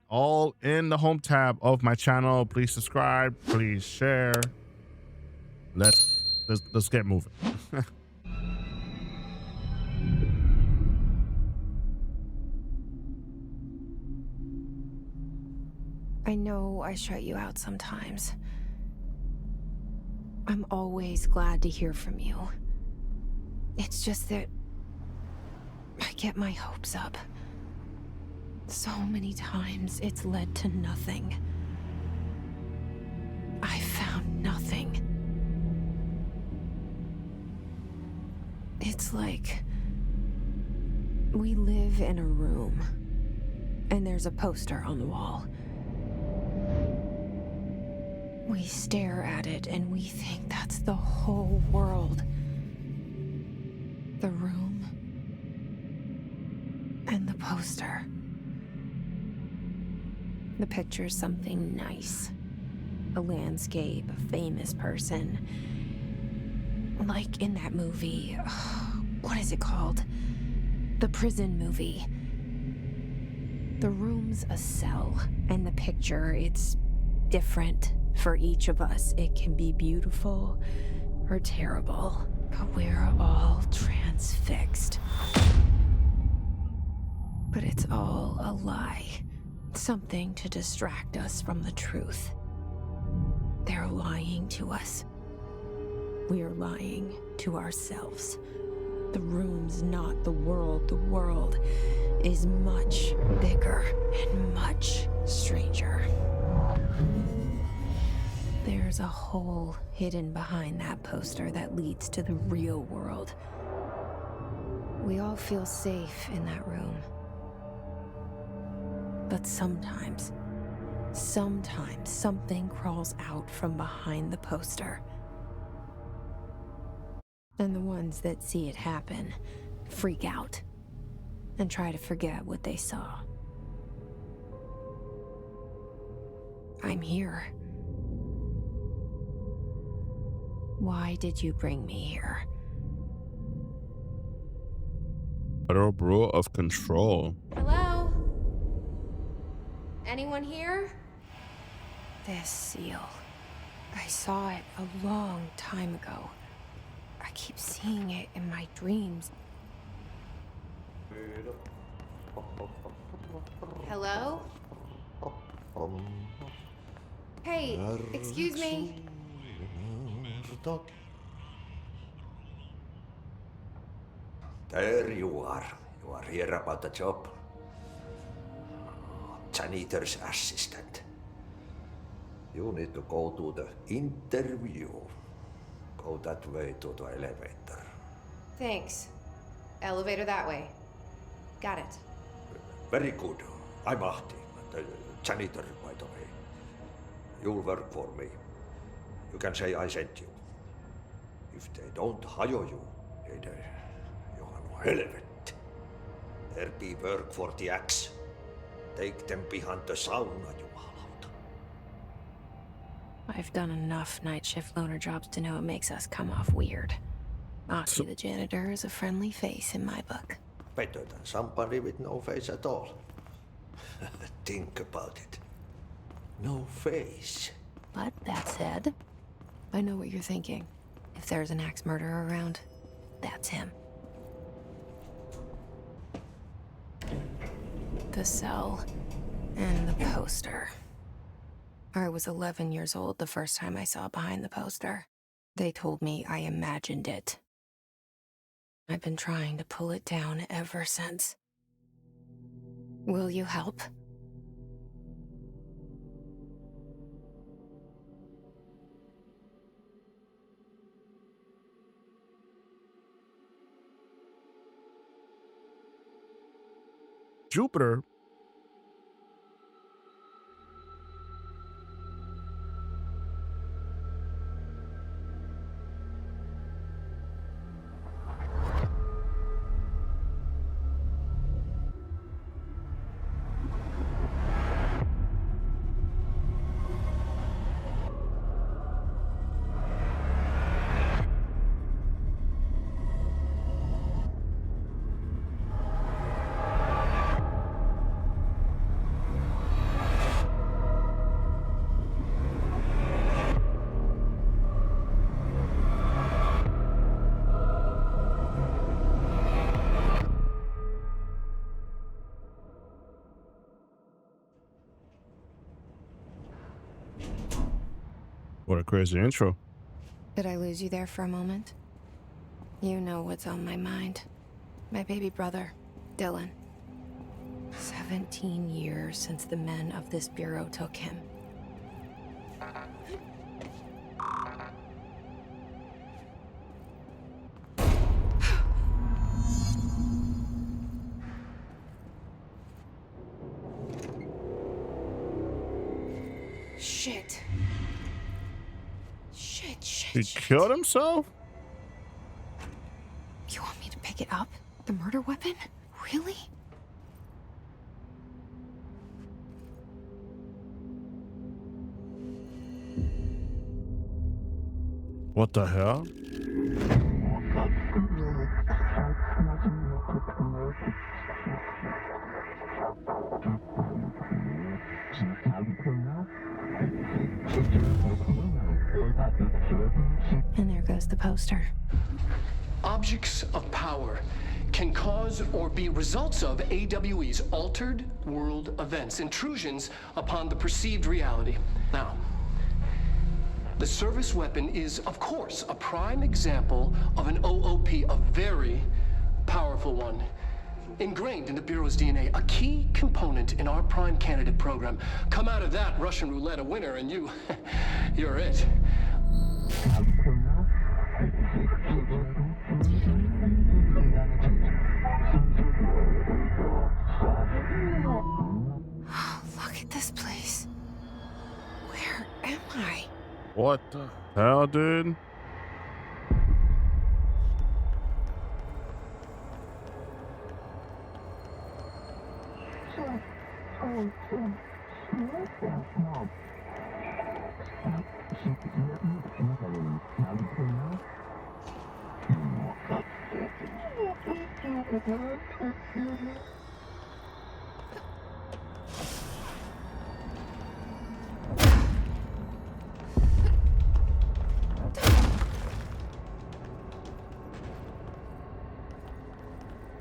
all in the home tab of my channel. Please subscribe, please share. Let's get moving. I know I shut you out sometimes. I'm always glad to hear from you. It's just that I get my hopes up. So many times it's led to nothing. I found nothing. It's like we live in a room, and there's a poster on the wall. We stare at it and we think that's the whole world. The room and the poster. The picture's something nice. A landscape, a famous person. Like in that movie, what is it called? The prison movie. The room's a cell, and the picture, it's different for each of us. It can be beautiful or terrible, but we're all transfixed. But it's all a lie. Something to distract us from the truth. They're lying to us. We're lying to ourselves. The room's not the world. The world is much bigger and much stranger. There's a hole hidden behind that poster that leads to the real world. We all feel safe in that room. But sometimes something crawls out from behind the poster. And the ones that see it happen freak out and try to forget what they saw. I'm here. Why did you bring me here? Federal Bureau of Control. Hello? Anyone here? This seal. I saw it a long time ago. I keep seeing it in my dreams. Hello? Hey, excuse me. There you are. You are here about the job. Janitor's assistant. You need to go to the interview. Go that way to the elevator. Thanks. Elevator that way. Got it. Very good. I'm Ahti, the janitor, by the way. You'll work for me. You can say I sent you. If they don't hire you, then you are no helvet. There be work for the axe. Take them behind the sauna, jumalauta. I've done enough night shift loner jobs to know it makes us come off weird. Ahti the janitor is a friendly face in my book. Better than somebody with no face at all. Think about it. No face. But that said, I know what you're thinking. If there's an axe murderer around, that's him. The cell and the poster. I was 11 years old the first time I saw behind the poster. They told me I imagined it. I've been trying to pull it down ever since. Will you help? Jupiter. What a crazy intro. Did I lose you there for a moment? You know what's on my mind. My baby brother, Dylan. 17 years since the men of this bureau took him. Shit. He killed himself? You want me to pick it up? The murder weapon? Really? What the hell? And there goes the poster. Objects of power can cause or be results of AWE's altered world events, intrusions upon the perceived reality. Now, the service weapon is, of course, a prime example of an OOP, a very powerful one. Ingrained in the Bureau's DNA, a key component in our prime candidate program. Come out of that Russian roulette a winner and you're it. Look at this place. Where am I? What the hell, dude?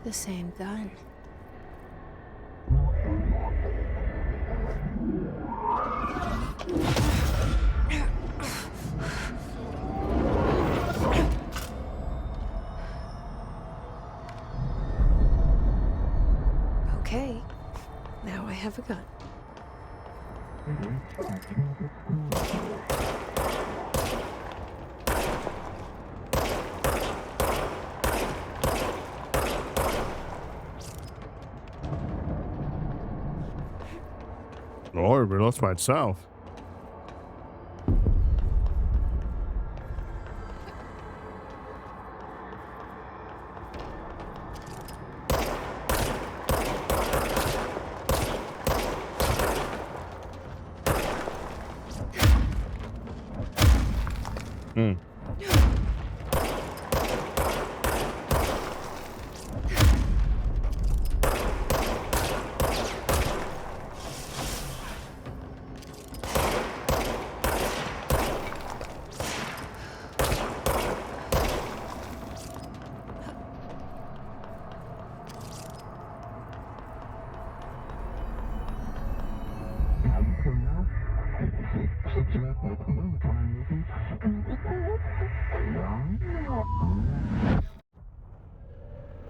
The same gun. Okay, now I have a gun. Lord, but lost by itself.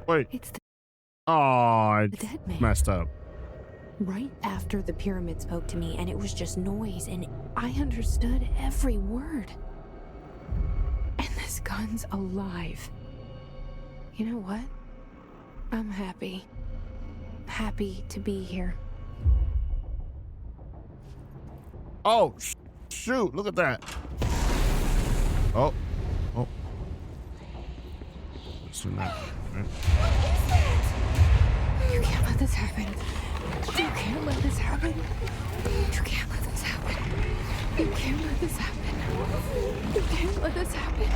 Wait. It's the Oh, I dead man. messed up. Right after the pyramid spoke to me, and it was just noise, and I understood every word. And this gun's alive. You know what? I'm happy. Happy to be here. Oh, shoot. Look at that. Oh. Oh. Listen to that. You can't let this happen. You can't let this happen. You can't let this happen. You can't let this happen. You can't let this happen.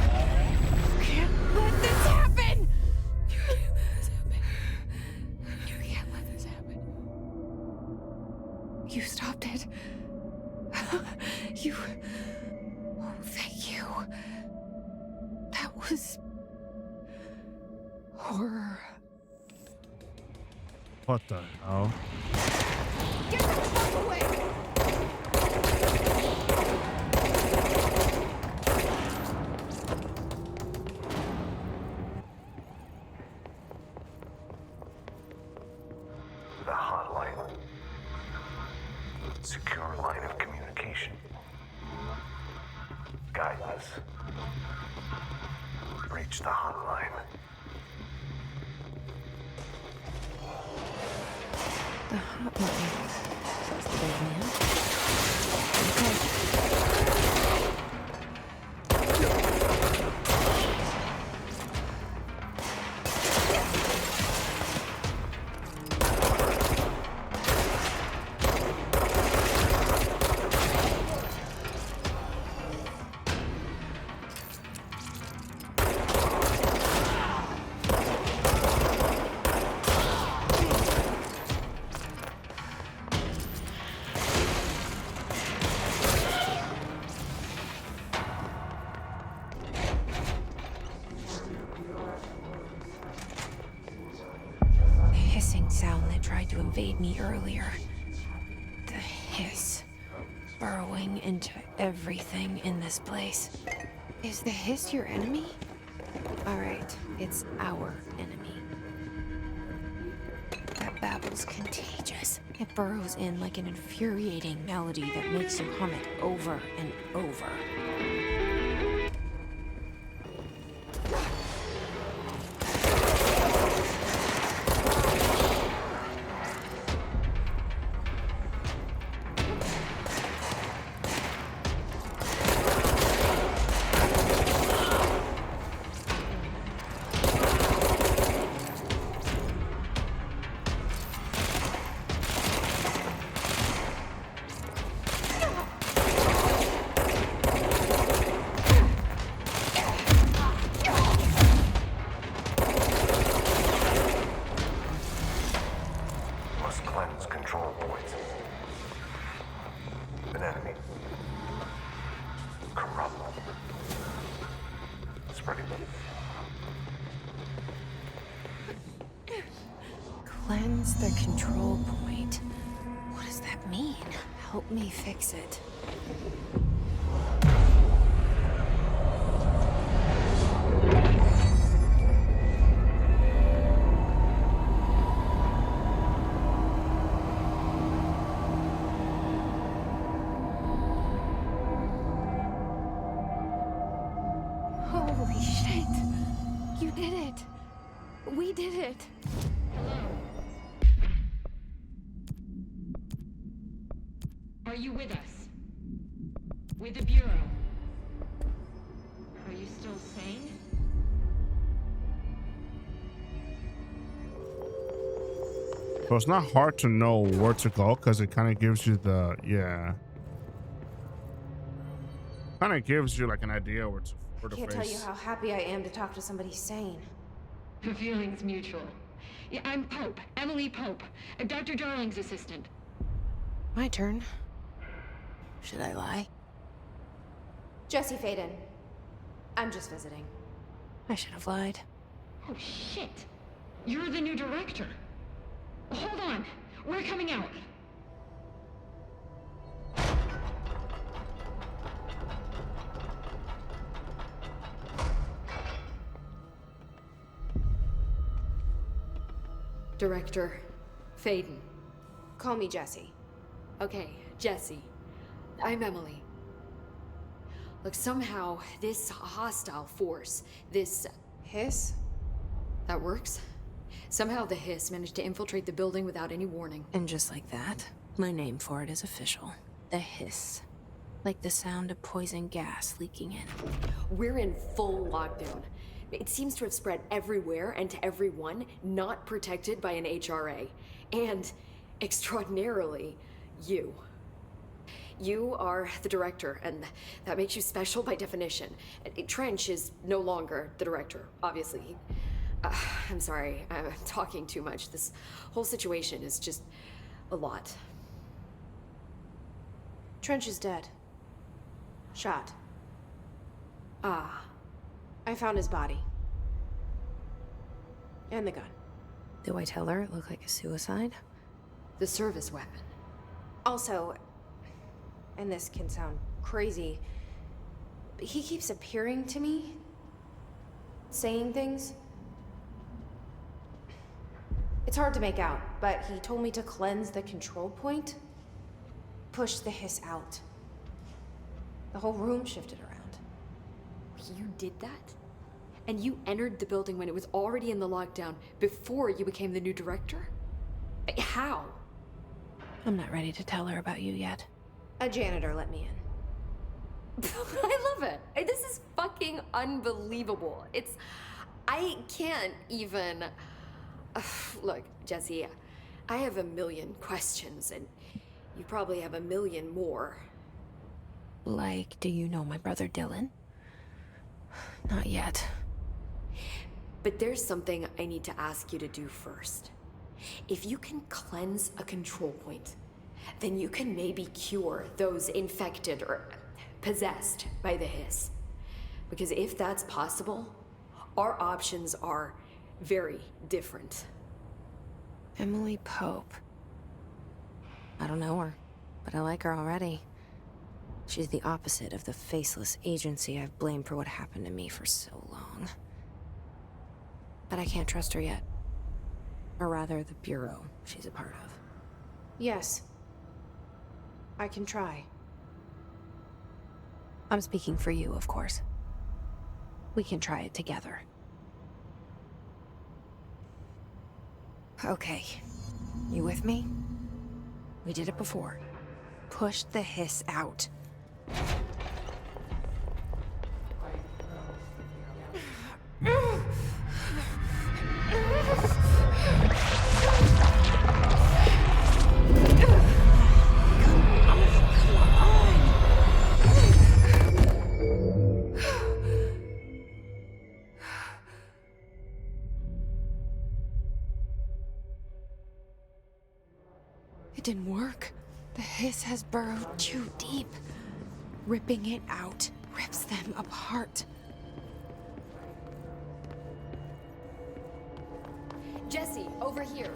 You can't let this happen. You can't let this happen. You can't let this happen. You stopped it. You... Oh, thank you. That was... horror. What the hell? Get the fuck away! secure line of communication. Guide us. Reach the hotline. The hotline, says the big man. Okay. Sound that tried to invade me earlier. The hiss. Burrowing into everything in this place. Is the hiss your enemy? Alright, it's our enemy. That babble's contagious. It burrows in like an infuriating melody that makes you hum it over and over. Control points. An enemy. Corrupt. Spreading. Cleanse the control point. What does that mean? Help me fix it. Holy shit! You did it! We did it! Are you with us? With the Bureau? Are you still sane? So it's not hard to know where to go because it kind of gives you the, yeah. Kind of gives you like an idea where to I can't tell you how happy I am to talk to somebody sane. The feeling's mutual. Yeah, I'm Pope, Emily Pope, Dr. Darling's assistant. My turn. Should I lie? Jesse Payne. I'm just visiting. I should have lied. Oh, shit. You're the new director. Hold on. We're coming out. Director Payne. Call me Jesse. Okay, Jesse. I'm Emily. Look, somehow this hostile force, this Hiss? that works. Somehow the hiss managed to infiltrate the building without any warning. And just like that, my name for it is official. The hiss. Like the sound of poison gas leaking in. We're in full lockdown. It seems to have spread everywhere and to everyone not protected by an HRA. And, extraordinarily, you. You are the director, and that makes you special by definition. Trench is no longer the director, obviously. I'm sorry, I'm talking too much. This whole situation is just a lot. Trench is dead. Shot. Ah. I found his body. And the gun. Do I tell her it looked like a suicide? The service weapon. Also, and this can sound crazy, but he keeps appearing to me, saying things. It's hard to make out, but he told me to cleanse the control point. pushed the hiss out. The whole room shifted around. You did that? And you entered the building when it was already in the lockdown before you became the new director? How? I'm not ready to tell her about you yet. A janitor let me in. I love it. This is fucking unbelievable. I can't even... Look, Jesse, I have a million questions, and you probably have a million more. Like, do you know my brother Dylan? Not yet. But there's something I need to ask you to do first. If you can cleanse a control point, then you can maybe cure those infected or possessed by the hiss. Because if that's possible, our options are very different. Emily Pope. I don't know her, but I like her already. She's the opposite of the faceless agency I've blamed for what happened to me for so long. But I can't trust her yet. Or rather, the Bureau she's a part of. Yes. I can try. I'm speaking for you, of course. We can try it together. Okay. You with me? We did it before. Push the hiss out. It didn't work. The hiss has burrowed too deep. Ripping it out rips them apart. Jesse, over here.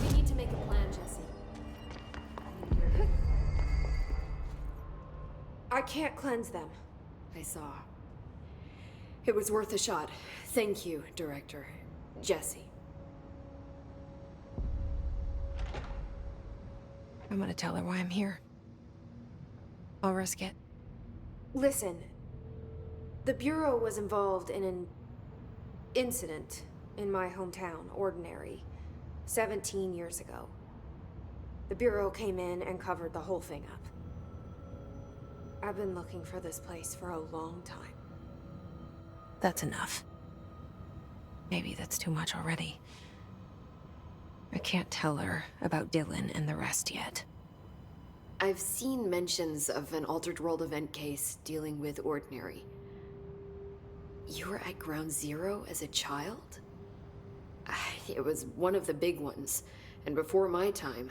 We need to make a plan, Jesse. I can't cleanse them. I saw. It was worth a shot. Thank you, Director. Jesse. I'm gonna tell her why I'm here. I'll risk it. Listen. The Bureau was involved in an incident in my hometown, Ordinary, 17 years ago. The Bureau came in and covered the whole thing up. I've been looking for this place for a long time. That's enough. Maybe that's too much already. I can't tell her about Dylan and the rest yet. I've seen mentions of an Altered World event case dealing with Ordinary. You were at Ground Zero as a child? It was one of the big ones, and before my time.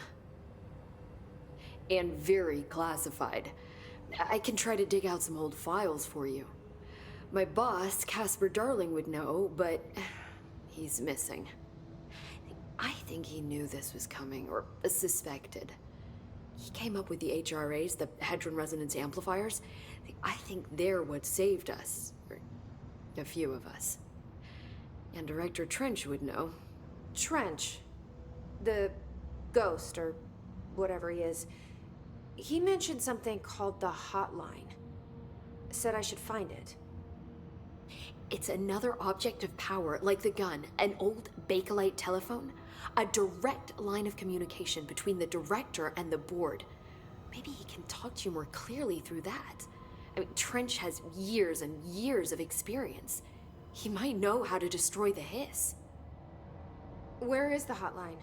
And very classified. I can try to dig out some old files for you. My boss, Casper Darling, would know, but he's missing. I think he knew this was coming, or suspected. He came up with the HRAs, the Hadron Resonance Amplifiers. I think they're what saved us. Or a few of us. And Director Trench would know. Trench? The ghost, or whatever he is. He mentioned something called the hotline. Said I should find it. It's another object of power, like the gun, an old Bakelite telephone. A direct line of communication between the director and the board. Maybe he can talk to you more clearly through that. I mean, Trench has years and years of experience. He might know how to destroy the hiss. Where is the hotline?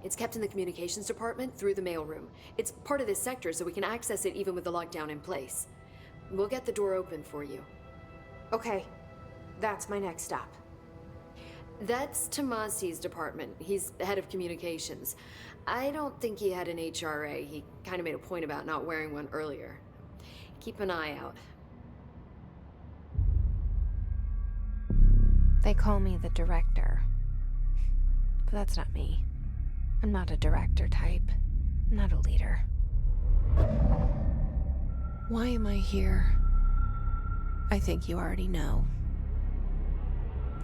It's kept in the communications department through the mailroom. It's part of this sector, so we can access it even with the lockdown in place. We'll get the door open for you. Okay, that's my next stop. That's Tomasi's department. He's the head of communications. I don't think he had an HRA. He kind of made a point about not wearing one earlier. Keep an eye out. They call me the director. But that's not me. I'm not a director type. I'm not a leader. Why am I here? I think you already know.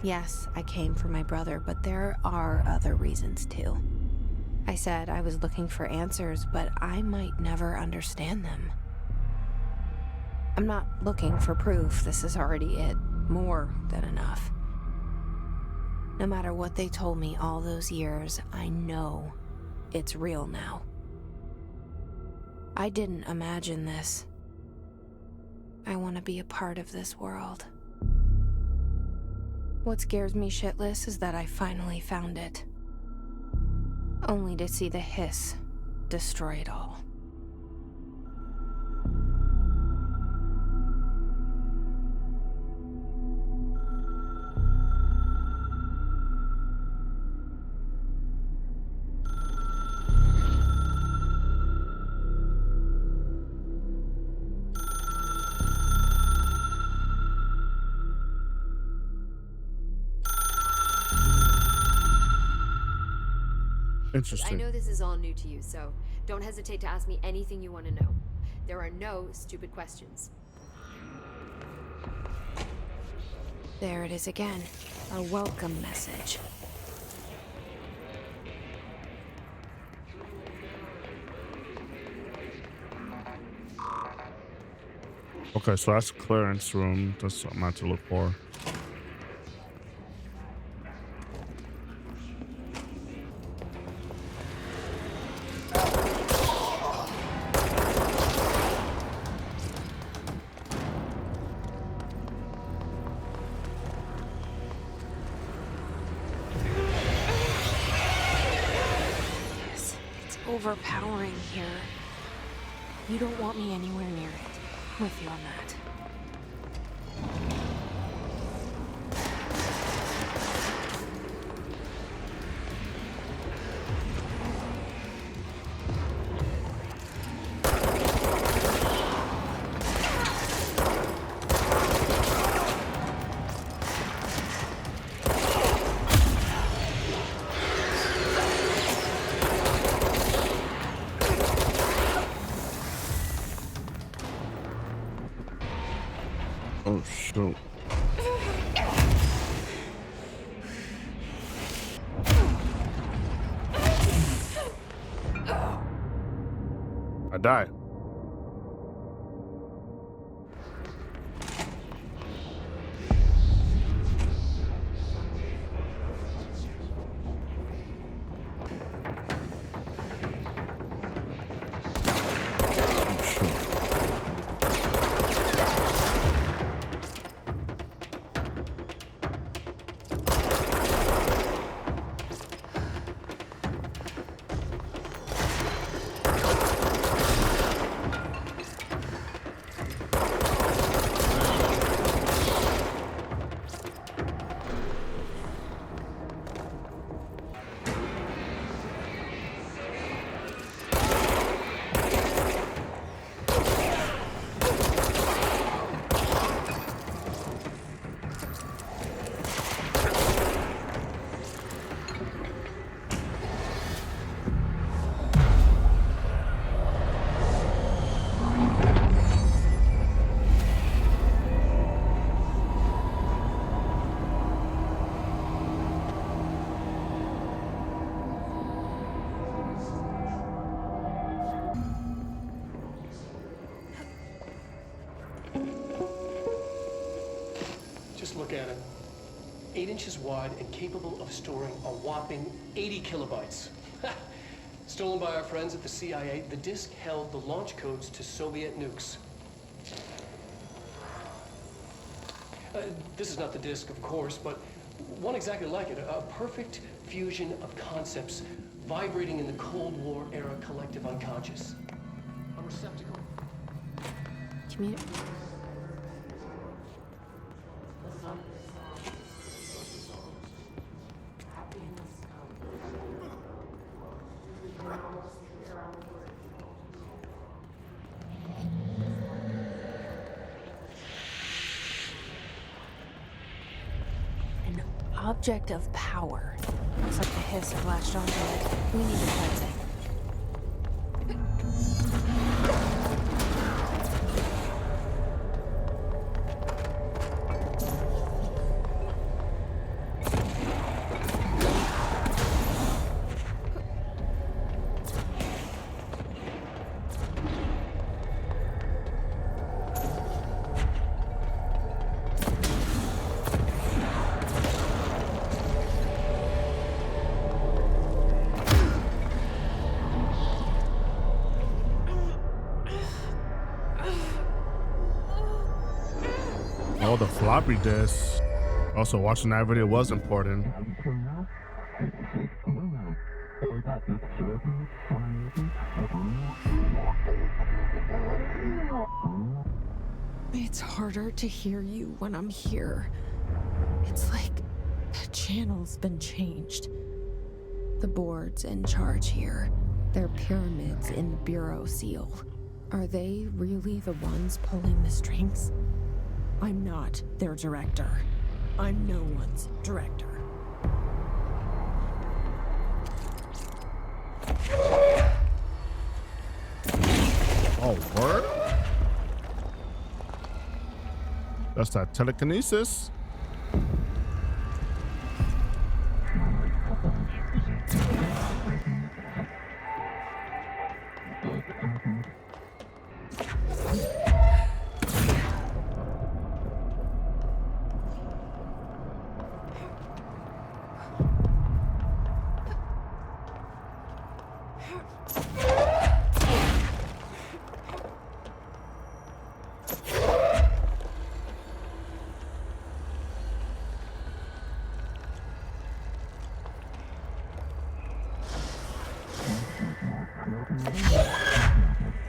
Yes, I came for my brother, but there are other reasons too. I said I was looking for answers, but I might never understand them. I'm not looking for proof. This is already it. More than enough. No matter what they told me all those years, I know it's real now. I didn't imagine this. I want to be a part of this world. What scares me shitless is that I finally found it. Only to see the hiss destroy it all. I Interesting. know this is all new to you, so don't hesitate to ask me anything you want to know. There are no stupid questions. There it is again. A welcome message. Okay, so that's clearance room. That's something I have to look for. It's overpowering here. You don't want me anywhere near it. I'm with you on that. Oh, shoot. I die. Just look at it. 8 inches wide and capable of storing a whopping 80 kilobytes. Stolen by our friends at the CIA, the disk held the launch codes to Soviet nukes. This is not the disk, of course, but one exactly like it. A perfect fusion of concepts vibrating in the Cold War era collective unconscious. A receptacle. An object of power. Looks like the hiss have latched onto it. We need to cleanse it. Oh, the floppy disk. Also, watching that video was important. It's harder to hear you when I'm here. It's like the channel's been changed. The board's in charge here. They're pyramids in the Bureau seal. Are they really the ones pulling the strings? I'm not their director. I'm no one's director. Oh, word? That's that telekinesis.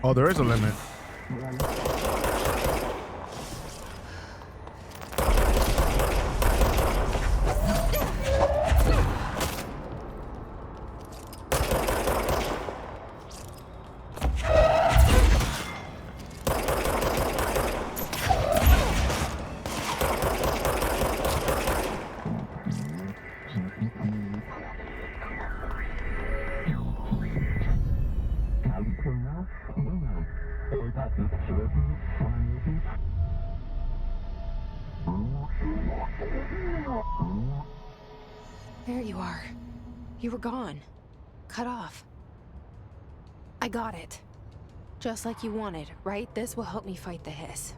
Oh, there is a limit. There you are. You were gone. Cut off. I got it. Just like you wanted, right? This will help me fight the hiss.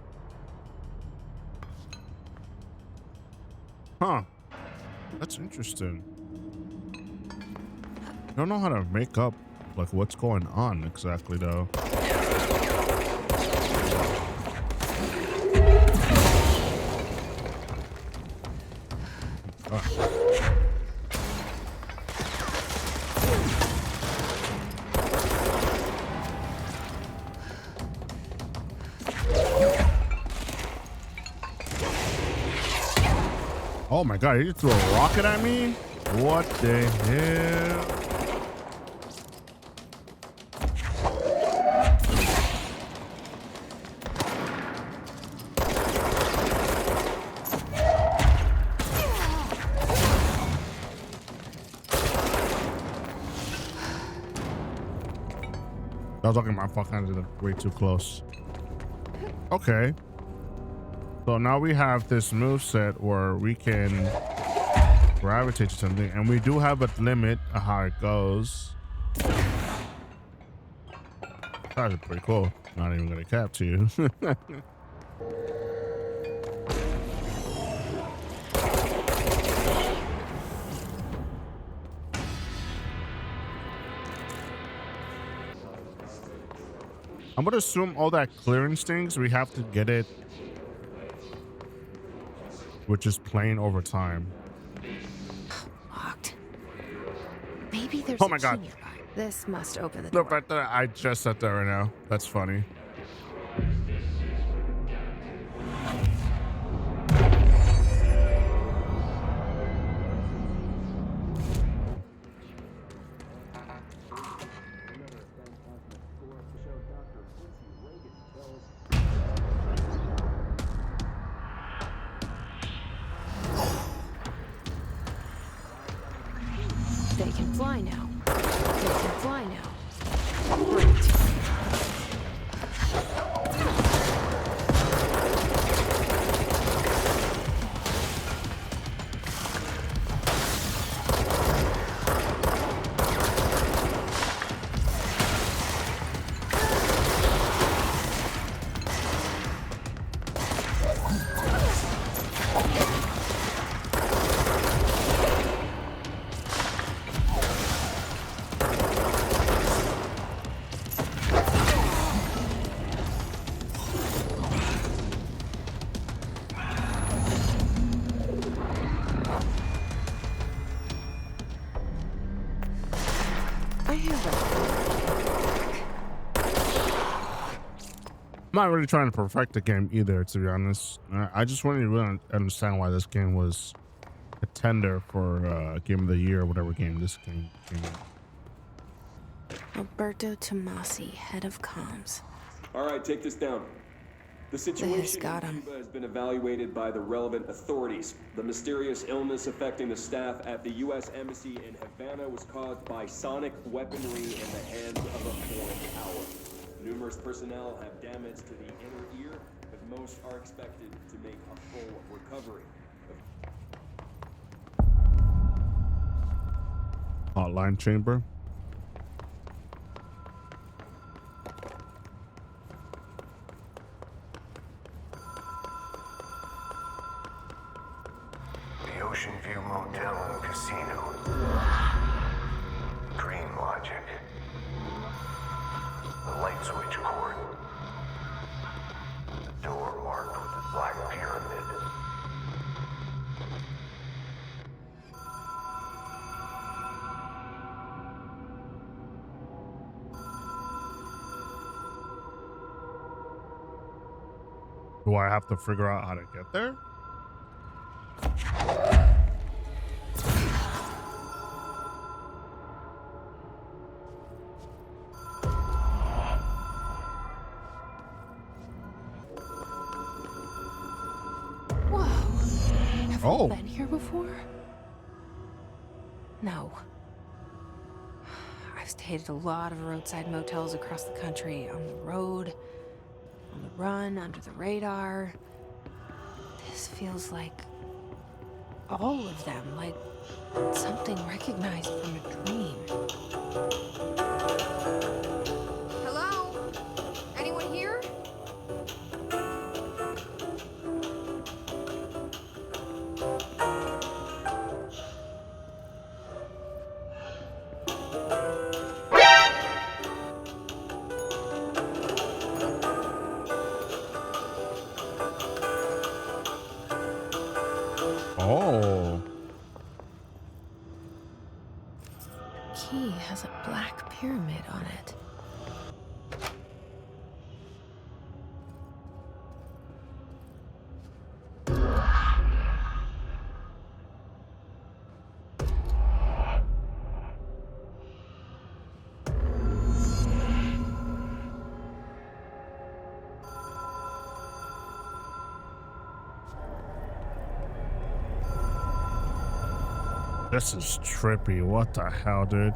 Huh. That's interesting. I don't know how to make up like what's going on exactly though. Oh my god, he just threw a rocket at me? What the hell? I was talking my fucking way too close. Okay. So now we have this moveset where we can gravitate to something, and we do have a limit of how it goes. That's pretty cool. Not even gonna cap to you. I'm gonna assume all that clearance things, we have to get it, which is playing over time. Locked. Maybe there's Oh my a God. key nearby. This must open the Look door. right there. I just said that right now. That's funny. They can fly now. They can fly now. Great. I'm not really trying to perfect the game either, to be honest. I just want to really understand why this game was a contender for Game of the Year or whatever game this game came in. Alberto Tomasi, head of comms. All right, take this down. The situation got in him. Cuba has been evaluated by the relevant authorities. The mysterious illness affecting the staff at the U.S. Embassy in Havana was caused by sonic weaponry in the hands of a foreign power. Numerous personnel have damage to the inner ear, but most are expected to make a full recovery. Hotline chamber. The Ocean View Motel and Casino. Dream Logic. The light switch cord. The door marked with the Black Pyramid. Do I have to figure out how to get there? Whoa. Have Oh. we been here before? No. I've stayed at a lot of roadside motels across the country, on the road, on the run, under the radar. This feels like all of them, like something recognized from a dream. Hello? Anyone here? Oh. The key has a black pyramid on it. This is trippy. What the hell, dude?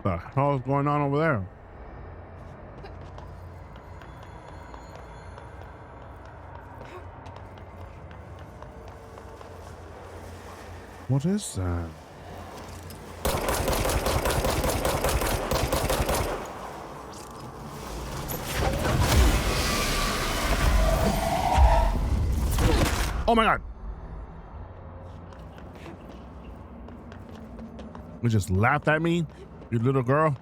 What the hell is going on over there? What is that? Oh my god! You just laughed at me, you little girl.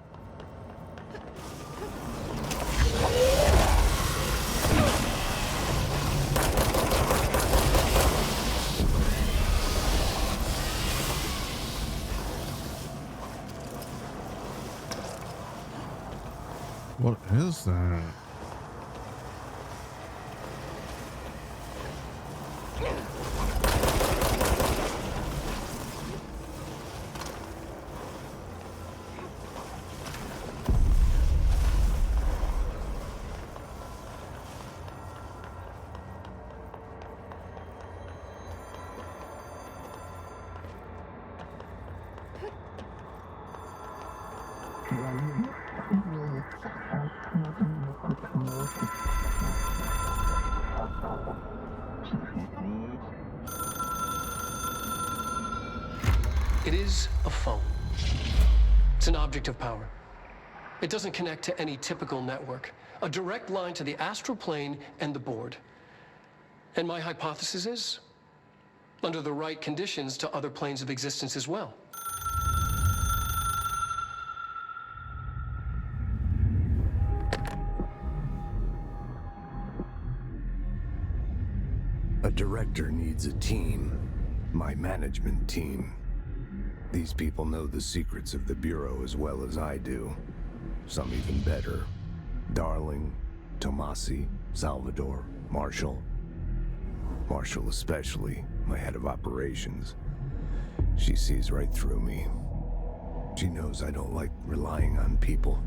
What is that? It is a phone. It's an object of power. It doesn't connect to any typical network. A direct line to the astral plane and the board. And my hypothesis is, under the right conditions, to other planes of existence as well. A director needs a team. My management team. These people know the secrets of the Bureau as well as I do. Some even better. Darling, Tomasi, Salvador, Marshall. Marshall especially, my head of operations. She sees right through me. She knows I don't like relying on people.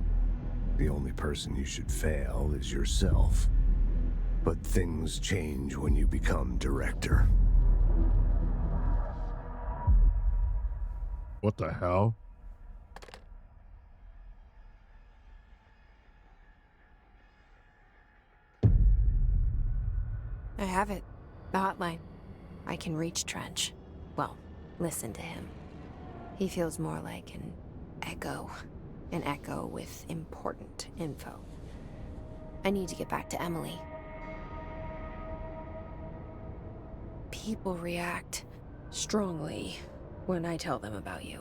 The only person you should fail is yourself. But things change when you become director. What the hell? I have it. The hotline. I can reach Trench. Well, listen to him. He feels more like an echo. An echo with important info. I need to get back to Emily. People react strongly when I tell them about you.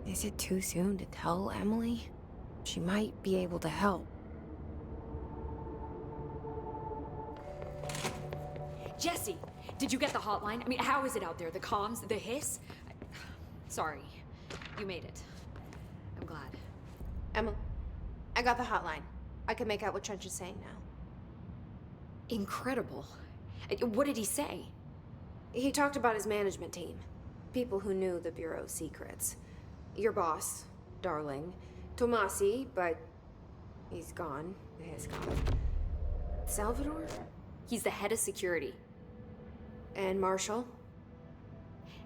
Is it too soon to tell Emily? She might be able to help. Jesse, did you get the hotline? I mean, how is it out there? The comms, the hiss? Sorry, you made it. I'm glad. Emma, I got the hotline. I can make out what Trench is saying now. Incredible. What did he say? He talked about his management team. People who knew the Bureau's secrets. Your boss, Darling. Tomasi, but he's gone. He's gone. Salvador? He's the head of security. And Marshall?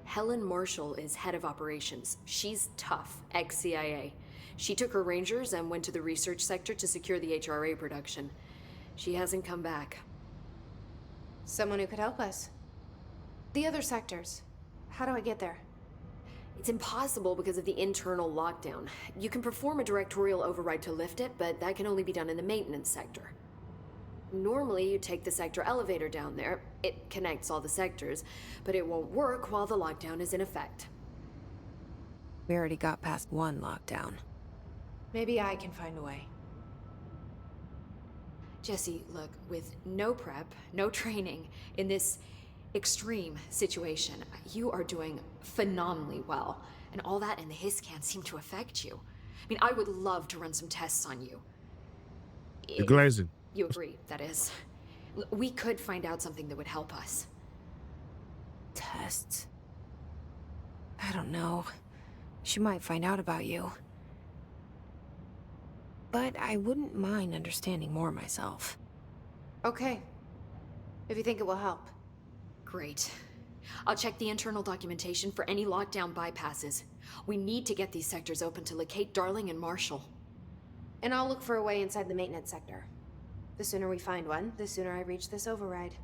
Helen Marshall is head of operations. She's tough, ex-CIA. She took her Rangers and went to the research sector to secure the HRA production. She hasn't come back. Someone who could help us. The other sectors. How do I get there? It's impossible because of the internal lockdown. You can perform a directorial override to lift it, but that can only be done in the maintenance sector. Normally, you take the sector elevator down there. It connects all the sectors, but it won't work while the lockdown is in effect. We already got past one lockdown. Maybe I can find a way. Jesse, look, with no prep, no training, in this extreme situation, you are doing phenomenally well. And all that and the hiss can't seem to affect you. I mean, I would love to run some tests on you. You're glazing. You agree, that is. We could find out something that would help us. Tests? I don't know. She might find out about you. But I wouldn't mind understanding more myself. Okay. If you think it will help. Great. I'll check the internal documentation for any lockdown bypasses. We need to get these sectors open to locate Darling and Marshall. And I'll look for a way inside the maintenance sector. The sooner we find one, the sooner I reach this override.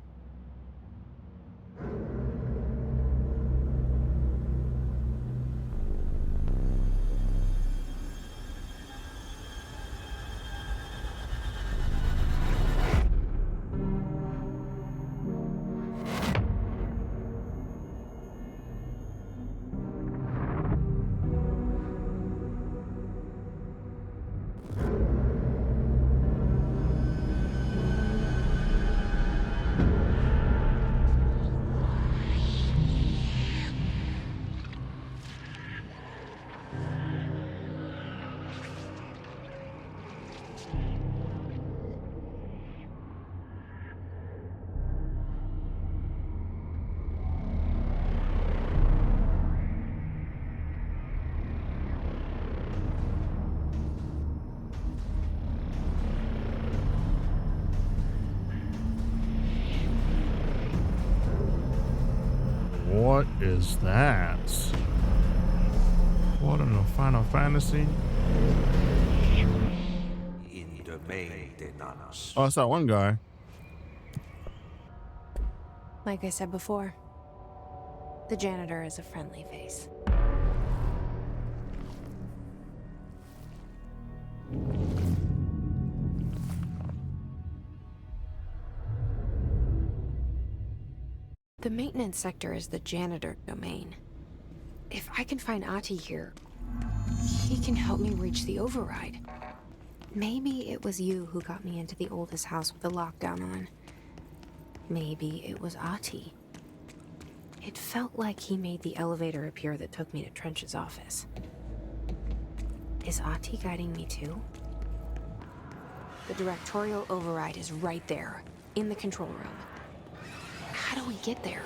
What is that? What in the Final Fantasy? In the maintenance. Oh, it's that one guy. Like I said before, The janitor is a friendly face. The maintenance sector is the janitor domain. If I can find Ahti here, he can help me reach the override. Maybe it was you who got me into the oldest house with the lockdown on. Maybe it was Ahti. It felt like he made the elevator appear that took me to Trench's office. Is Ahti guiding me too? The directorial override is right there, in the control room. How do we get there?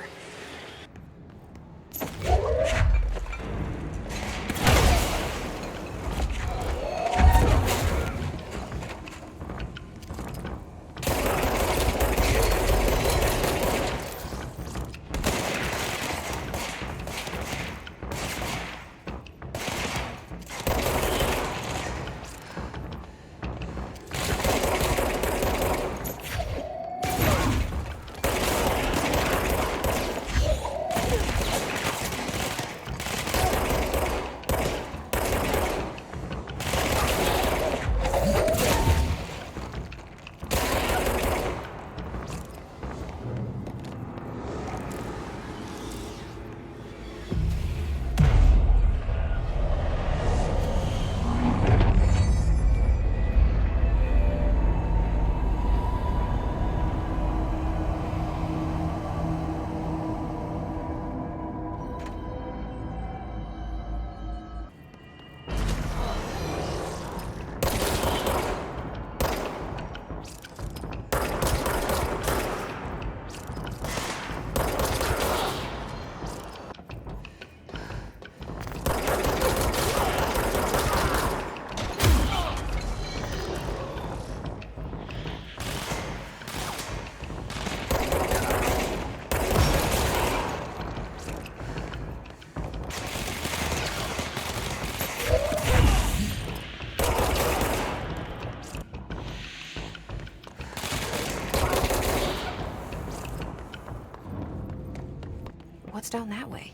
What's down that way?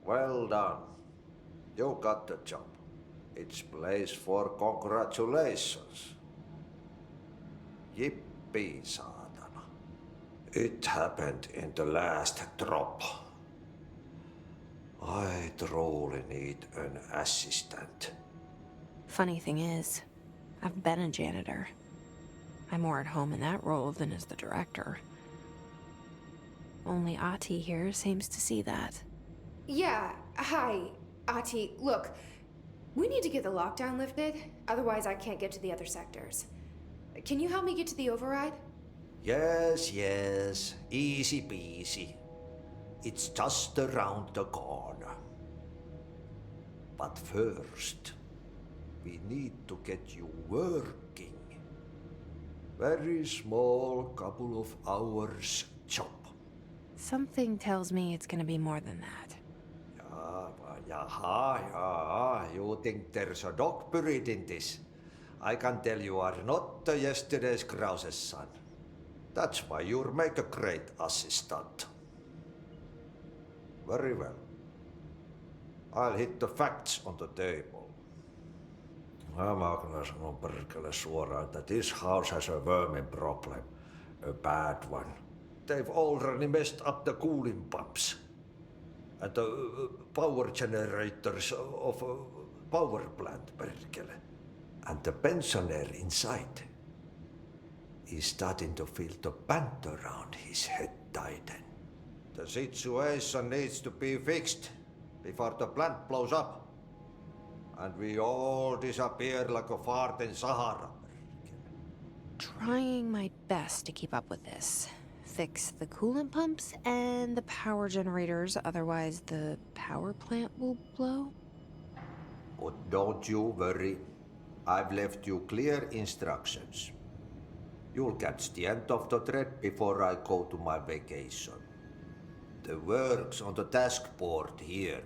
Well done. You got the job. It's place for congratulations. Yippee, saatana. It happened in the last drop. I truly need an assistant. Funny thing is, I've been a janitor. I'm more at home in that role than as the director. Only Ahti here seems to see that. Yeah, hi, Ahti. Look, we need to get the lockdown lifted, otherwise I can't get to the other sectors. Can you help me get to the override? Yes, yes. Easy peasy. It's just around the corner. But first, we need to get you working. Very small, couple of hours job. Something tells me it's gonna be more than that. Yeah. You think there's a dog buried in this? I can tell you are not the yesterday's Krause's son. That's why you'll make a great assistant. Very well. I'll hit the facts on the table. Mä kyllä sanon perkele suoraan, että this house has a vermin problem. A bad one. They've already messed up the cooling pumps. And the power generators of a power plant, perkele. And the pensioner inside is starting to feel the band around his head tighten. The situation needs to be fixed before the plant blows up. And we all disappear like a fart in Sahara. Trying my best to keep up with this. Fix the coolant pumps and the power generators, otherwise the power plant will blow. But don't you worry. I've left you clear instructions. You'll catch the end of the thread before I go to my vacation. The work's on the task board here.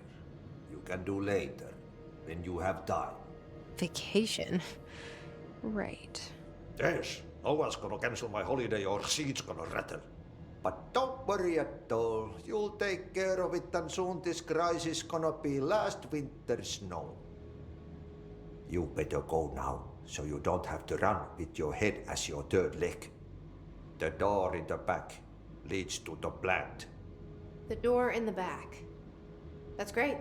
you can do later, when you have time. Vacation? Right. Yes, no one's gonna cancel my holiday or seat's gonna rattle. But don't worry at all. You'll take care of it and soon this crisis gonna be last winter's snow. You better go now, so you don't have to run with your head as your third leg. The door in the back leads to the plant. The door in the back. That's great.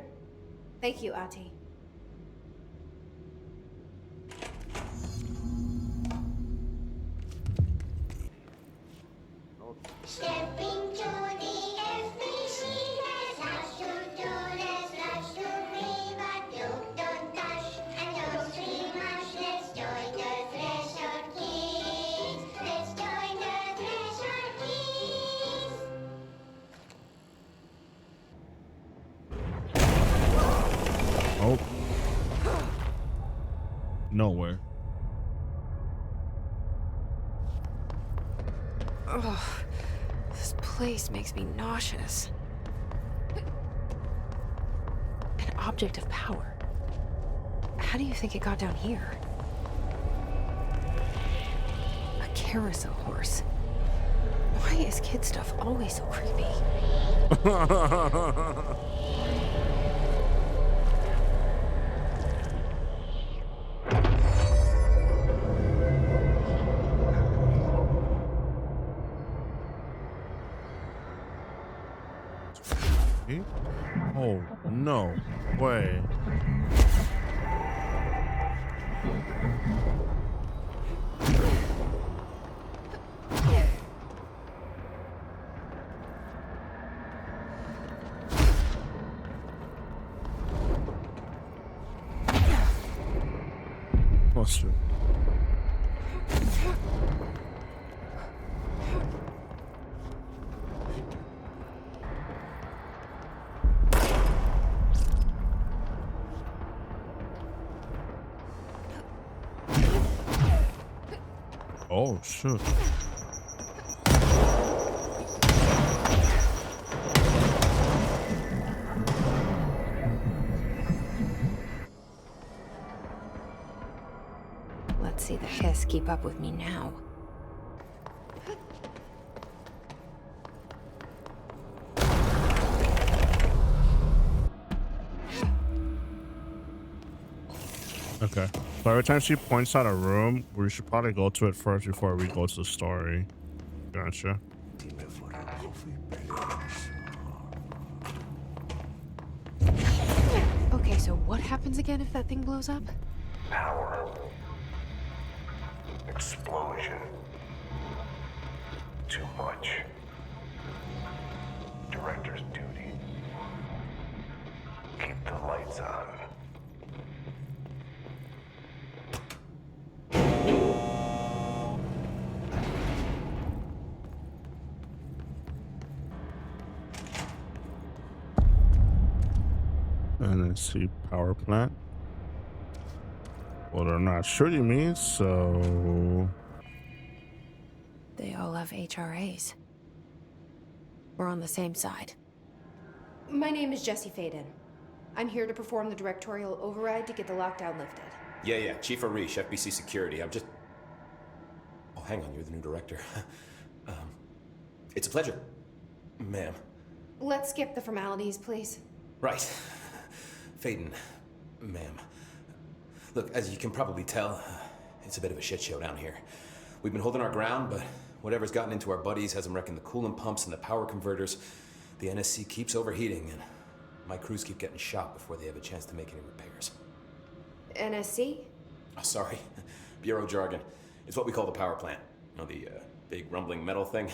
Thank you, Ati. Stepping to the FBC, there's lots to do, there's lots to read, but look, don't touch, and don't scream much. Let's join the Threshold Kids. Let's join the Threshold Kids. Oh. Nowhere. Ugh. This place makes me nauseous. An object of power. How do you think it got down here? A carousel horse. Why is kid stuff always so creepy? Oh, no way. Mustard. Oh, shit. Let's see the hiss keep up with me now. Okay. So every time she points out a room, we should probably go to it first before we go to the story. Gotcha. Okay, so what happens again if that thing blows up? Power. Explosion. Too much. Director's duty. Keep the lights on. NSC power plant. Well, they're not shooting me, so... They all have HRAs. We're on the same side. My name is Jesse Faden. I'm here to perform the directorial override to get the lockdown lifted. Yeah, Chief Arish, FBC Security. I'm just... Oh, hang on, you're the new director. It's a pleasure, ma'am. Let's skip the formalities, please. Right. Faden, ma'am. Look, as you can probably tell, it's a bit of a shit show down here. We've been holding our ground, but whatever's gotten into our buddies has them wrecking the coolant pumps and the power converters. The NSC keeps overheating, and my crews keep getting shot before they have a chance to make any repairs. NSC? Oh, sorry. Bureau jargon. It's what we call the power plant. You know, the big rumbling metal thing?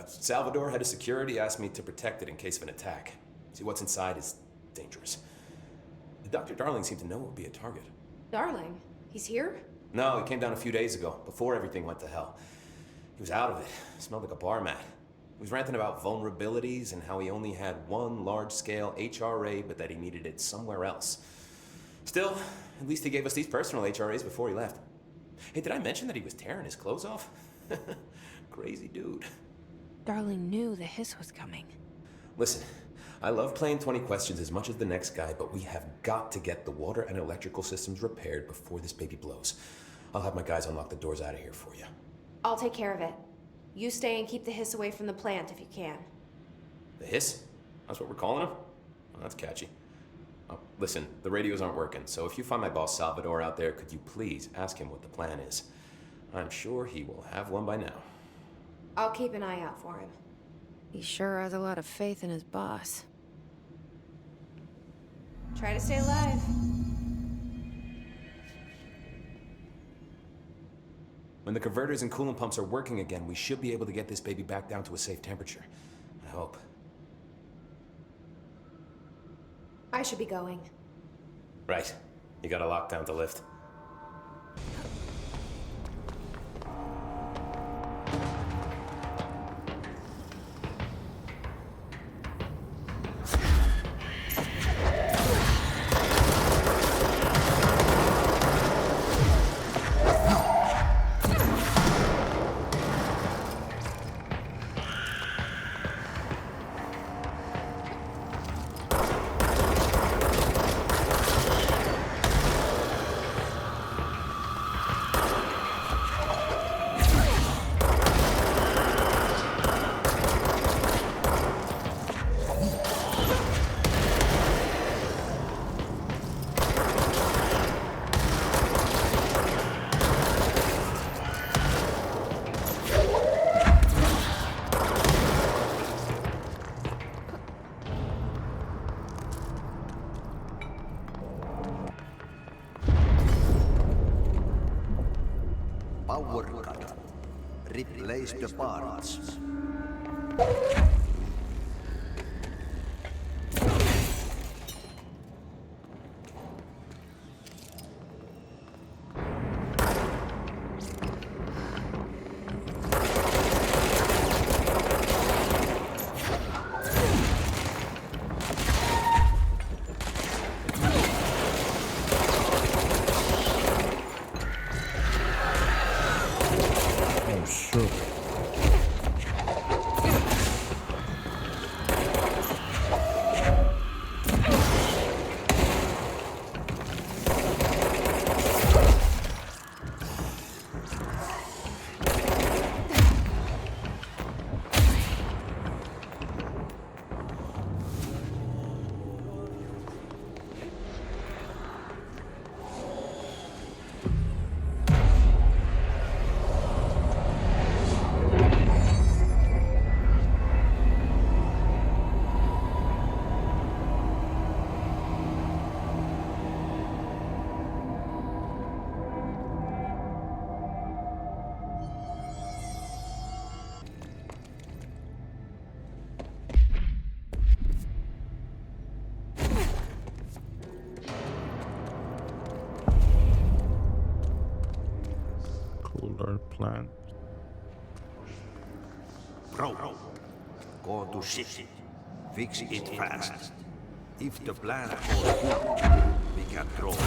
Salvador, head of security, asked me to protect it in case of an attack. See, what's inside is dangerous. Dr. Darling seemed to know it would be a target. Darling? He's here? No, he came down a few days ago, before everything went to hell. He was out of it. Smelled like a bar mat. He was ranting about vulnerabilities and how he only had one large-scale HRA, but that he needed it somewhere else. Still, at least he gave us these personal HRAs before he left. Hey, did I mention that he was tearing his clothes off? Crazy dude. Darling knew the hiss was coming. Listen, I love playing 20 questions as much as the next guy, but we have got to get the water and electrical systems repaired before this baby blows. I'll have my guys unlock the doors out of here for you. I'll take care of it. You stay and keep the hiss away from the plant if you can. The hiss? That's what we're calling him? Oh, that's catchy. Oh, listen, the radios aren't working, so if you find my boss Salvador out there, could you please ask him what the plan is? I'm sure he will have one by now. I'll keep an eye out for him. He sure has a lot of faith in his boss. Try to stay alive. When the converters and coolant pumps are working again, we should be able to get this baby back down to a safe temperature. I hope. I should be going. Right. You got a lockdown to lift. Power cut. Replace the parts. Cooler plant. Bro, go to ship. Fix it fast. If the plant goes good, we can throw it.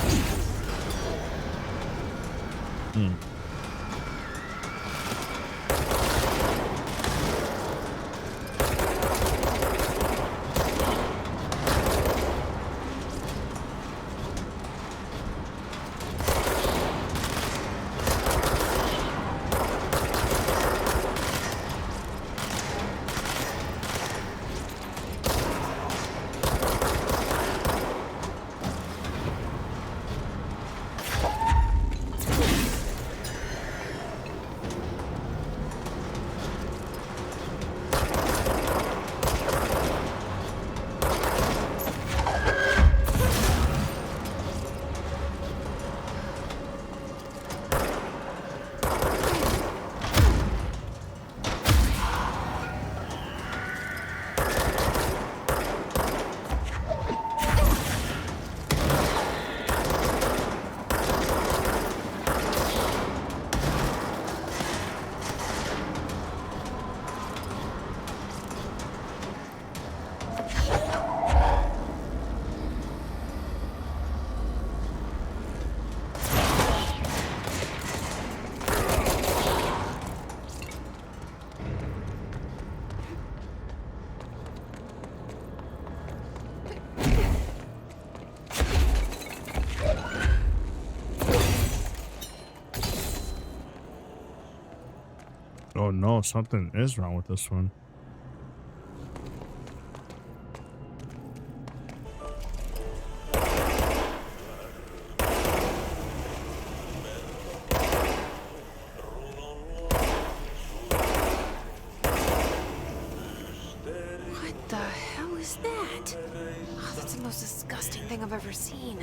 Oh no, something is wrong with this one. What the hell is that? Oh, that's the most disgusting thing I've ever seen.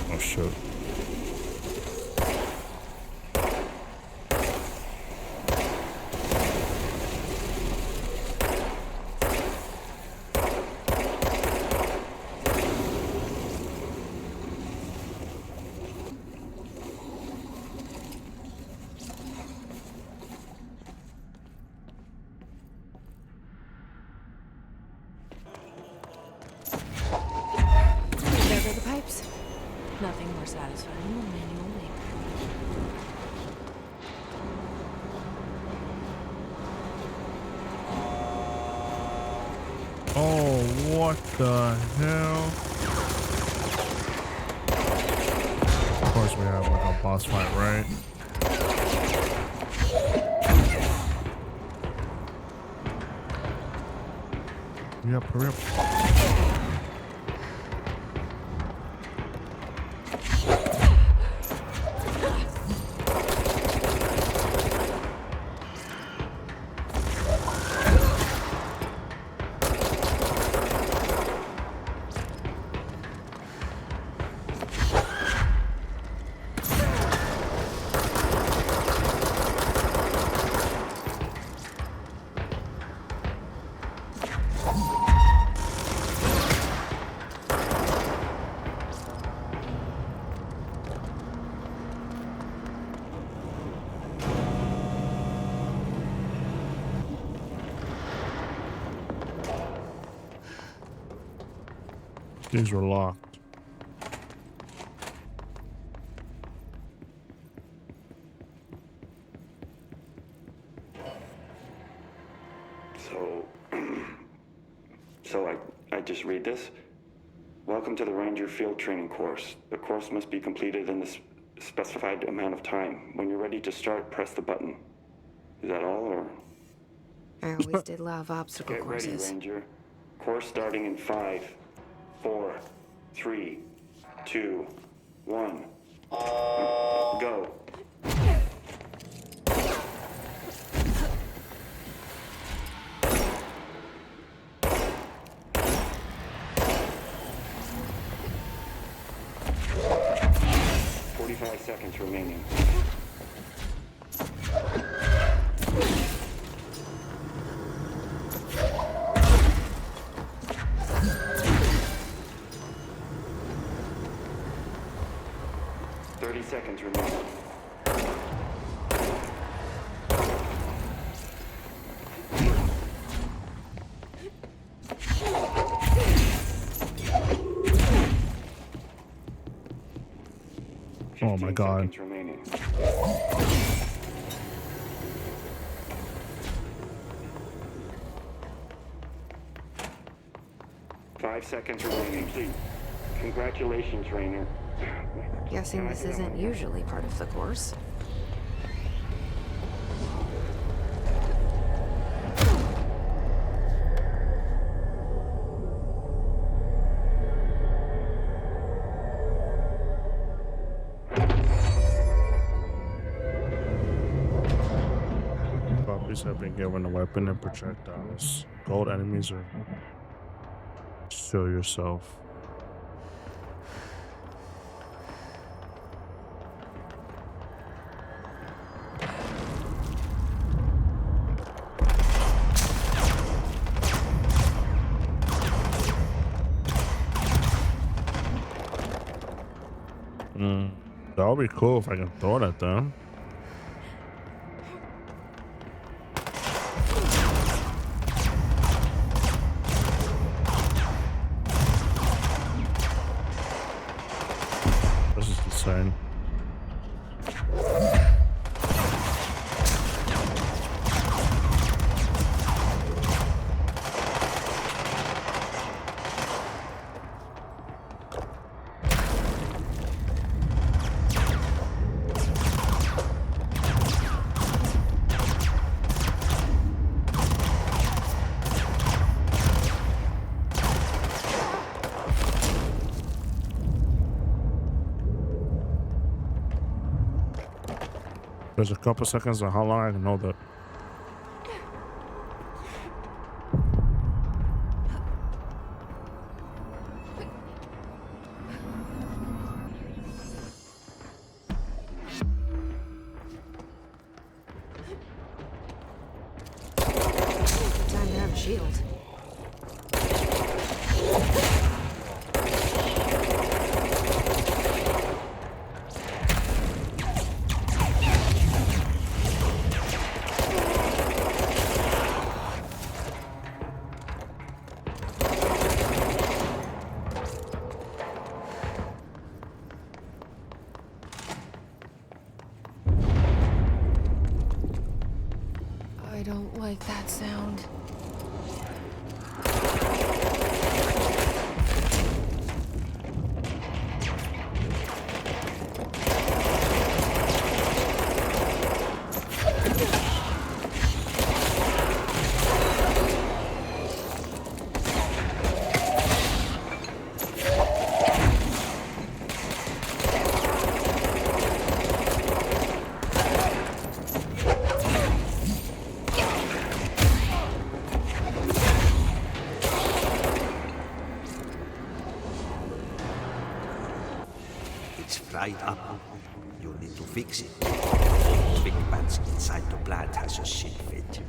Oh shit. There go the pipes. Nothing more satisfying than manual labor. Oh, what the hell? Of course we have like a boss fight, right? Hurry up, hurry up. These were locked. So I just read this. Welcome to the Ranger Field Training course. The course must be completed in the specified amount of time. When you're ready to start, press the button. Is that all, or? I always did love obstacle Get ready, courses. Ranger. Course starting in 5, 4, 3, 2, 1. Go. Seconds remaining. Seconds remaining. Oh my god. Seconds remaining. 5 seconds remaining. Please. Congratulations, Rainer. Guessing this isn't usually part of the course. Puppies have been given a weapon and projectiles. Gold enemies are... Show yourself. That would be cool if I can throw it at them. there's a couple seconds of how long I can hold it. Time to have a shield. I don't like that sound. It's fried up. You need to fix it. Big Bats inside the plant has a shit fit.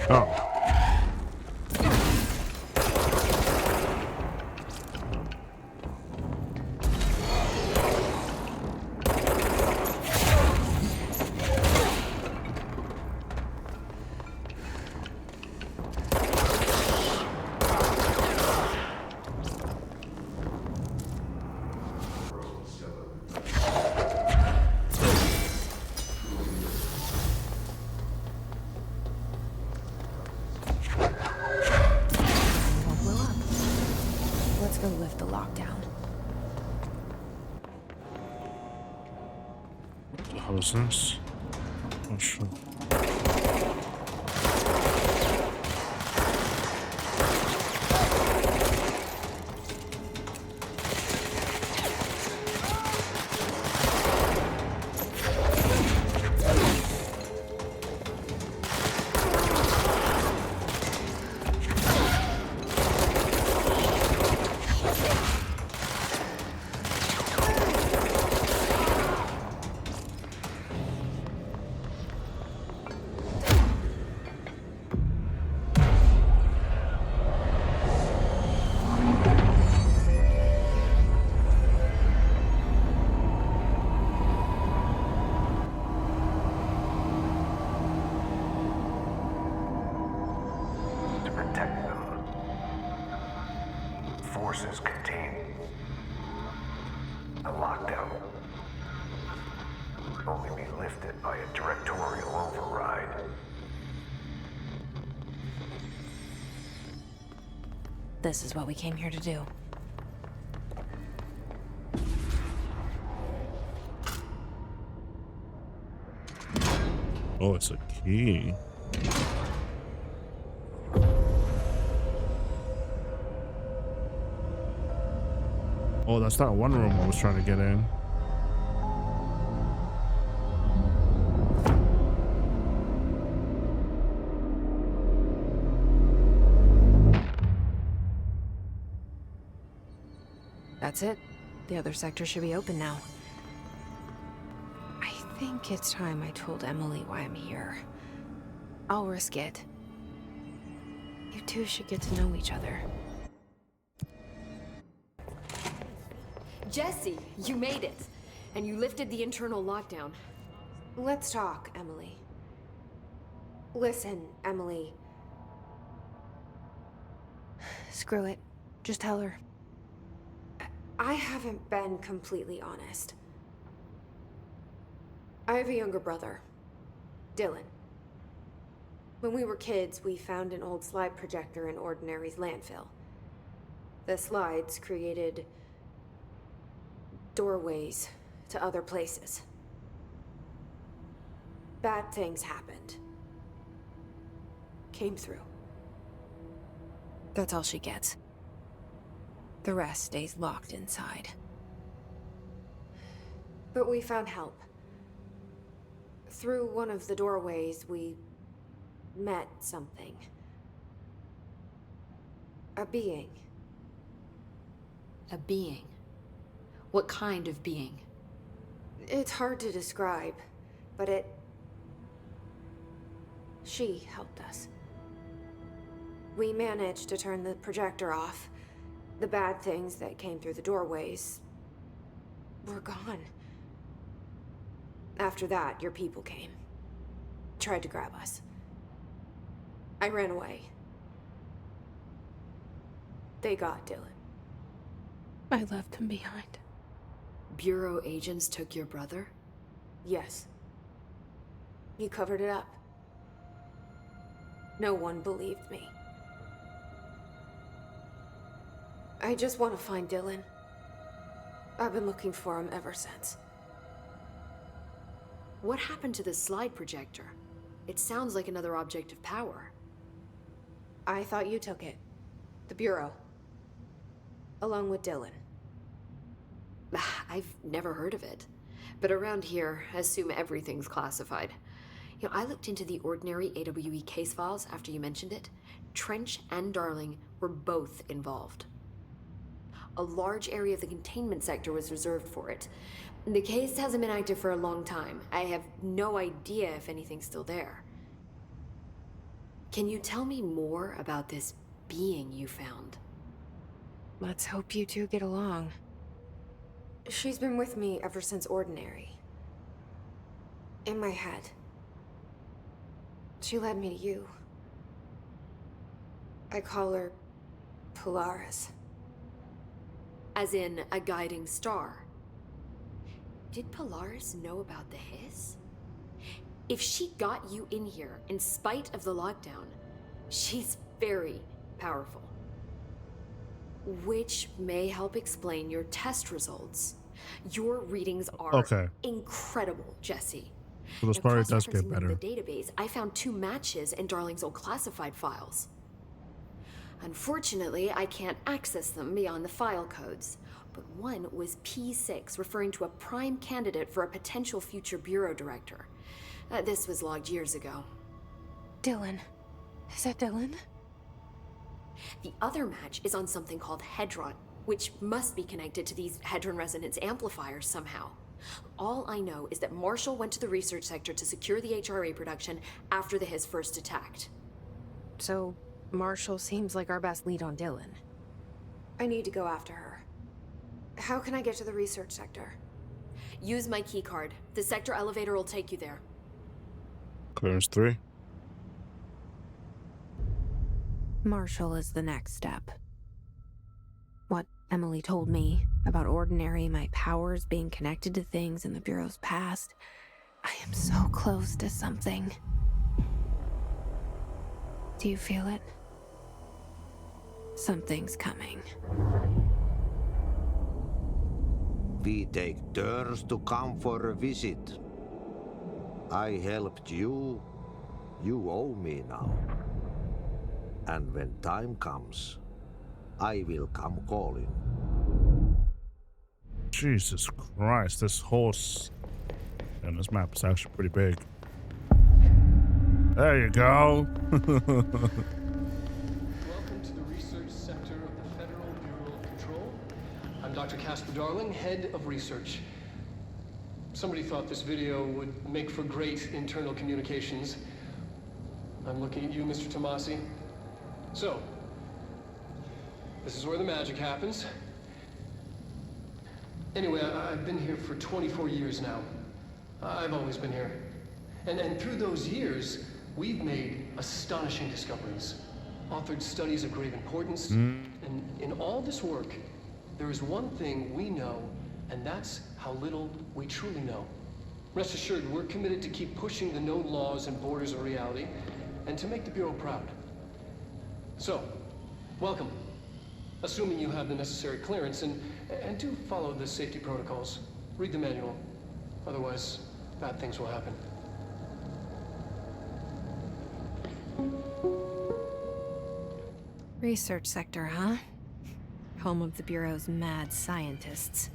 Oh. Let's go lift the lockdown. What the hell is this? Oh shit. Protect them. Forces contain a lockdown. Can only be lifted by a directorial override. This is what we came here to do. Oh, it's a key. Oh, that's that one room I was trying to get in. That's it. The other sector should be open now. I think it's time I told Emily why I'm here. I'll risk it. You two should get to know each other. Jesse, you made it. And you lifted the internal lockdown. Let's talk, Emily. Listen, Emily. Screw it. Just tell her. I haven't been completely honest. I have a younger brother, Dylan. When we were kids, we found an old slide projector in Ordinary's landfill. The slides created doorways to other places. Bad things happened. Came through. That's all she gets. The rest stays locked inside. But we found help. Through one of the doorways, we met something. A being. A being? What kind of being? It's hard to describe, but she helped us. We managed to turn the projector off. The bad things that came through the doorways were gone. After that, your people came. Tried to grab us. I ran away. They got Dylan. I left him behind. Bureau agents took your brother? Yes. You covered it up. No one believed me. I just want to find Dylan. I've been looking for him ever since. What happened to the slide projector? It sounds like another object of power. I thought you took it. The Bureau. Along with Dylan. I've never heard of it. But around here, I assume everything's classified. You know, I looked into the Ordinary AWE case files after you mentioned it. Trench and Darling were both involved. A large area of the containment sector was reserved for it. The case hasn't been active for a long time. I have no idea if anything's still there. Can you tell me more about this being you found? Let's hope you two get along. She's been with me ever since Ordinary. In my head. She led me to you. I call her Polaris. As in a guiding star. Did Polaris know about the hiss? If she got you in here in spite of the lockdown, she's very powerful. Which may help explain your test results. Your readings are incredible, Jesse. So this part does get Cross-referencing better. The database, I found 2 matches in Darling's old classified files. Unfortunately, I can't access them beyond the file codes, but one was P6, referring to a prime candidate for a potential future bureau director. This was logged years ago. Dylan. Is that Dylan? The other match is on something called Hedron, which must be connected to these Hedron resonance amplifiers somehow. All I know is that Marshall went to the research sector to secure the HRA production after the hiss first attacked. So, Marshall seems like our best lead on Dylan. I need to go after her. How can I get to the research sector? Use my keycard. The sector elevator will take you there. Clearance 3. Marshall is the next step. What Emily told me about Ordinary, my powers being connected to things in the Bureau's past. I am so close to something. Do you feel it? Something's coming. We take turns to come for a visit. I helped you. You owe me now. And when time comes, I will come calling. Jesus Christ, this horse and this map is actually pretty big. There you go. Welcome to the research sector of the Federal Bureau of Control. I'm Dr. Casper Darling, head of research. Somebody thought this video would make for great internal communications. I'm looking at you, Mr. Tomasi. So, this is where the magic happens. Anyway, I've been here for 24 years now. I've always been here. And through those years, we've made astonishing discoveries, authored studies of grave importance, and in all this work, there is one thing we know, and that's how little we truly know. Rest assured, we're committed to keep pushing the known laws and borders of reality, and to make the Bureau proud. So, welcome. Assuming you have the necessary clearance, and do follow the safety protocols. Read the manual. Otherwise, bad things will happen. Research sector, huh? Home of the Bureau's mad scientists.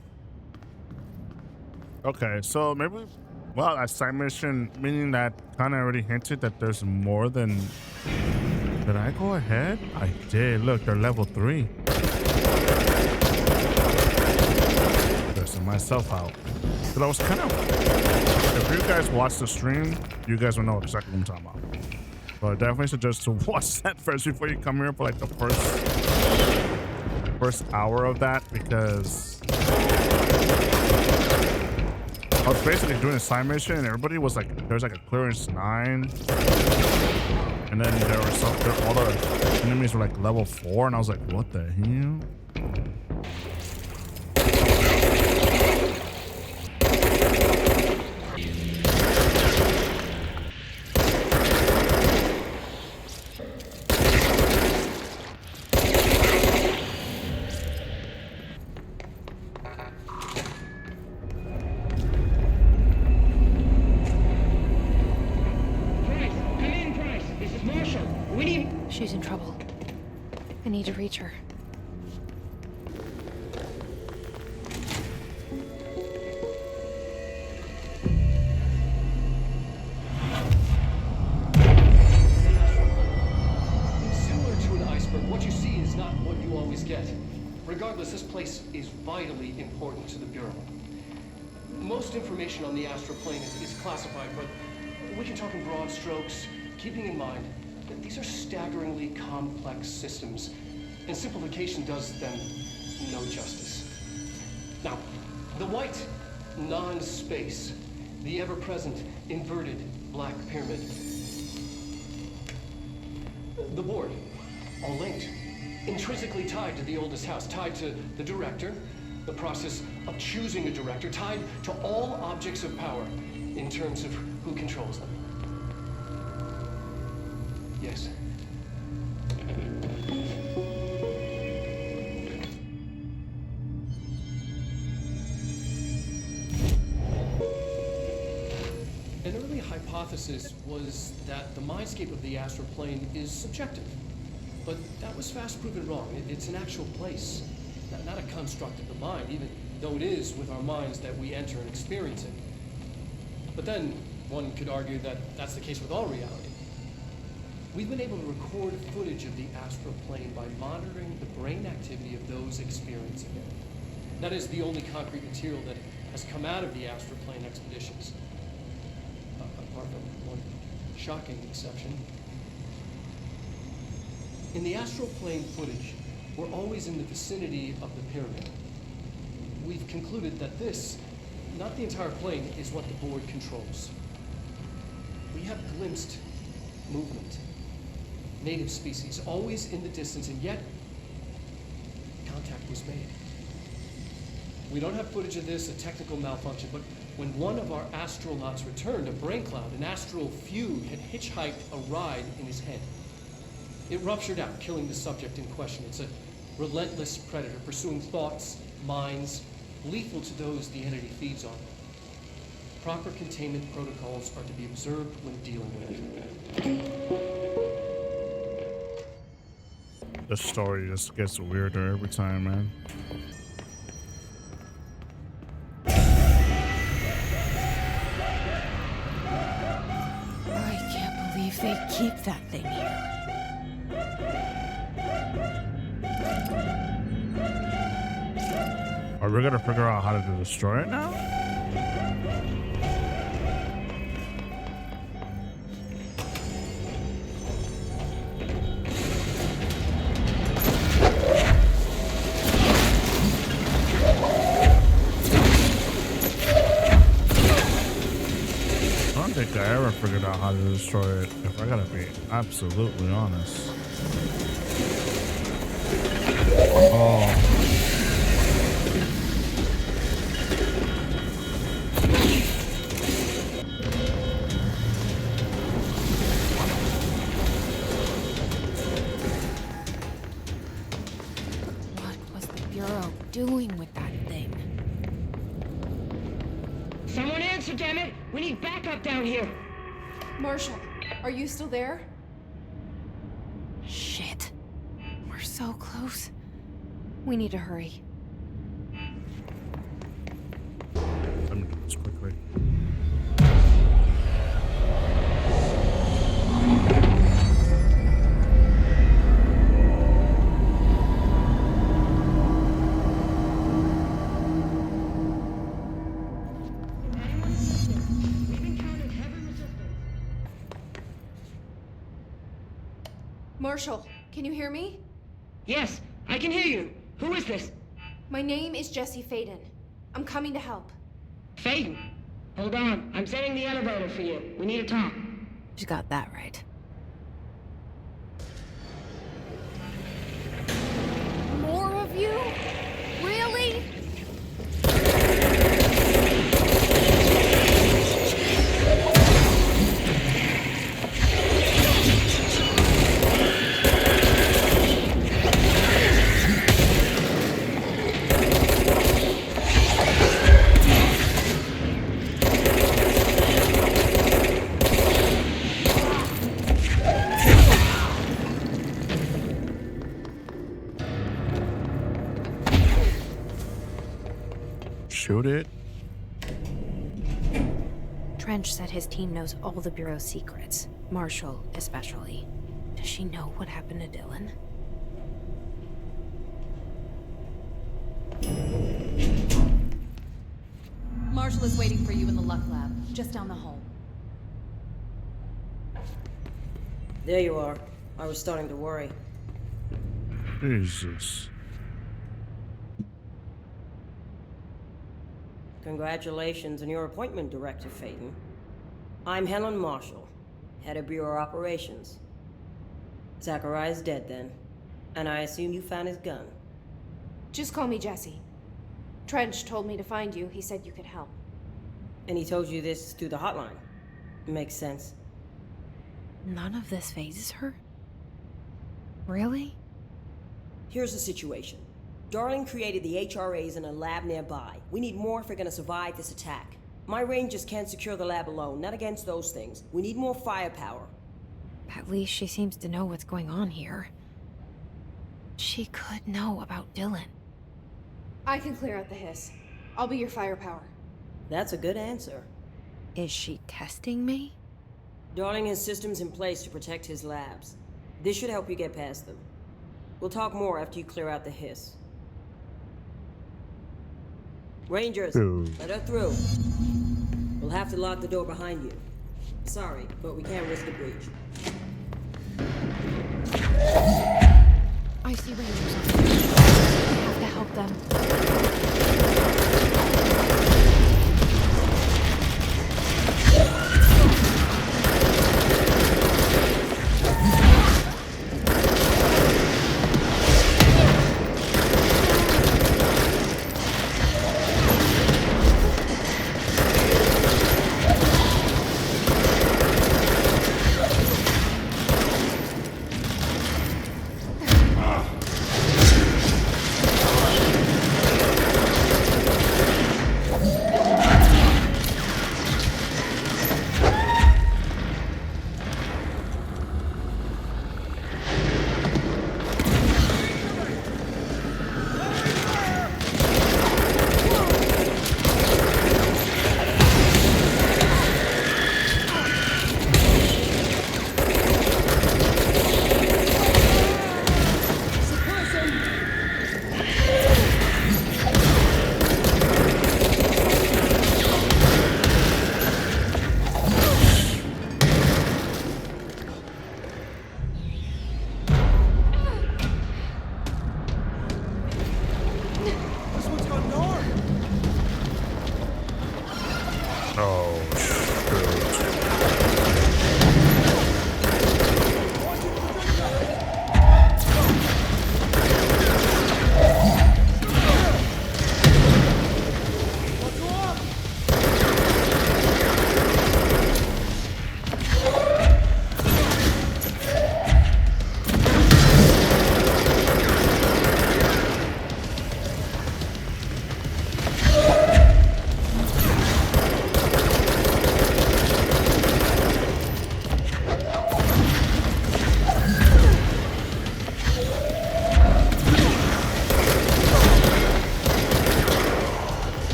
Okay, so maybe, well, a side mission, meaning that kind of already hinted that there's more than. Did I go ahead? I did. Look, they're level 3. Stressing myself out. But I was kind of. If you guys watch the stream, you guys will know exactly what I'm talking about. But I definitely suggest to watch that first before you come here for like the first hour of that, because I was basically doing a side mission and everybody was like, there's like a clearance 9, and then there were all the enemies were like level 4, and I was like, what the hell? She's in trouble. I need to reach her. Similar to an iceberg, what you see is not what you always get. Regardless, this place is vitally important to the Bureau. Most information on the astral plane is classified, but we can talk in broad strokes, keeping in mind that these are staggeringly complex systems, and simplification does them no justice. Now, the white non-space, the ever-present inverted black pyramid, the board, all linked, intrinsically tied to the oldest house, tied to the director, the process of choosing a director, tied to all objects of power in terms of who controls them. Yes. An early hypothesis was that the mindscape of the astral plane is subjective. But that was fast proven wrong. It's an actual place, not a construct of the mind, even though it is with our minds that we enter and experience it. But then one could argue that that's the case with all reality. We've been able to record footage of the astral plane by monitoring the brain activity of those experiencing it. That is the only concrete material that has come out of the astral plane expeditions. Apart from one shocking exception. In the astral plane footage, we're always in the vicinity of the pyramid. We've concluded that this, not the entire plane, is what the board controls. We have glimpsed movement. Native species, always in the distance, and yet contact was made. We don't have footage of this, a technical malfunction, but when one of our astronauts returned, a brain cloud, an astral fugue, had hitchhiked a ride in his head. It ruptured out, killing the subject in question. It's a relentless predator, pursuing thoughts, minds, lethal to those the entity feeds on. Proper containment protocols are to be observed when dealing with it. The story just gets weirder every time, man. I can't believe they keep that thing here. Are we gonna figure out how to destroy it now? figured out how to destroy it, if I gotta be absolutely honest. Oh. What was the Bureau doing with that thing? Someone answer, damn it! We need backup down here! Marshall, are you still there? Shit. We're so close. We need to hurry. Let me do this quickly. Marshall, can you hear me? Yes, I can hear you. Who is this? My name is Jesse Payne. I'm coming to help. Payne. Hold on. I'm setting the elevator for you. We need to talk. She's got that right. More of you? Really? Shoot it. Trench said his team knows all the Bureau's secrets. Marshall, especially. Does she know what happened to Dylan? Marshall is waiting for you in the Luck Lab, just down the hall. There you are. I was starting to worry. Jesus. Congratulations on your appointment, Director Payne. I'm Helen Marshall, head of Bureau Operations. Zachariah's dead then, and I assume you found his gun. Just call me Jesse. Trench told me to find you. He said you could help. And he told you this through the hotline. Makes sense. None of this phases her? Really? Here's the situation. Darling created the HRAs in a lab nearby. We need more if we're gonna survive this attack. My rangers can't secure the lab alone, not against those things. We need more firepower. At least she seems to know what's going on here. She could know about Dylan. I can clear out the hiss. I'll be your firepower. That's a good answer. Is she testing me? Darling has systems in place to protect his labs. This should help you get past them. We'll talk more after you clear out the hiss. Rangers, let her through. We'll have to lock the door behind you. Sorry, but we can't risk a breach. I see Rangers on the way. I have to help them.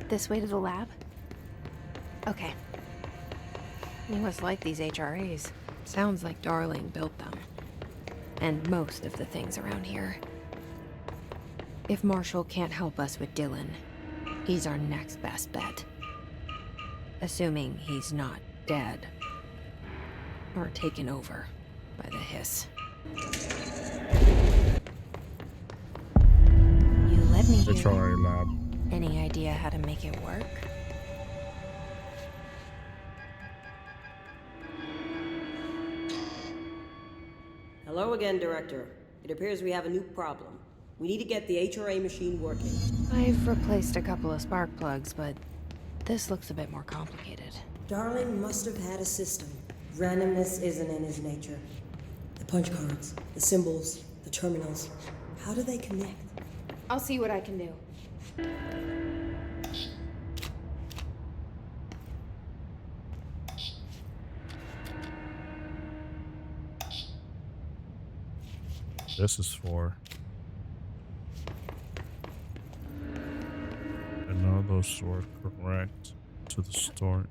This way to the lab? Okay. You must like these HRAs. Sounds like Darling built them. And most of the things around here. If Marshall can't help us with Dylan, he's our next best bet. Assuming he's not dead. Or taken over by the hiss. You let me The here. HRA lab. Any idea how to make it work? Hello again, Director. It appears we have a new problem. We need to get the HRA machine working. I've replaced a couple of spark plugs, but this looks a bit more complicated. Darling must have had a system. Randomness isn't in his nature. The punch cards, the symbols, the terminals. How do they connect? I'll see what I can do. This is for. And none of those were correct to the start.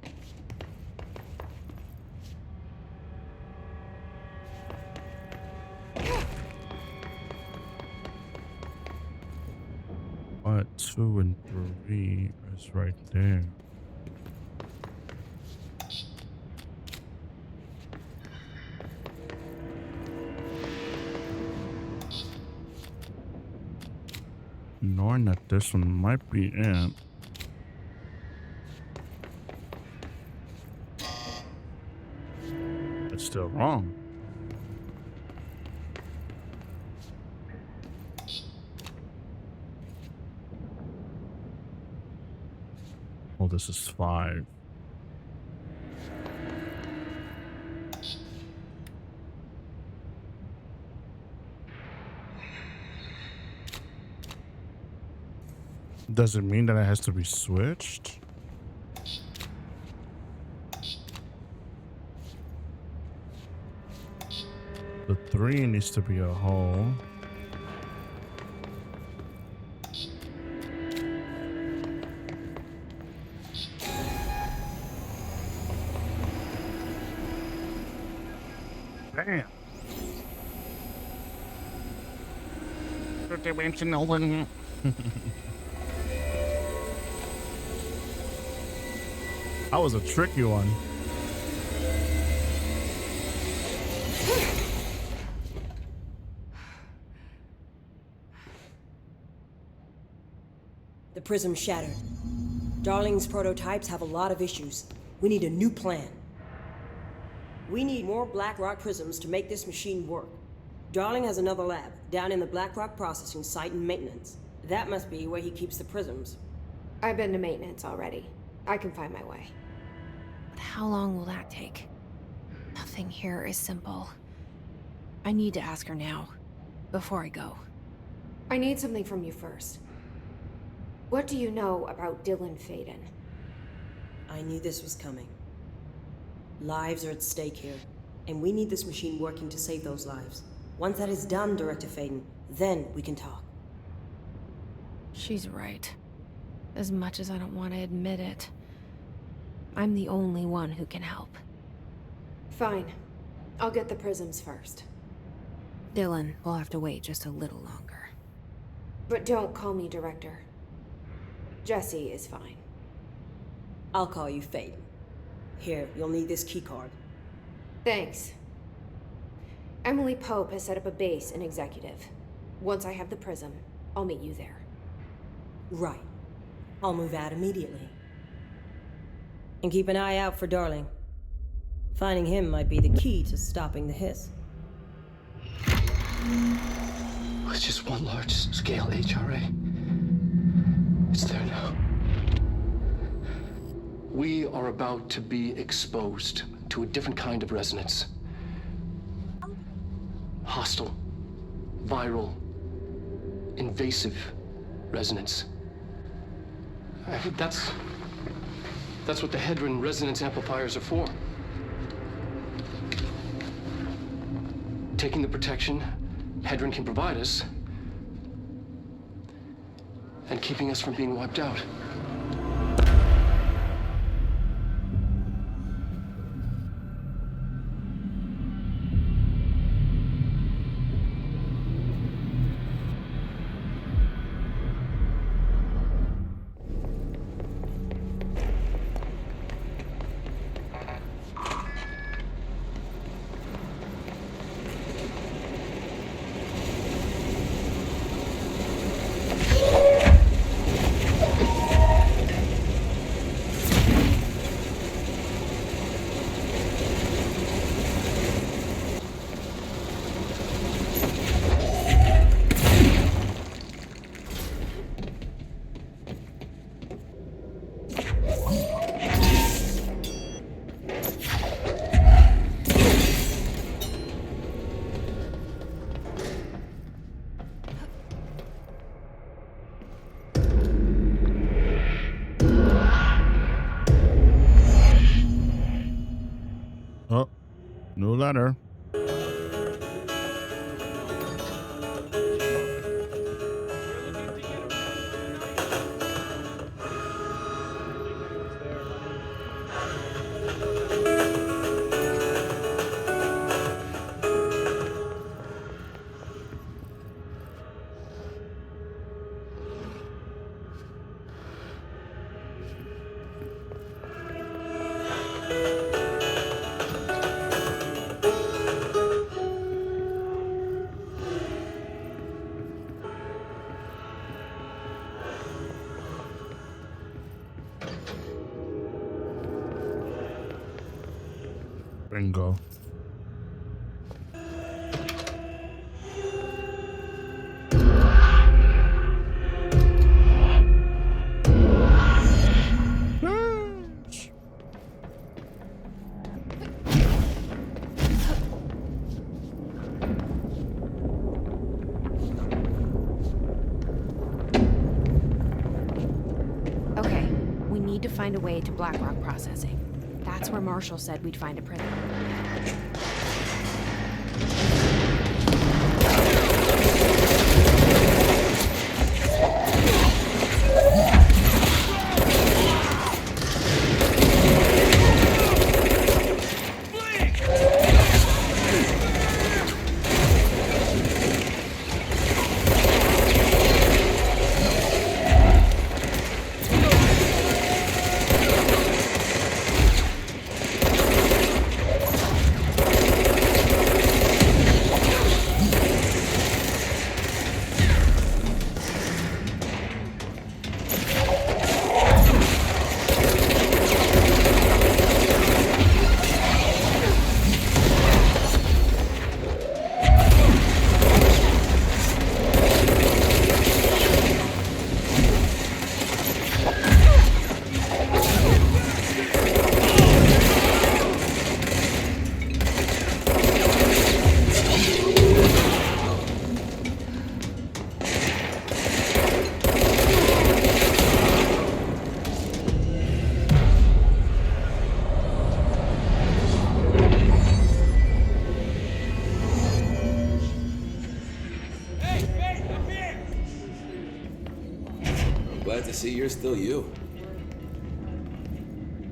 But 2 and 3 is right there. Knowing that this one might be it. It's still wrong. Oh, this is 5. Does it mean that it has to be switched? The 3 needs to be a hole. Damn. Dimensional one. That was a tricky one. The prism shattered. Darling's prototypes have a lot of issues. We need a new plan. We need more Blackrock prisms to make this machine work. Darling has another lab, down in the Blackrock processing site in maintenance. That must be where he keeps the prisms. I've been to maintenance already. I can find my way. But how long will that take? Nothing here is simple. I need to ask her now, before I go. I need something from you first. What do you know about Dylan Payne? I knew this was coming. Lives are at stake here, and we need this machine working to save those lives. Once that is done, Director Payne, then we can talk. She's right. As much as I don't want to admit it, I'm the only one who can help. Fine. I'll get the prisms first. Dylan will have to wait just a little longer. But don't call me Director. Jesse is fine. I'll call you Payne. Here, you'll need this keycard. Thanks. Emily Pope has set up a base in Executive. Once I have the prism, I'll meet you there. Right. I'll move out immediately. And keep an eye out for Darling. Finding him might be the key to stopping the hiss. It's just one large-scale HRA. It's there now. We are about to be exposed to a different kind of resonance. Hostile, viral, invasive resonance. That's what the Hedron resonance amplifiers are for. Taking the protection Hedron can provide us, and keeping us from being wiped out. letter. Bingo. Okay, we need to find a way to Blackrock processing. That's where Marshall said we'd find a prism. Glad to see you're still you.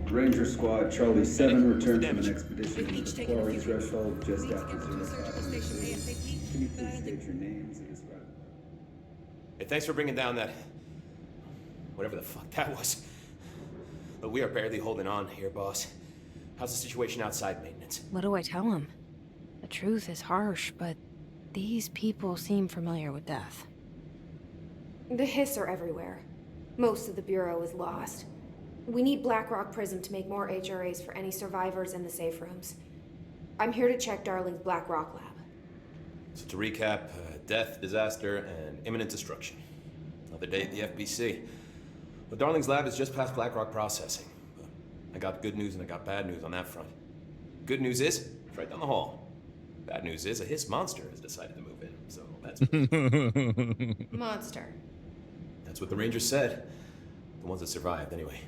Ranger Squad Charlie 7 returned from an expedition to the quarry threshold just after 05. Can you please state your names and describe? Hey, thanks for bringing down that... whatever the fuck that was. But we are barely holding on here, boss. How's the situation outside maintenance? What do I tell him? The truth is harsh, but these people seem familiar with death. The Hiss are everywhere. Most of the Bureau is lost. We need Blackrock Prism to make more HRAs for any survivors in the safe rooms. I'm here to check Darling's Blackrock lab. So to recap, death, disaster, and imminent destruction. Another day at the FBC. But Darling's lab is just past Blackrock processing. But I got good news and I got bad news on that front. Good news is, it's right down the hall. Bad news is, a Hiss monster has decided to move in, so that's... Monster. That's what the Rangers said. The ones that survived, anyway.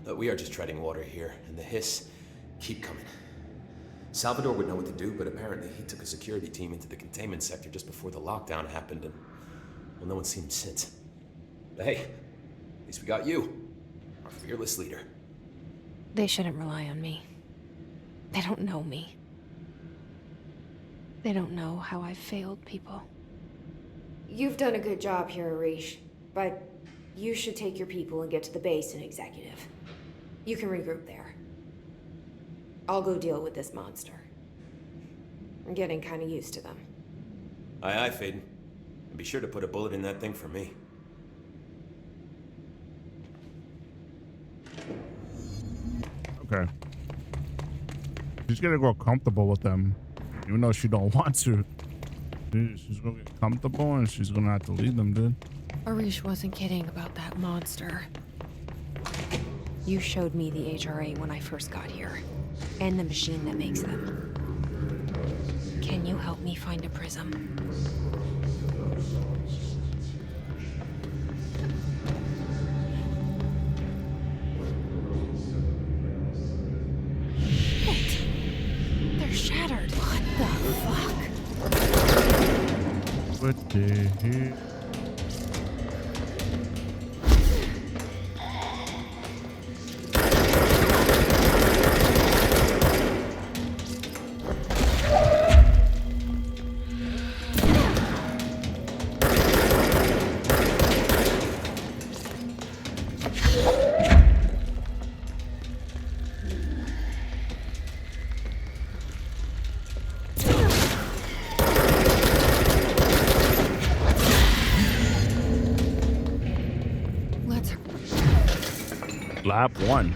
But we are just treading water here, and the Hiss keep coming. Salvador would know what to do, but apparently he took a security team into the containment sector just before the lockdown happened, and, well, no one's seen him since. But hey, at least we got you, our fearless leader. They shouldn't rely on me. They don't know me. They don't know how I've failed people. You've done a good job here, Arish, but you should take your people and get to the base and executive. You can regroup there. I'll go deal with this monster. I'm getting kind of used to them. Aye, aye, Payne. And be sure to put a bullet in that thing for me. Okay. She's gonna go comfortable with them, even though she don't want to. She's gonna get comfortable and she's gonna have to lead them, dude. Arish wasn't kidding about that monster. You showed me the HRA when I first got here, and the machine that makes them. Can you help me find a prism? Shit! They're What the heck? Lab 1.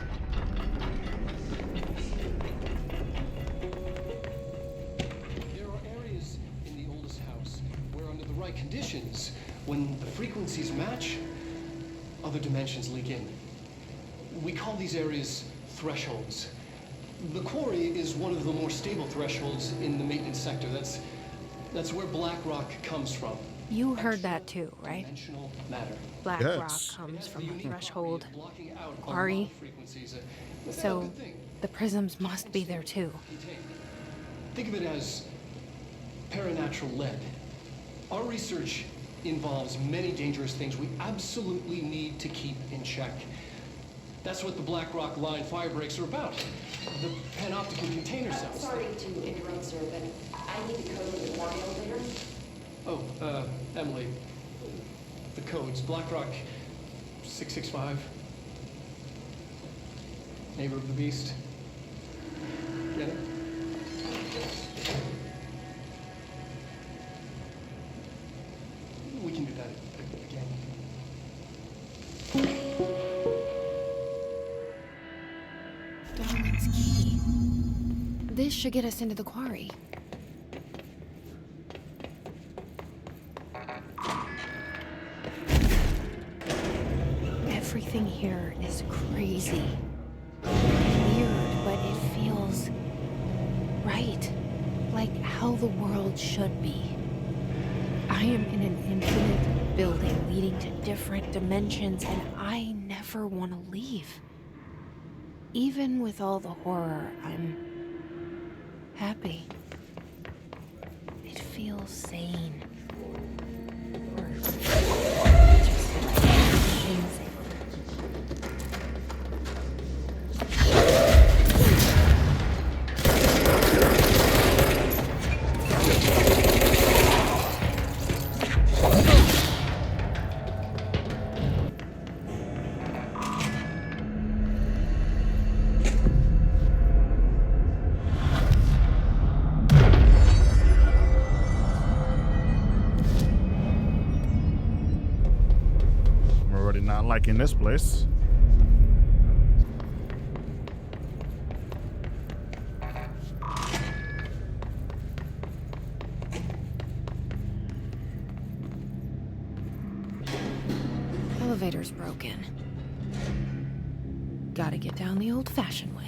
There are areas in the oldest house where, under the right conditions, when the frequencies match, other dimensions leak in. We call these areas thresholds. The quarry is one of the more stable thresholds in the maintenance sector. That's where black rock comes from. You heard that too, right? Dimensional matter. Black rock comes from a threshold quarry. So the prisms must be there too. Think of it as paranatural lead. Our research involves many dangerous things we absolutely need to keep in check. That's what the Black Rock Line fire breaks are about. The panopticon container cells. Sorry to interrupt, sir, but I need the code of the quarry elevator. Oh, Emily. The codes. Black Rock 665. Neighbor of the Beast. Get it? We can do that again. Darwin's key. This should get us into the quarry. Everything here is crazy. Weird, but it feels right. Like how the world should be. I am in an infinite building leading to different dimensions, and I never want to leave. Even with all the horror, I'm happy. It feels sane. Or just shameful. Like in this place. Elevator's broken. Gotta get down the old-fashioned way.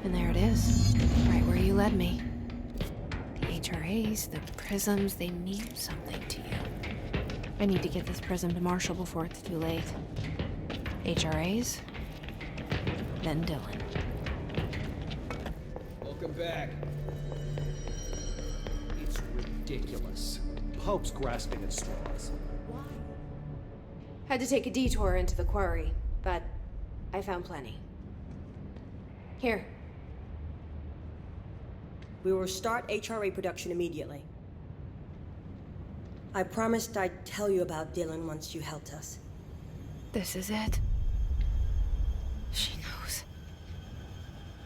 And there it is, right where you led me. The HRAs, the prisms, they mean something to you. I need to get this prism to Marshall before it's too late. HRAs, then Dylan. Welcome back. It's ridiculous. Pope's grasping at straws. Had to take a detour into the quarry, but I found plenty. Here. We will start HRA production immediately. I promised I'd tell you about Dylan once you helped us. This is it. She knows.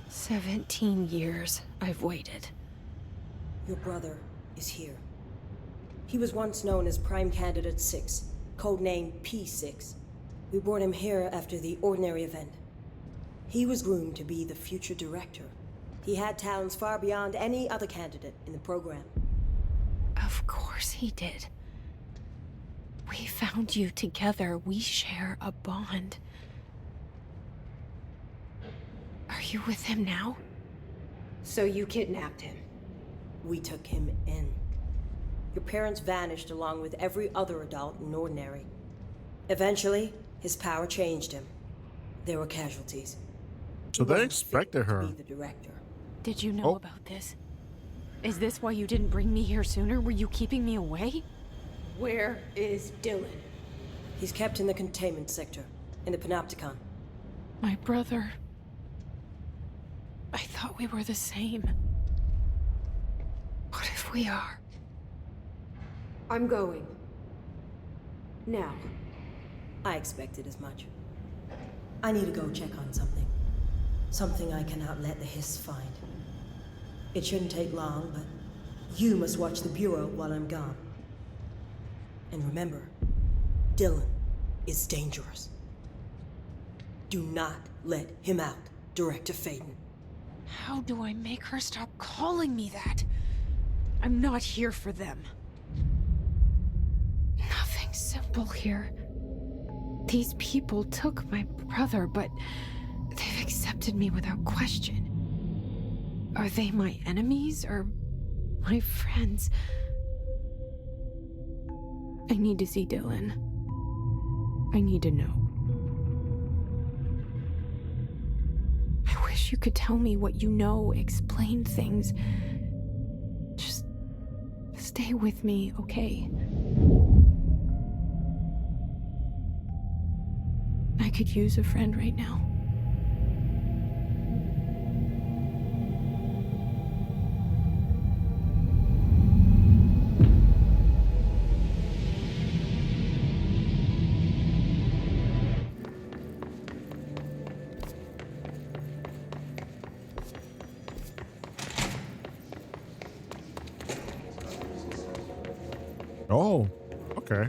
17 years I've waited. Your brother is here. He was once known as Prime Candidate 6, codenamed P6. We brought him here after the ordinary event. He was groomed to be the future director. He had talents far beyond any other candidate in the program. Of course he did. We found you together. We share a bond. Are you with him now? So you kidnapped him? We took him in. Your parents vanished along with every other adult in Ordinary. Eventually, his power changed him. There were casualties. So they expected her. Be the director. Did you know about this? Is this why you didn't bring me here sooner? Were you keeping me away? Where is Dylan? He's kept in the containment sector, in the Panopticon. My brother. I thought we were the same. What if we are? I'm going. Now. I expected as much. I need to go check on something. Something I cannot let the Hiss find. It shouldn't take long, but you must watch the Bureau while I'm gone. And remember, Dylan is dangerous. Do not let him out, Director Payne. How do I make her stop calling me that? I'm not here for them. Nothing simple here. These people took my brother, but they've accepted me without question. Are they my enemies or my friends? I need to see Dylan. I need to know. I wish you could tell me what you know, explain things. Just stay with me, okay? I could use a friend right now. Oh, okay.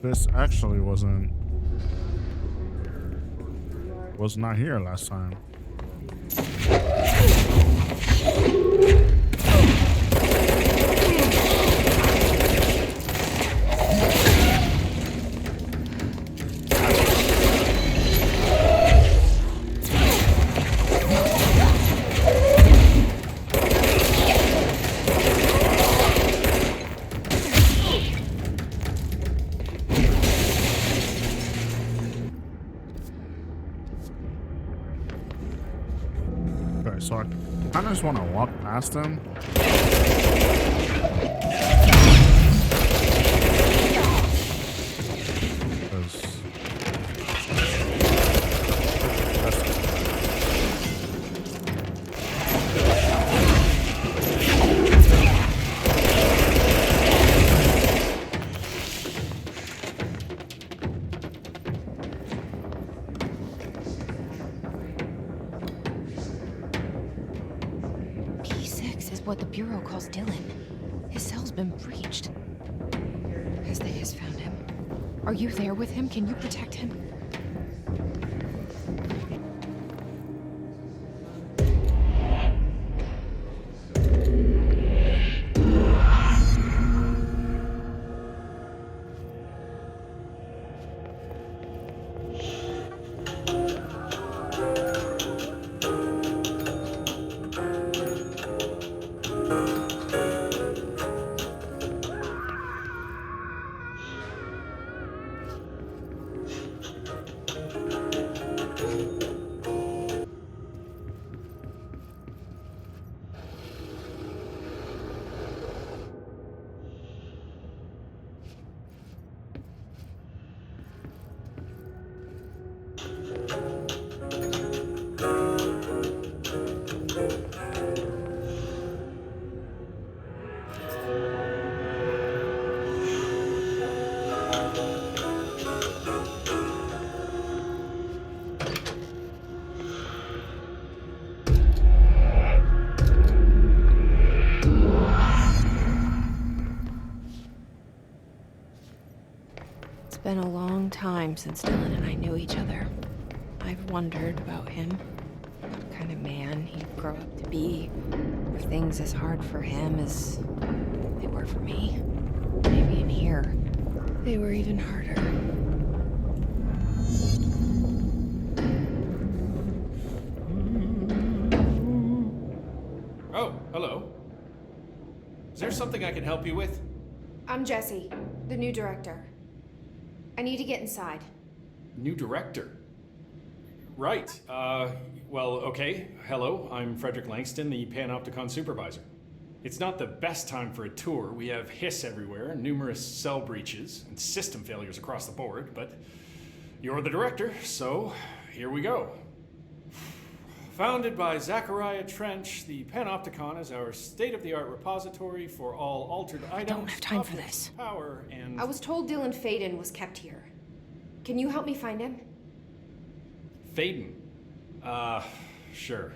This actually was not here last time. So I kind of just want to walk past them. What the Bureau calls Dylan. His cell's been breached. Has the Hiss found him? Are you there with him? Can you protect him? been a long time since Dylan and I knew each other. I've wondered about him. What kind of man he'd grow up to be. Were things as hard for him as they were for me? Maybe in here, they were even harder. Oh, hello. Is there something I can help you with? I'm Jessie, the new director. I need to get inside. New director? Right. Well, okay. Hello, I'm Frederick Langston, the Panopticon supervisor. It's not the best time for a tour. We have hiss everywhere, numerous cell breaches, and system failures across the board, but you're the director, so here we go. Founded by Zachariah Trench, the Panopticon is our state-of-the-art repository for all altered items. I don't have time for this. Power and... I was told Dylan Payne was kept here. Can you help me find him? Payne? Sure.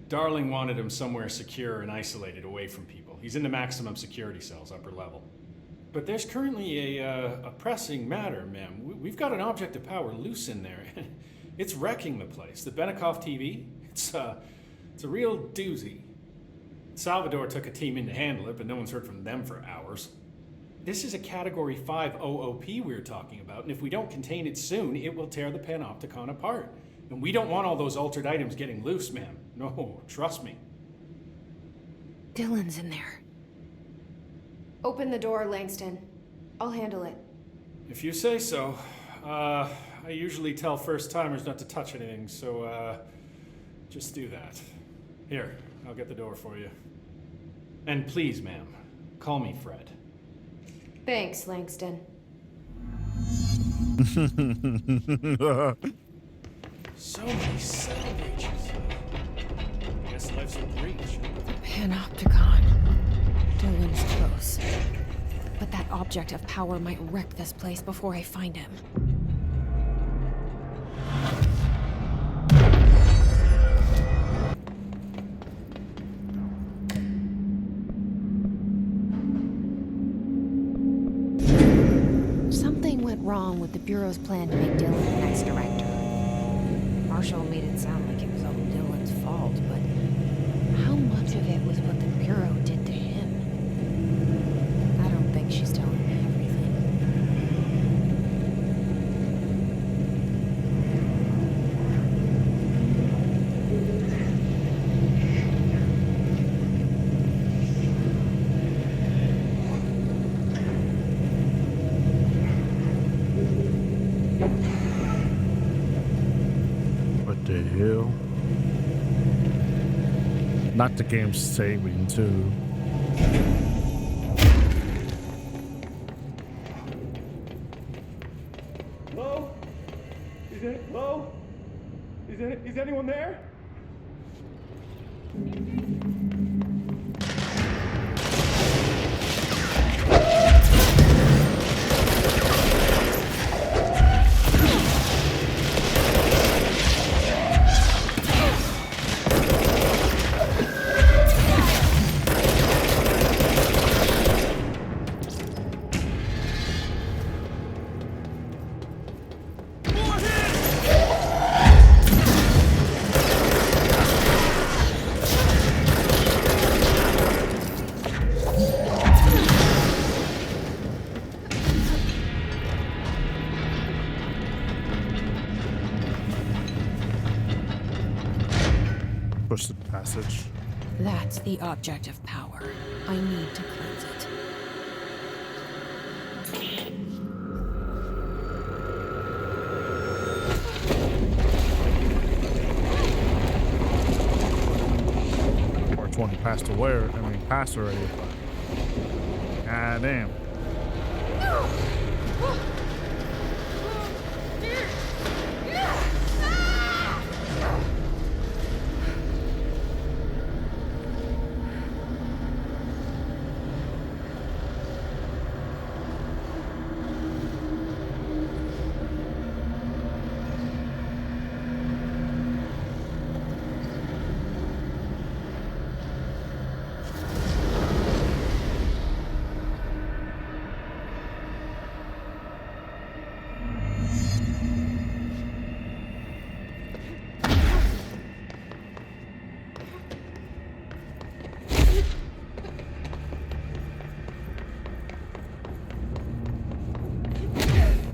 Darling wanted him somewhere secure and isolated away from people. He's in the maximum security cells, upper level. But there's currently a pressing matter, ma'am. We've got an object of power loose in there. It's wrecking the place. The Benikoff TV, it's a real doozy. Salvador took a team in to handle it, but no one's heard from them for hours. This is a Category 5 OOP we're talking about, and if we don't contain it soon, it will tear the Panopticon apart. And we don't want all those altered items getting loose, ma'am. No, trust me. Dylan's in there. Open the door, Langston. I'll handle it. If you say so. I usually tell first-timers not to touch anything, so, just do that. Here, I'll get the door for you. And please, ma'am, call me Fred. Thanks, Langston. So many cell breaches. I guess life's a breach. Panopticon. Dylan's close. But that object of power might wreck this place before I find him. Something went wrong with the Bureau's plan to make Dylan the next director. Marshall made it sound like it was all Dylan's fault, but how much of it was what the Bureau did to him? I don't think she's telling me everything. What the hell? Not the game saving too. Hello? Hello? Is anyone there? Push the passage. That's the object of power. I need to cleanse it. Or 20 passed away. Passed already. Ah, damn.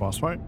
boss fight.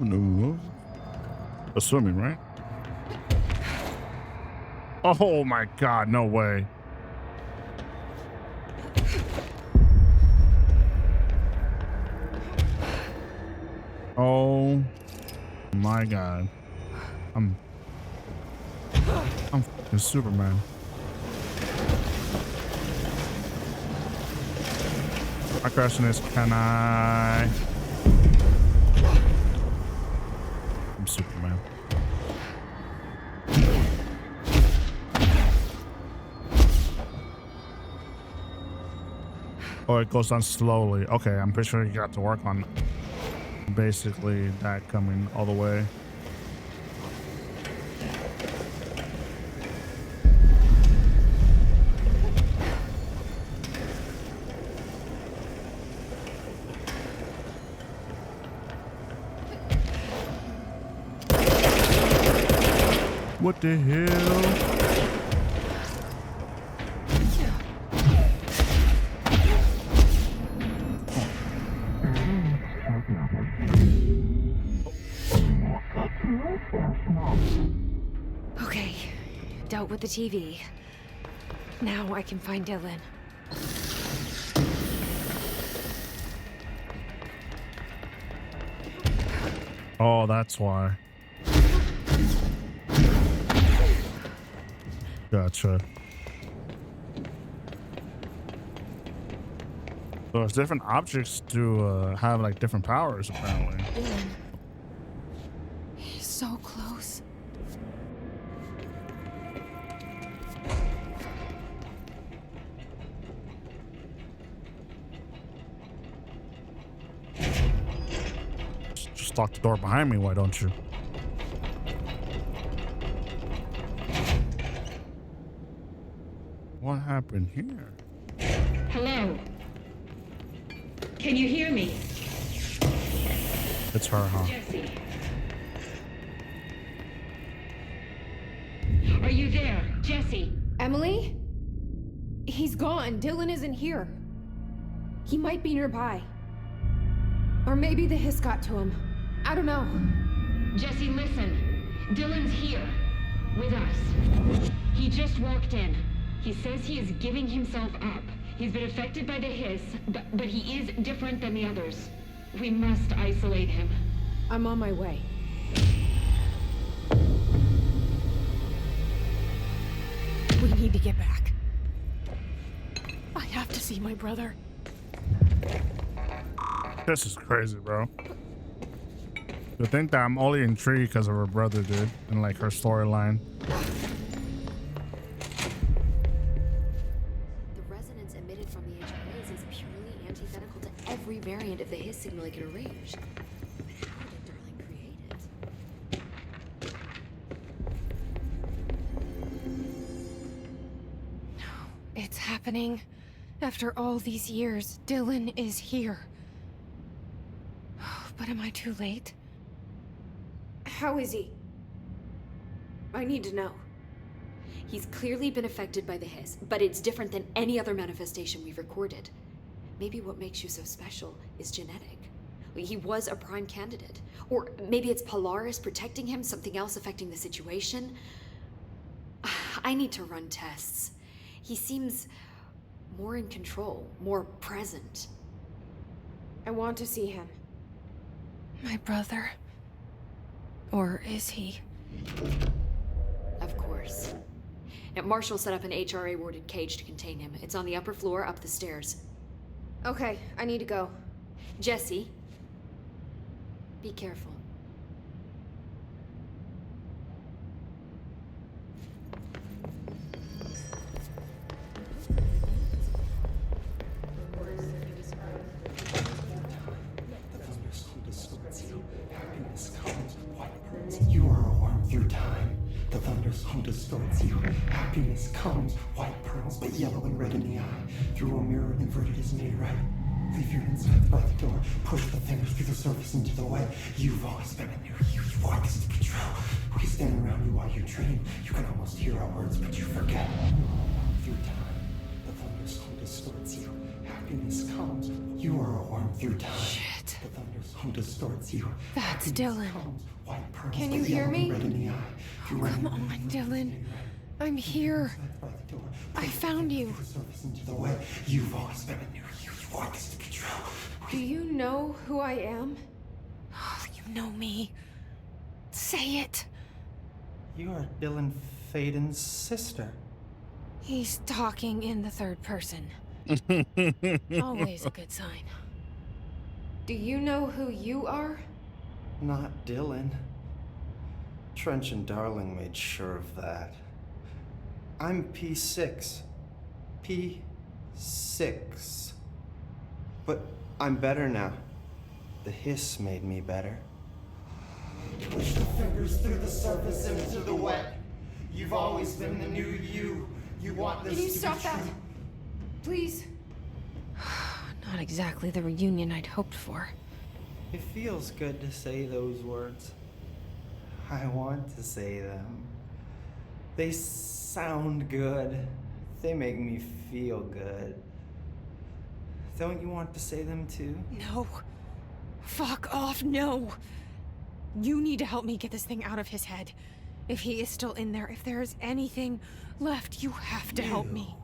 No. Assuming, right? Oh my god, no way. Oh my god. I'm fucking Superman. My question is, can I? I'm Superman. Oh, it goes down slowly. Okay, I'm pretty sure you got to work on basically that coming all the way. What the hell? Okay, dealt with the TV. Now I can find Dylan. Oh, that's why. Gotcha. So it's different objects to have like different powers, apparently. He's so close. Just lock the door behind me, why don't you? What happened here? Hello? Can you hear me? It's her, huh? Jesse. Are you there, Jesse? Emily? He's gone. Dylan isn't here. He might be nearby. Or maybe the hiss got to him. I don't know. Jesse, listen. Dylan's here. With us. He just walked in. He says he is giving himself up. He's been affected by the hiss, but he is different than the others. We must isolate him. I'm on my way. We need to get back. I have to see my brother. This is crazy, bro. To think that I'm only intrigued because of her brother, dude, and like her storyline. The resonance emitted from the HRAs is purely antithetical to every variant of the hiss signal it can arrange. But how did Darling create it? It's happening. After all these years, Dylan is here. But am I too late? How is he? I need to know. He's clearly been affected by the hiss, but it's different than any other manifestation we've recorded. Maybe what makes you so special is genetic. He was a prime candidate. Or maybe it's Polaris protecting him, something else affecting the situation. I need to run tests. He seems more in control, more present. I want to see him. My brother. Or is he? Of course. Now, Marshall set up an HRA-warded cage to contain him. It's on the upper floor, up the stairs. Okay, I need to go. Jesse, be careful. You are a worm through time. The thunderstorm distorts you. Happiness comes, white pearls, but yellow and red in the eye. Through a mirror inverted is made right. Leave your insides by the door. Push the fingers through the surface into the way. You've always been a new you. You want this to be true. We stand around you while you dream. You can almost hear our words, but you forget. Through time, the thunderstorm distorts you. Happiness comes. You are a worm through time. Shit. The thunderstorm distorts you. That's Dylan. White pearls, Can but you hear yellow and me? red in the eye. Oh, come on, Dylan. I'm here. I found you. Into the way. You've always been a new you. You want this to be true. Do you know who I am? Oh, you know me. Say it. You are Dylan Faden's sister. He's talking in the third person. Always a good sign. Do you know who you are? Not Dylan. Trench and Darling made sure of that. I'm P6. P6. But I'm better now. The hiss made me better. Push the fingers through the surface into the wet. You've always been the new you. You want this Can you to stop be that? true. Please? Not exactly the reunion I'd hoped for. It feels good to say those words. I want to say them. They sound good. They make me feel good. Don't you want to say them too? No. Fuck off, no. You need to help me get this thing out of his head. If he is still in there, if there is anything left, you have to help me.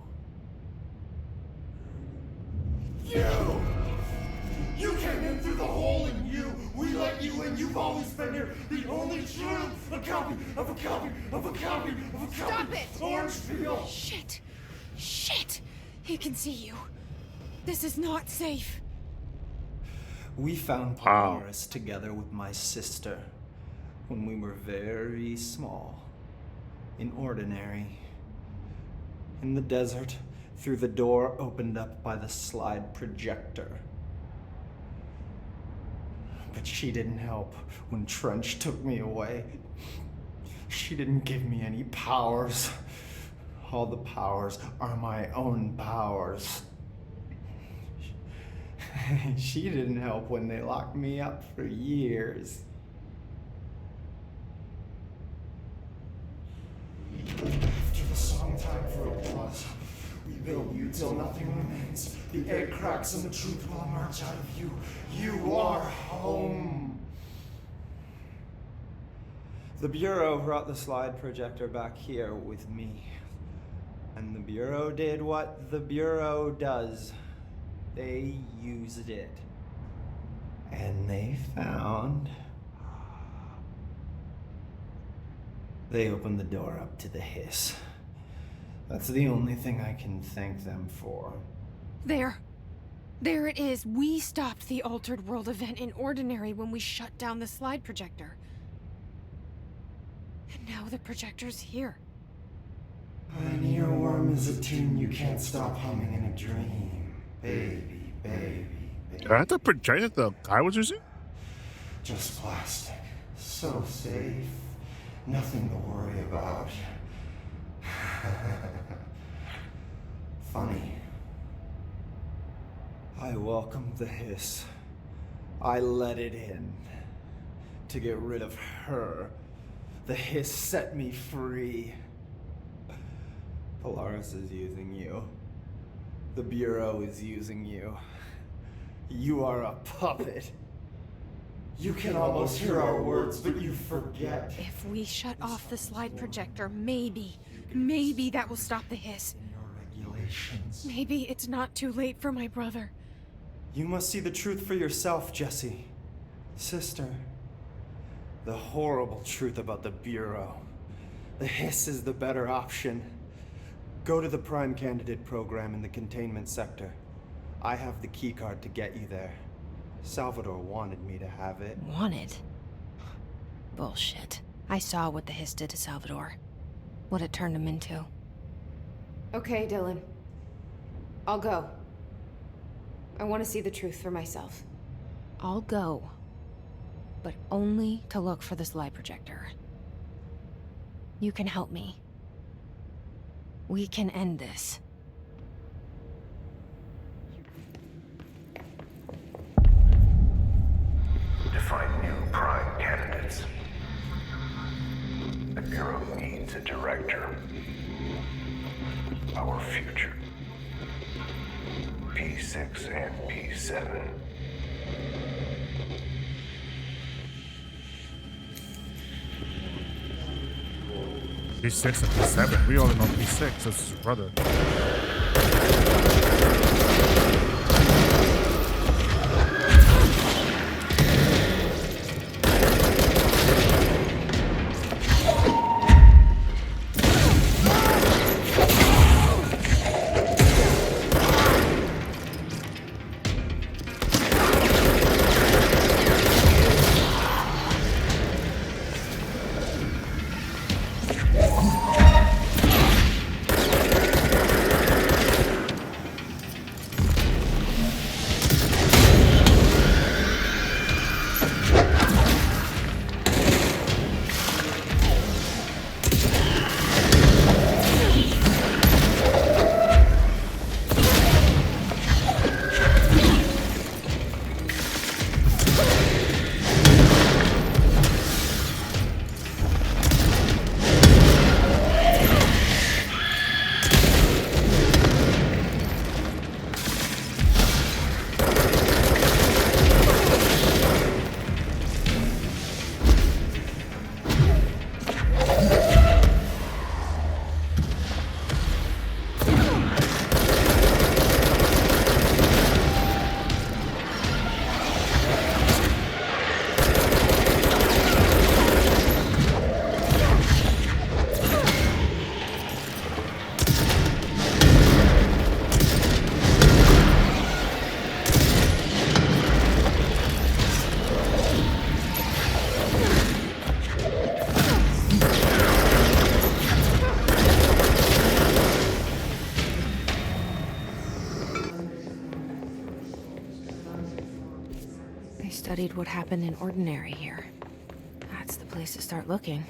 You! You came in through the hole in you! We let you in! You've always been here. The only true, a copy of a copy of a copy of a copy. Stop it! Orange peel. Shit! Shit! He can see you. This is not safe. We found Polaris together with my sister when we were very small, in Ordinary, in the desert, through the door opened up by the slide projector. But she didn't help when Trench took me away. She didn't give me any powers. All the powers are my own powers. She didn't help when they locked me up for years. After the song time for applause, we build you till nothing remains. The egg cracks and the truth will emerge out of you. You are home. The Bureau brought the slide projector back here with me. And the Bureau did what the Bureau does. They used it. And they found... They opened the door up to the hiss. That's the only thing I can thank them for. There. There it is. We stopped the Altered World event in Ordinary when we shut down the slide projector. And now the projector's here. An earworm is a tune you can't stop humming in a dream. Baby, baby, baby. That's the projector the guy was using? Just plastic. So safe. Nothing to worry about. Funny. I welcomed the hiss. I let it in. To get rid of her. The hiss set me free. Polaris is using you. The Bureau is using you. You are a puppet. You can almost hear our words, but you forget. If we shut off the slide projector, maybe that will stop the hiss. Regulations. Maybe it's not too late for my brother. You must see the truth for yourself, Jesse. Sister. The horrible truth about the Bureau. The hiss is the better option. Go to the Prime Candidate program in the containment sector. I have the keycard to get you there. Salvador wanted me to have it. Wanted? Bullshit. I saw what the hiss did to Salvador. What it turned him into. Okay, Dylan. I'll go. I want to see the truth for myself. I'll go. But only to look for the slide projector. You can help me. We can end this. Define new Prime candidates. The Bureau needs a director. Our future. P6 and P7. P6 and P7. We only know P6. That's his brother. studied what happened in Ordinary here. That's the place to start looking.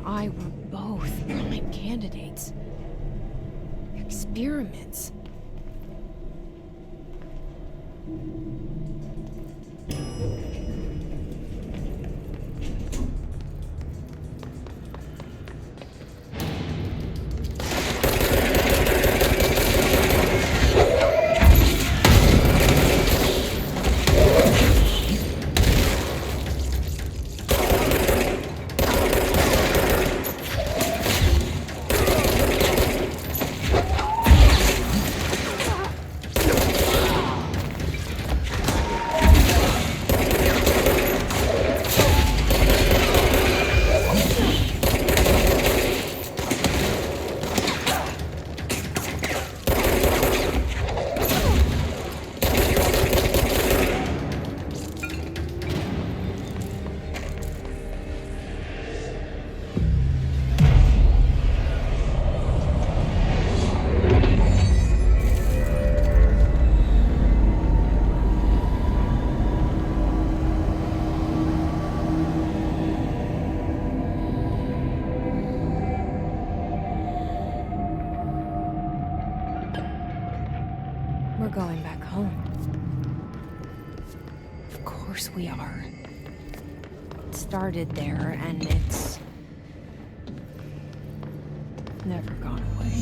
I were both prime candidates. Experiments. We're going back home. Of course we are. It started there, and it's never gone away.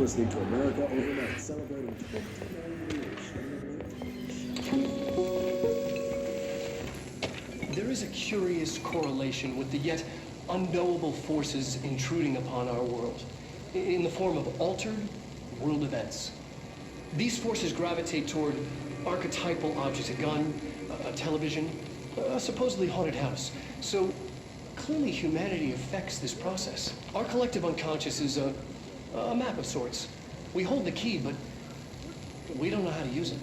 listening to America Overnight, celebrating 29 years. There is a curious correlation with the yet unknowable forces intruding upon our world in the form of altered world events. These forces gravitate toward archetypal objects, a gun, a television, a supposedly haunted house. So clearly humanity affects this process. Our collective unconscious is a map of sorts. We hold the key, but we don't know how to use it.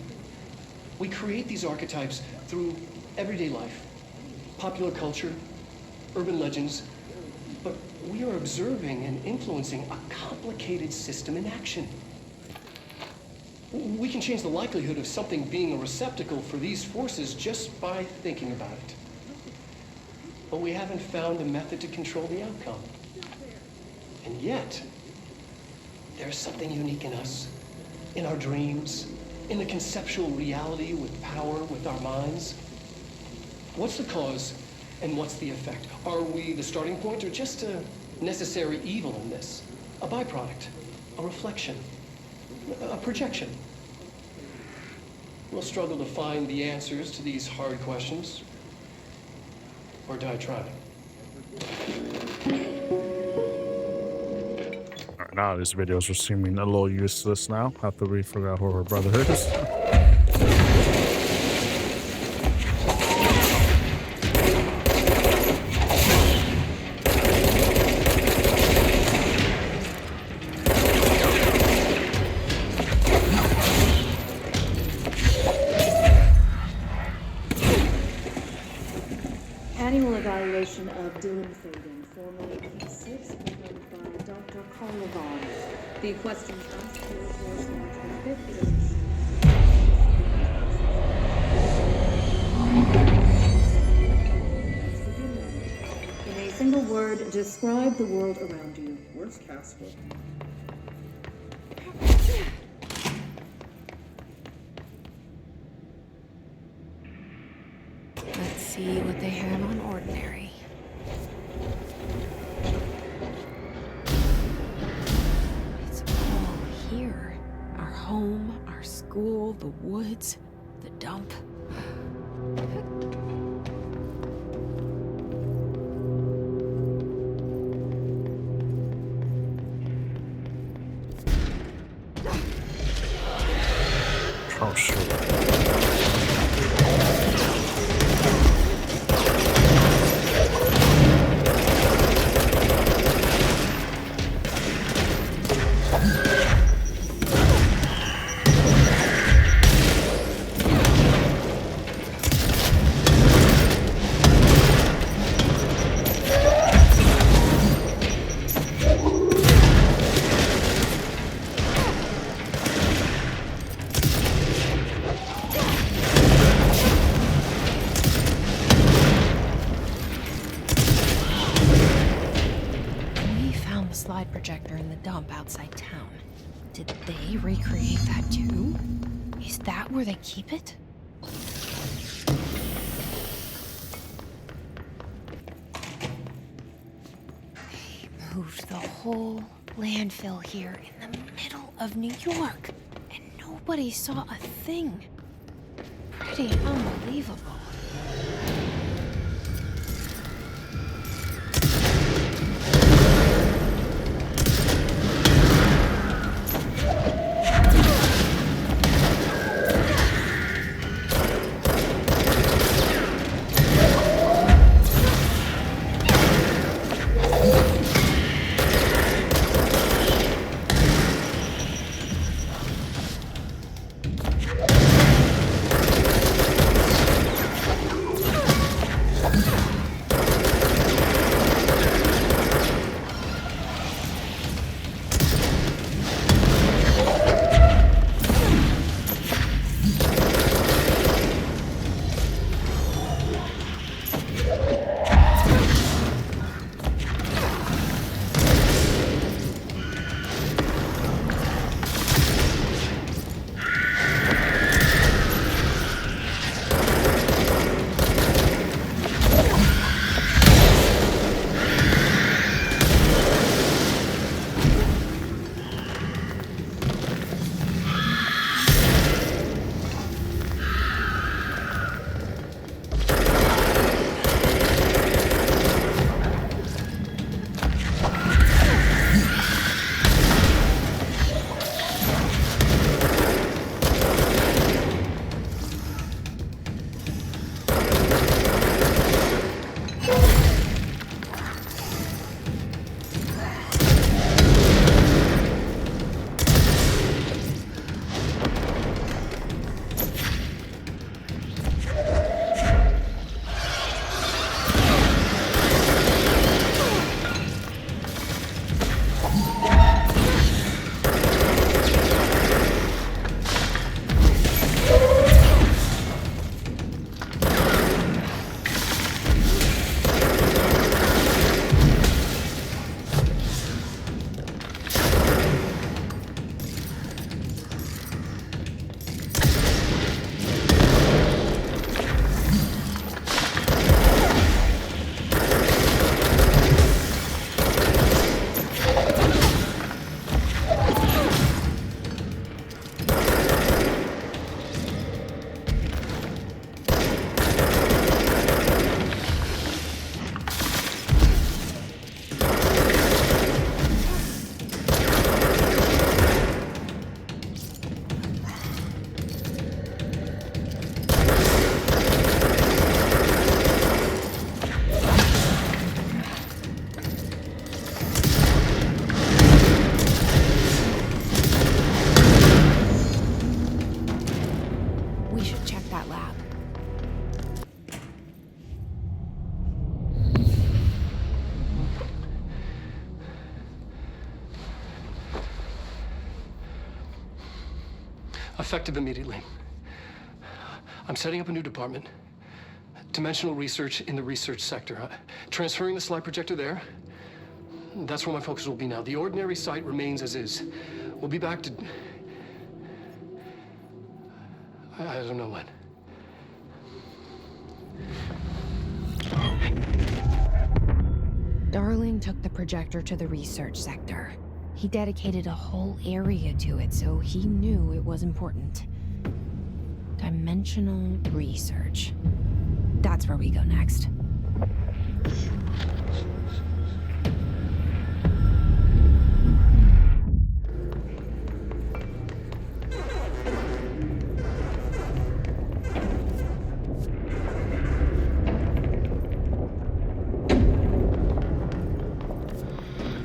We create these archetypes through everyday life, popular culture, urban legends, but we are observing and influencing a complicated system in action. We can change the likelihood of something being a receptacle for these forces just by thinking about it. But we haven't found a method to control the outcome. And yet, there's something unique in us, in our dreams, in the conceptual reality with power, with our minds. What's the cause and what's the effect? Are we the starting point or just a necessary evil in this? A byproduct, a reflection, a projection? We'll struggle to find the answers to these hard questions, or die trying. Alright, now these videos are seeming a little useless now after we figure out who her brother is. Annual evaluation of Dylan Payne, formerly P6, performed by Dr. Carlavon. The questions asked here correspond to the fifth iteration. Let's begin then. In a single word, describe the world around you. Where's Casper? Let's see what they have on ordinary. It's all here. Our home, our school, the woods, the dump. Oh, sure. Slide projector in the dump outside town. Did they recreate that too? Is that where they keep it? They moved the whole landfill here in the middle of New York, and nobody saw a thing. Pretty unbelievable. Effective immediately. I'm setting up a new department. Dimensional research in the research sector. Transferring the slide projector there. That's where my focus will be now. The ordinary site remains as is. We'll be back to... I don't know when. Darling took the projector to the research sector. He dedicated a whole area to it, so he knew it was important. Dimensional research. That's where we go next.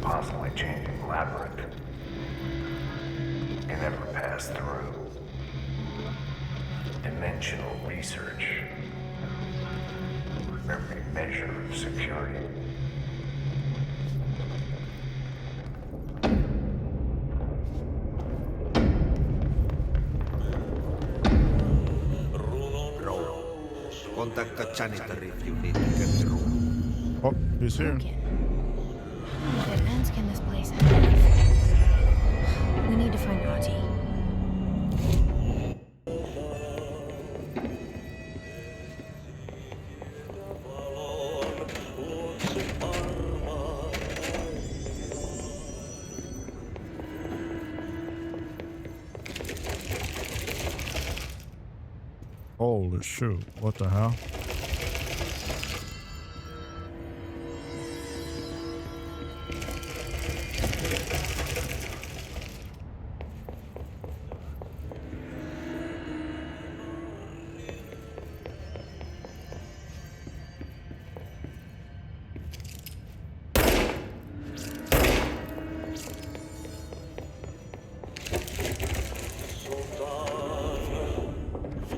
Constantly changing labyrinth. You never pass through. Dimensional research. Every measure of security. Bro, contact the janitor if you need to get the room. Oh, he's here. What events can this place have? We need to find Ati. Holy shoot. What the hell?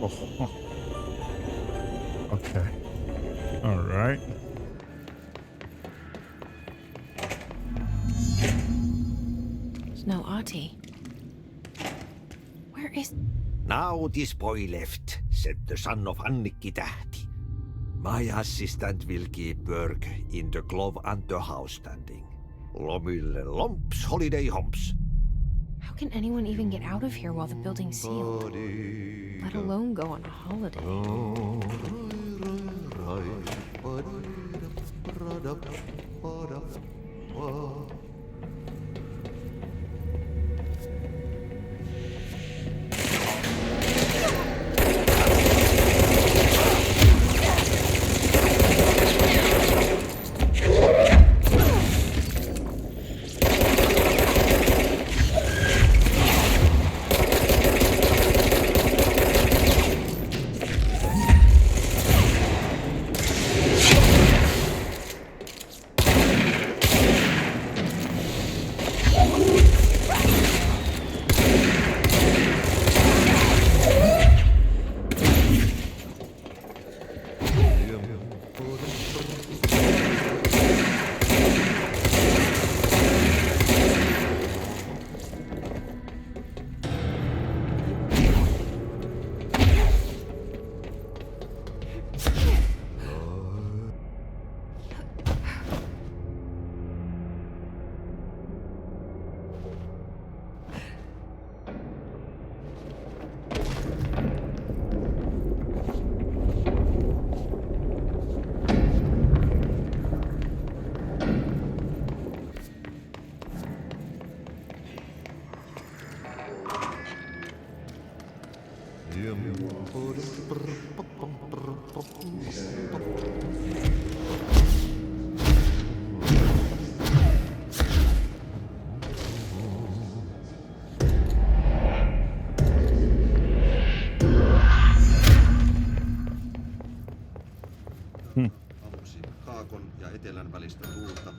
Oh. Okay. All right. There's no Ati. Where is... Now this boy left, said the son of Annikki Tähti. My assistant will keep work in the glove and the house standing. Lomille lomps, holiday humps. How can anyone even get out of here while the building's sealed? Let alone go on a holiday. Aamusi kaakon ja etelän välistä tuulta.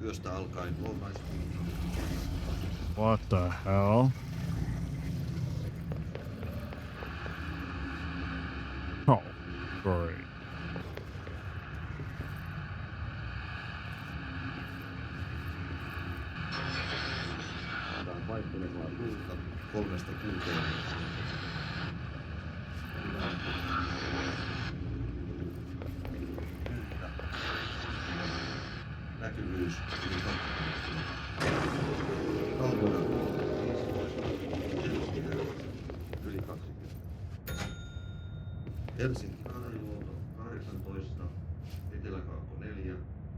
Yöstä alkaen lounaisviikko. What the hell? Oh, great. Saadaan vaihtelevaa tuulta. Näkyvyys Kalvonen yli 20. Helsinki Karajuoto 18, Eteläkaakko 4.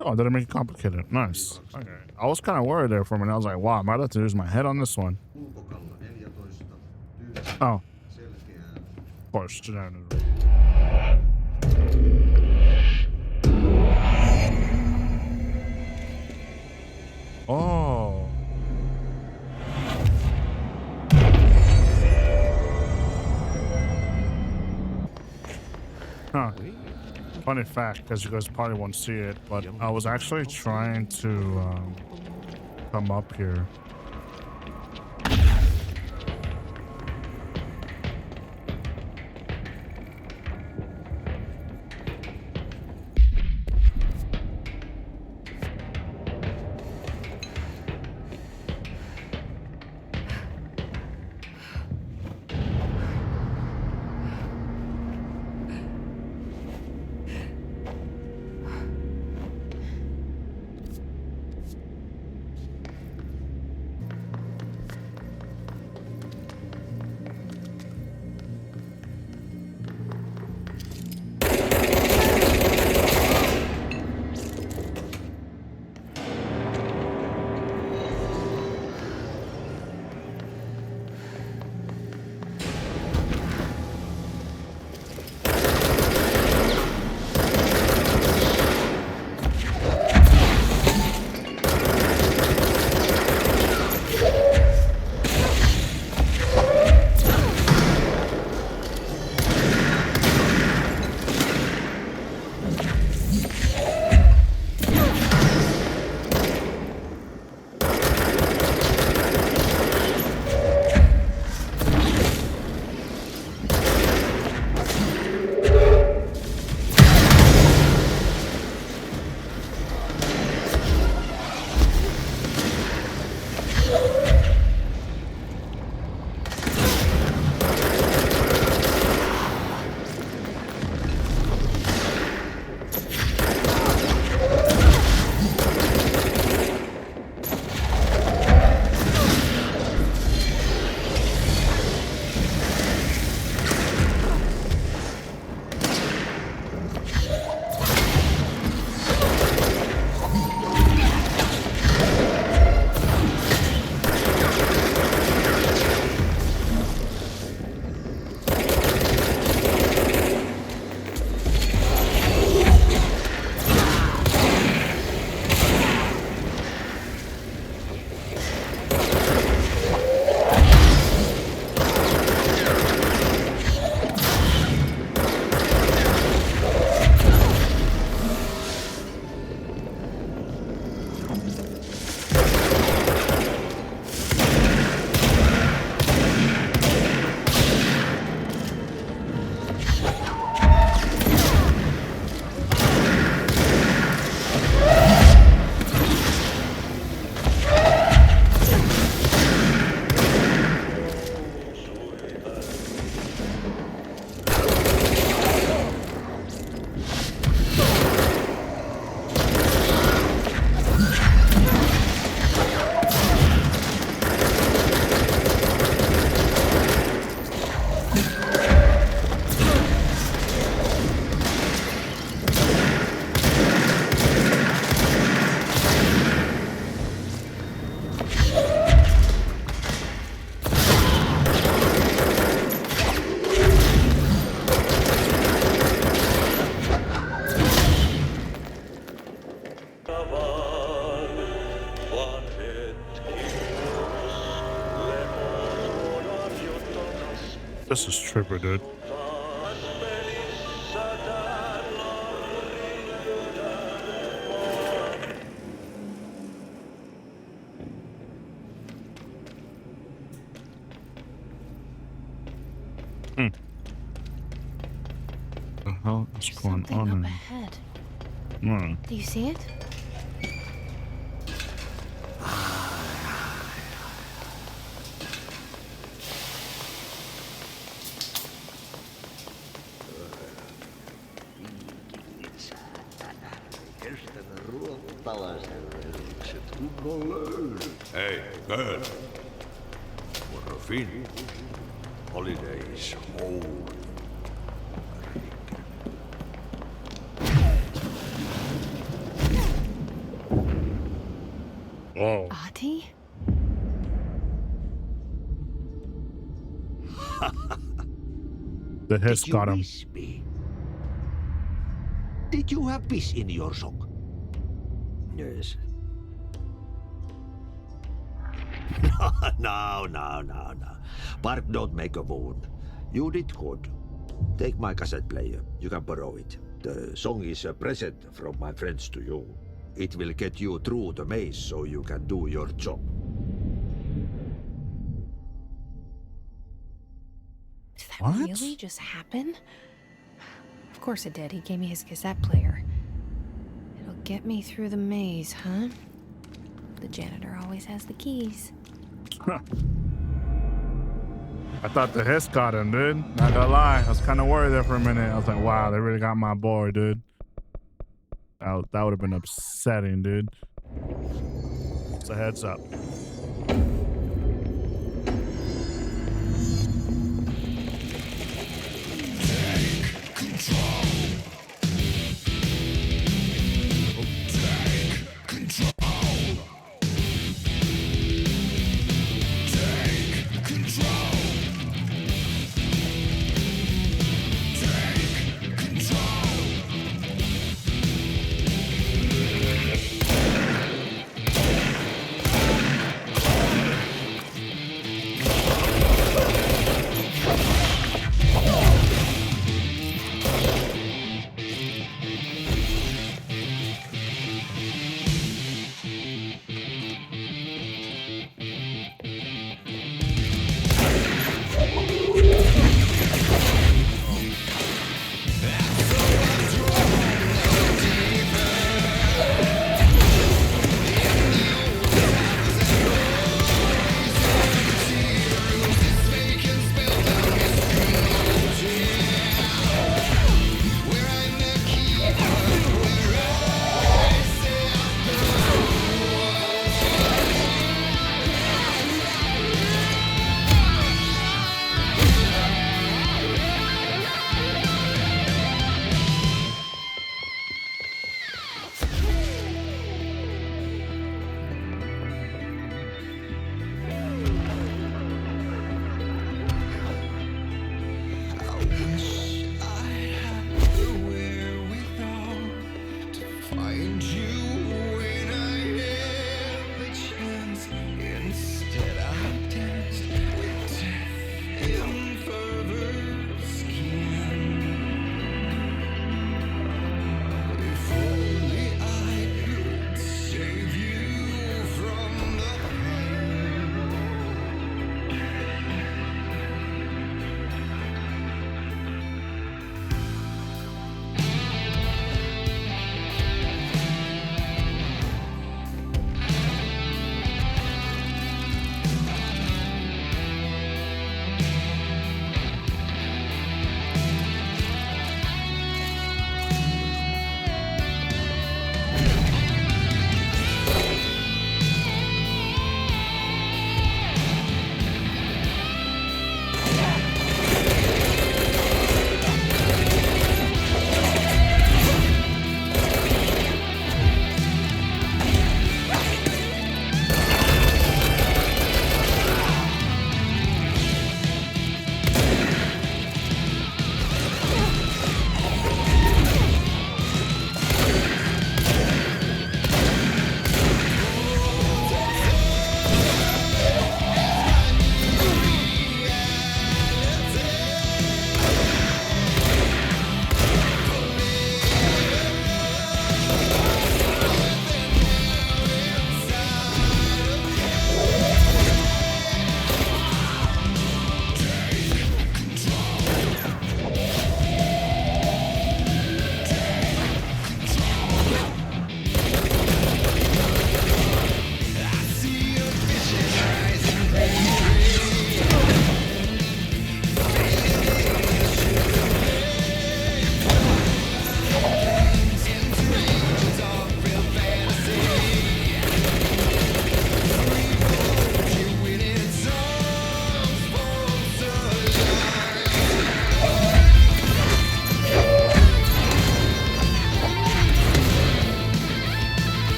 Oh, didn't make it complicated. Nice. Okay. I was kind of worried there for a minute. I was like, wow, I might have to use my head on this one. Oh. Of course. Oh. Huh. Funny fact, because you guys probably won't see it, but I was actually trying to come up here. This is trippy, dude. The hell is going Something on? up ahead. Do you see it? Hey, girl. For a Finn. Holidays home. Whoa. Ati? The hiss Did you got him. miss me? Did you have peace in your song? Yes. No. Bark don't make a wound. You did good. Take my cassette player. You can borrow it. The song is a present from my friends to you. It will get you through the maze so you can do your job. Did that really just happen? Of course it did. He gave me his cassette player. It'll get me through the maze, huh? The janitor always has the keys. I thought the hiss got him, dude. Not gonna lie. I was kind of worried there for a minute. I was like, wow, they really got my boy, dude. That would have been upsetting, dude. Just a heads up.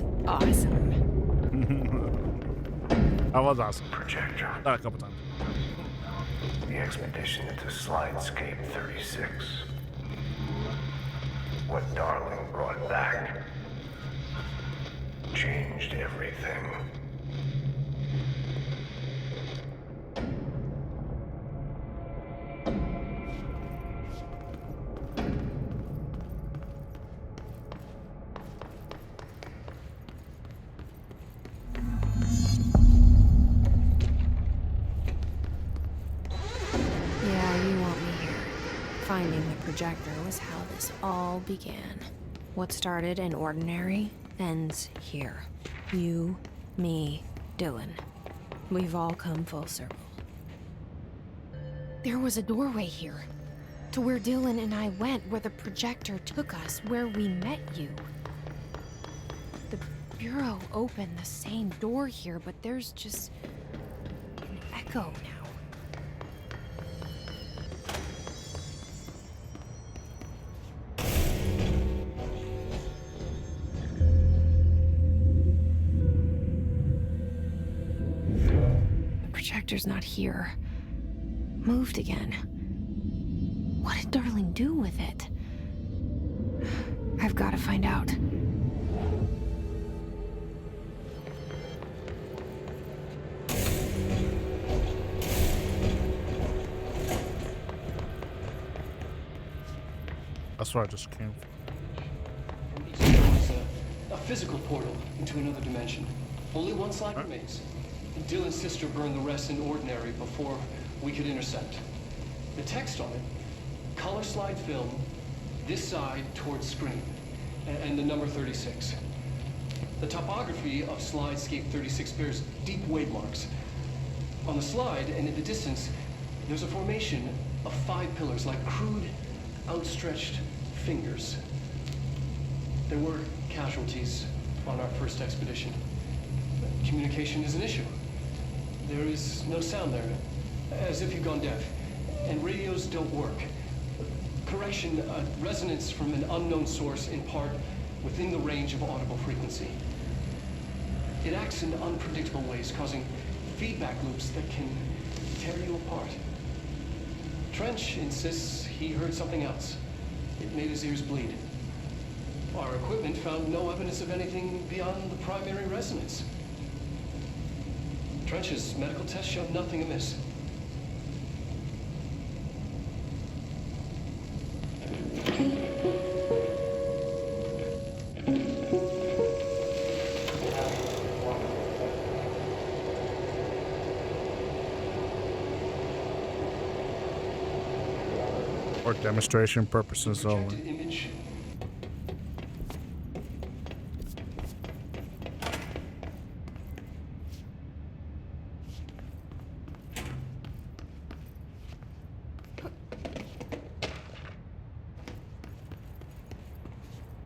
was awesome. That was awesome. Projector. Not a couple times. The expedition into Slidescape 36. What Darling brought back changed everything. Yeah, you want me here. Finding the projector was how this all began. What started in ordinary ends here. You, me, Dylan. We've all come full circle. There was a doorway here. To where Dylan and I went, where the projector took us, where we met you. The Bureau opened the same door here, but there's just an echo now. Projector's not here. Moved again. What did Darling do with it? I've got to find out. That's where I just came from. It's a physical portal into another dimension. Only one slide remains. Dylan's sister burned the rest in ordinary before we could intercept. The text on it, color slide film, this side towards screen, and the number 36. The topography of Slidescape 36 bears deep wave marks. On the slide and in the distance, there's a formation of 5 pillars like crude, outstretched fingers. There were casualties on our first expedition. Communication is an issue. There is no sound there, as if you've gone deaf, and radios don't work. Correction, resonance from an unknown source in part within the range of audible frequency. It acts in unpredictable ways, causing feedback loops that can tear you apart. Trench insists he heard something else. It made his ears bleed. Our equipment found no evidence of anything beyond the primary resonance. Trench's medical tests showed nothing amiss. For demonstration purposes only. Image.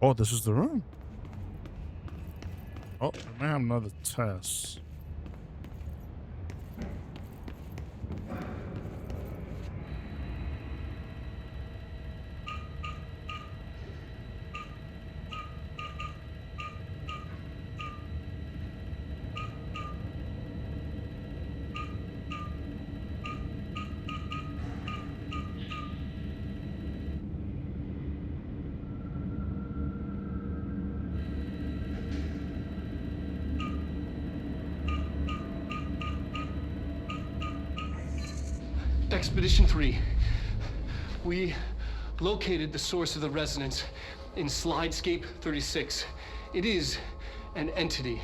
Oh, this is the room. Oh, we may have another test. Expedition 3. We located the source of the resonance in Slidescape 36. It is an entity,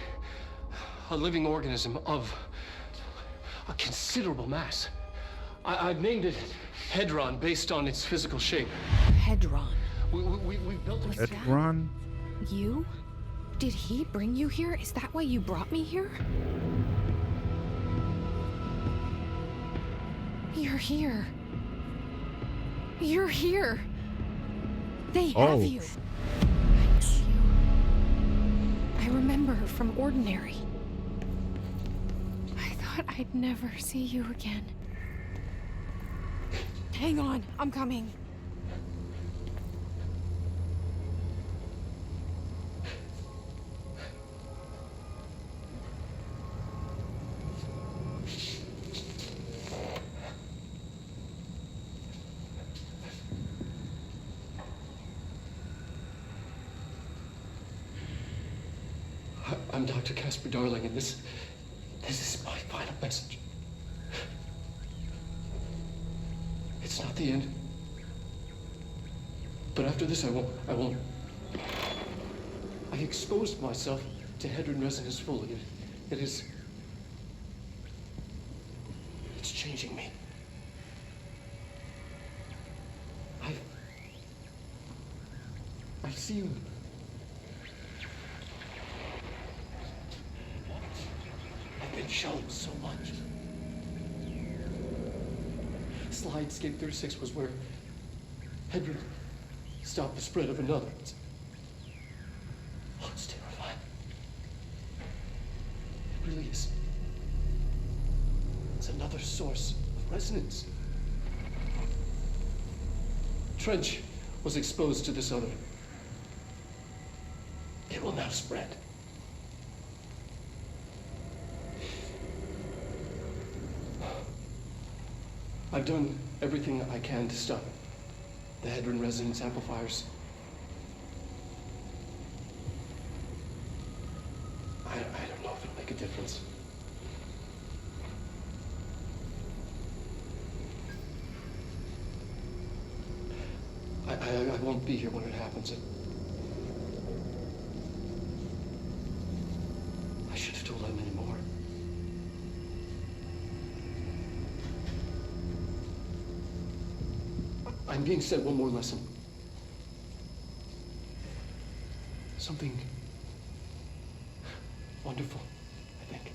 a living organism of a considerable mass. I've named it Hedron based on its physical shape. Hedron. We built a... Hedron? You? Did he bring you here? Is that why you brought me here? You're here. You're here. They have you. I know you. I remember from Ordinary. I thought I'd never see you again. Hang on, I'm coming. I'm Dr. Casper Darling, and this is my final message. It's not the end. But after this, I won't. I exposed myself to Hedron resonance fully. It's changing me. I've seen. I've been shown so much. Slidescape 36 was where Hedron stopped the spread of another. It's terrifying. It really is. It's another source of resonance. Trench was exposed to this other. It will now spread. I've done everything I can to stop it. The Hedron resonance amplifiers. I don't know if it'll make a difference. I won't be here when it happens. I should have told Emily more. I'm being sent one more lesson. Something wonderful, I think.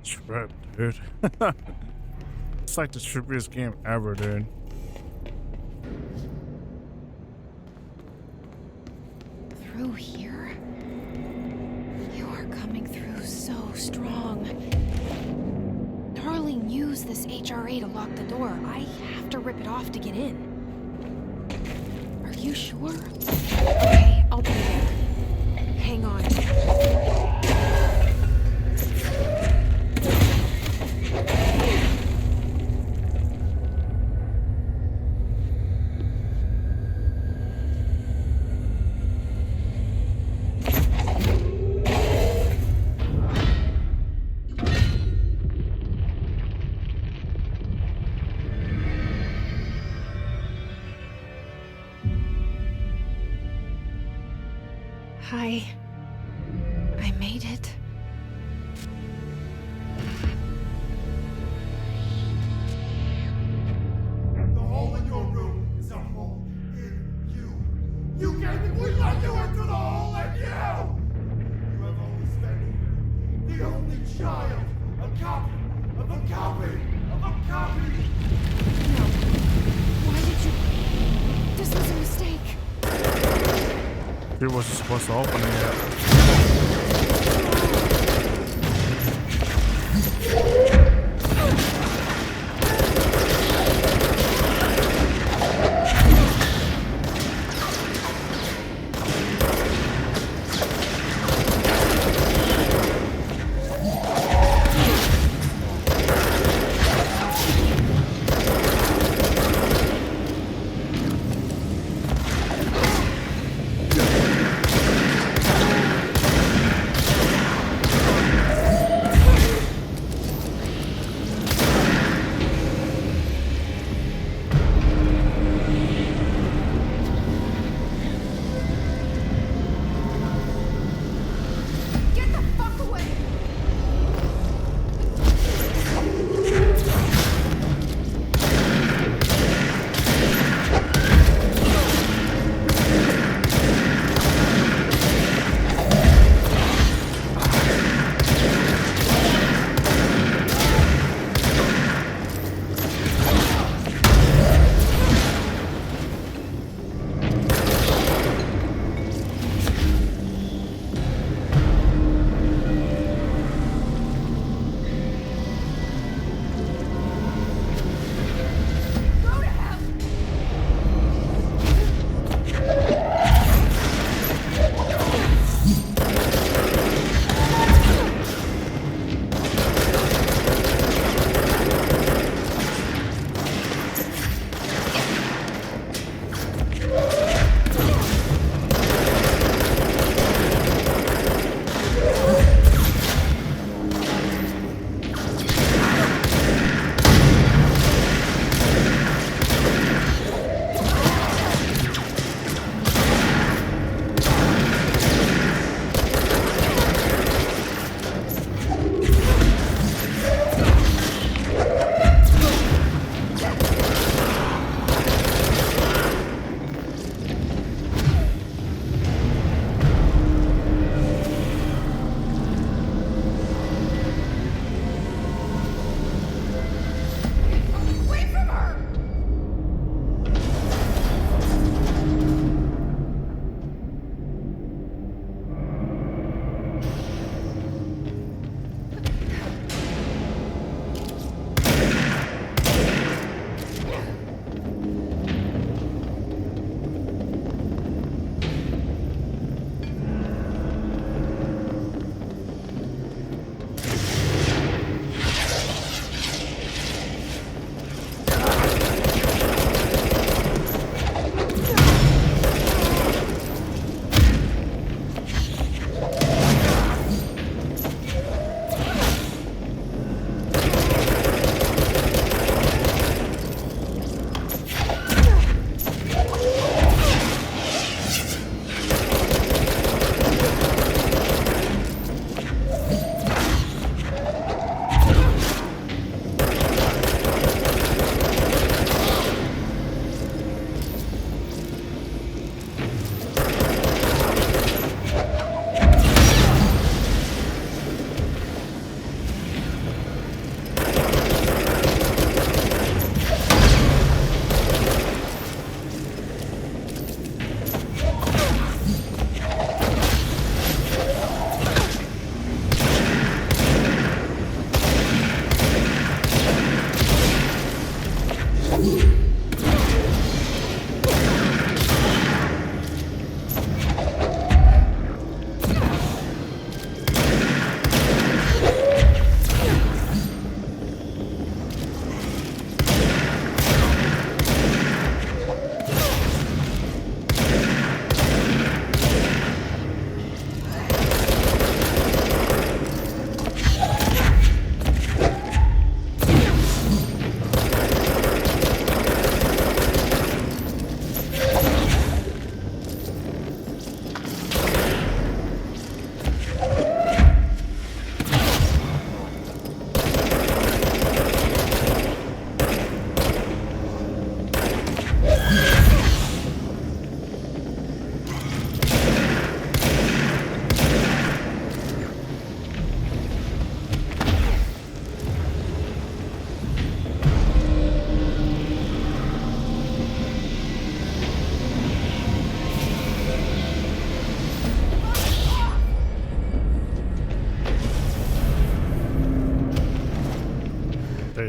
Trip, dude. It's like the trippiest game ever, dude. Through here? You are coming through so strong. Darling used this HRA to lock the door. I have to rip it off to get in. Are you sure? Okay, I'll be there. Hang on. Hi. I made it. The hole in your room is a hole in you. You gave me, we let you into the hole in you! You have always been here. The only child. A copy of a copy of a copy. No. Why did you... This was a mistake. He wasn't supposed to open it yet.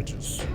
stages.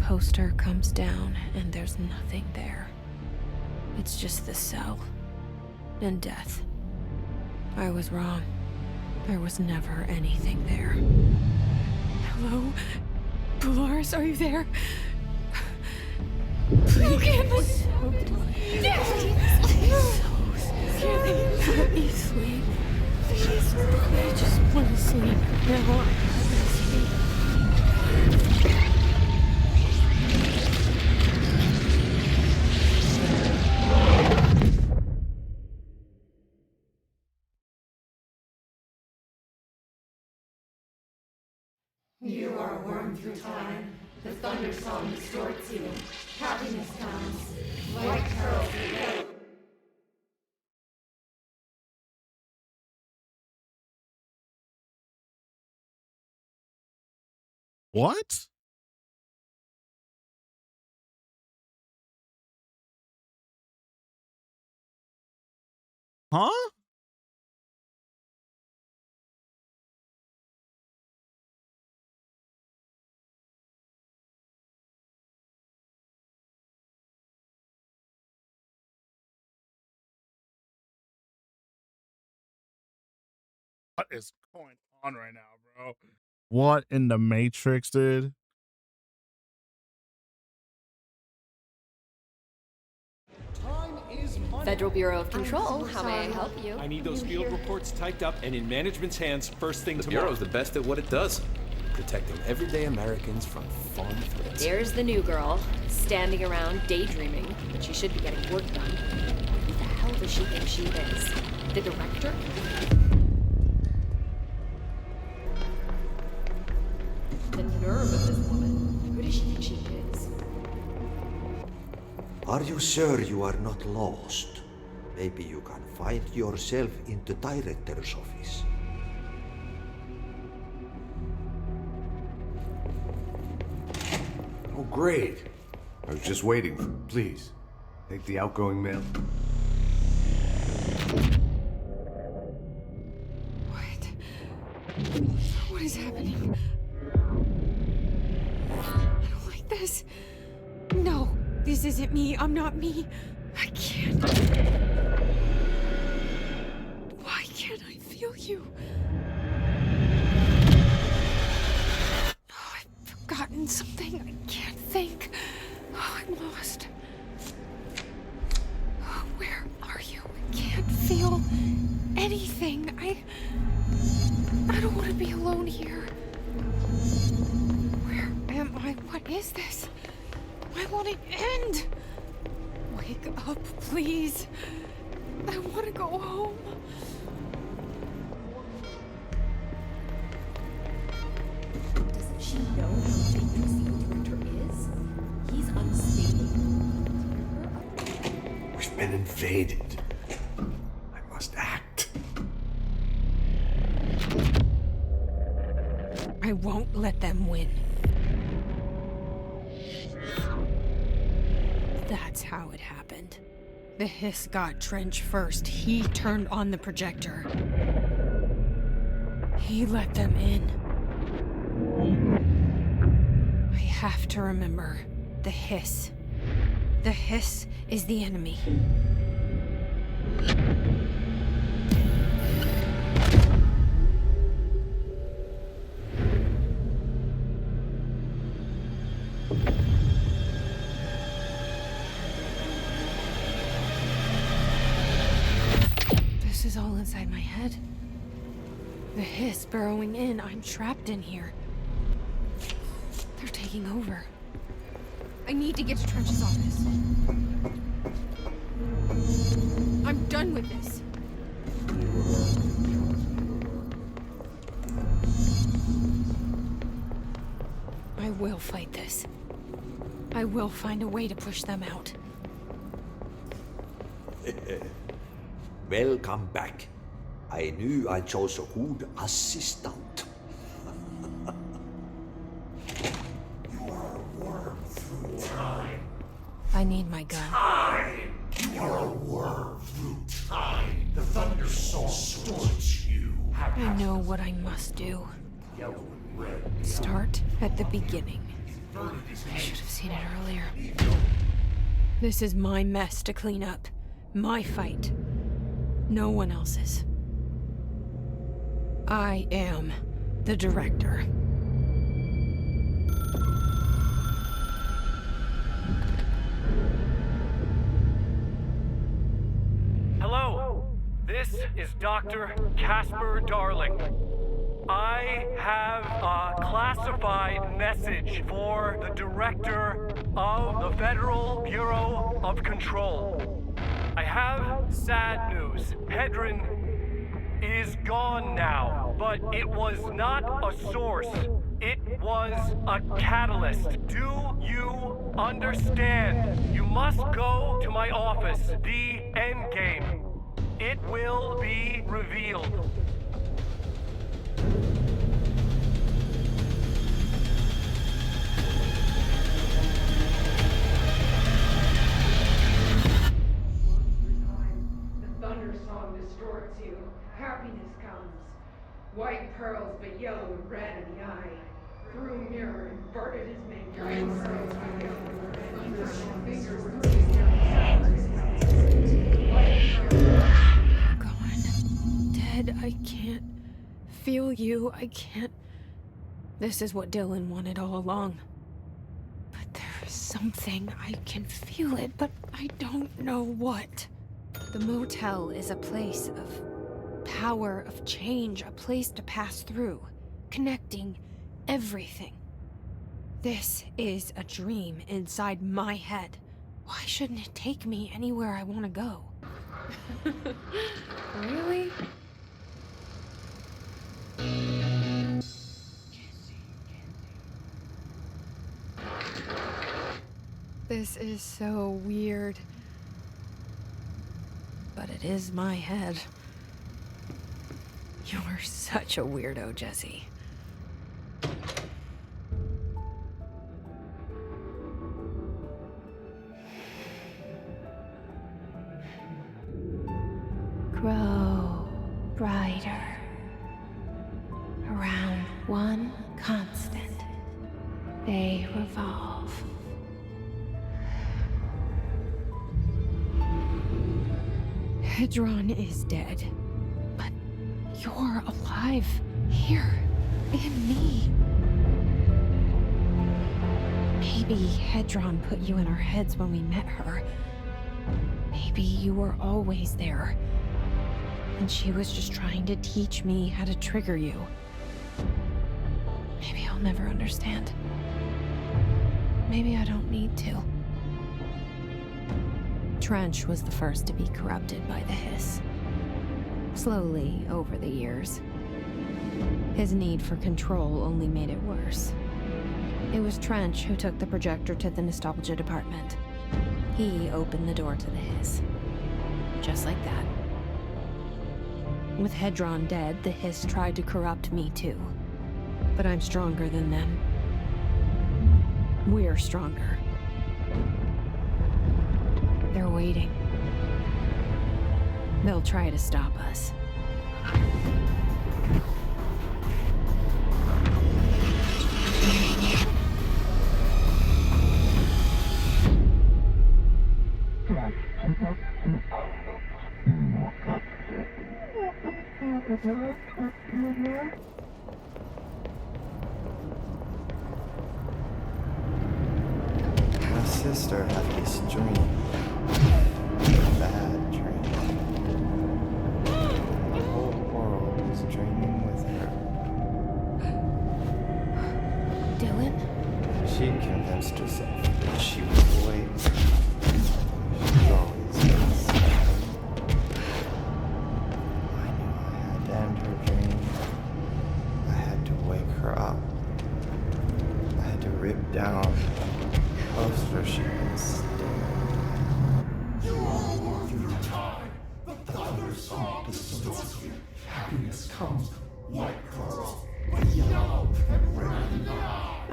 Poster comes down and there's nothing there. It's just the cell and death. I was wrong. There was never anything there. Hello? Polaris, are you there? Please. Let me sleep. Please. I just want to sleep now. You are wormed through time. The thunder song distorts you. Happiness comes. White pearls yellow. What? Huh? What is going on right now, bro? What in the Matrix, dude? Federal Bureau of Control, how may I help you? I need those field reports typed up and in management's hands first thing The tomorrow. Bureau's the best at what it does. Protecting everyday Americans from foreign threats. There's the new girl, standing around daydreaming, but she should be getting work done. Who the hell does she think she is? The director? The nerve of this woman. Who does she think she is? Are you sure you are not lost? Maybe you can find yourself in the director's office. Oh, great. I was just waiting. Please, take the outgoing mail. What is happening? I don't like this. No, this isn't me. I'm not me. I can't. Why can't I feel you? Oh, I've forgotten something. I can't think. Oh, I'm lost. Oh, where are you? I can't feel anything. I don't want to be alone here. Where am I? What is this? Why won't it end? Wake up, please. I want to go home. Doesn't she know how dangerous the director is? He's unstable. We've been invaded. I must act. I won't let them win. That's how it happened. The hiss got Trench first. He turned on the projector. He let them in. I have to remember the hiss. The hiss is the enemy. is all inside my head. The hiss burrowing in. I'm trapped in here. They're taking over. I need to get to Trench's office. I'm done with this. I will fight this. I will find a way to push them out. Welcome back. I knew I chose a good assistant. You are a worm through time. I need my gun. Time! You are a worm through time. The Thunder Soul distorts you. I know what I must do. Start at the beginning. I should have seen it earlier. This is my mess to clean up. My fight. No one else's. I am the director. Hello, this is Dr. Casper Darling. I have a classified message for the director of the Federal Bureau of Control. I have sad news. Hedron is gone now, but it was not a source. It was a catalyst. Do you understand? You must go to my office, the Endgame. It will be revealed. Distorts you. Happiness comes. White pearls, but yellow and red in the eye. Through mirror, inverted is made. White pearls, but yellow and red. Gone. Dead. I can't feel you. I can't. This is what Dylan wanted all along. But there's something. I can feel it, but I don't know what. The motel is a place of power, of change, a place to pass through, connecting everything. This is a dream inside my head. Why shouldn't it take me anywhere I want to go? Really? This is so weird. But it is my head. You're such a weirdo, Jesse. Grow brighter around one constant. They revolve. Hedron is dead, but you're alive here in me. Maybe Hedron put you in our heads when we met her. Maybe you were always there, and she was just trying to teach me how to trigger you. Maybe I'll never understand. Maybe I don't need to. Trench was the first to be corrupted by the hiss. Slowly, over the years. His need for control only made it worse. It was Trench who took the projector to the nostalgia department. He opened the door to the hiss. Just like that. With Hedron dead, the hiss tried to corrupt me too. But I'm stronger than them. We're stronger. They're waiting. They'll try to stop us. My sister had this dream. A bad dream.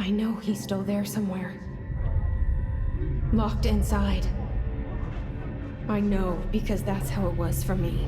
I know he's still there somewhere. Locked inside. I know, because that's how it was for me.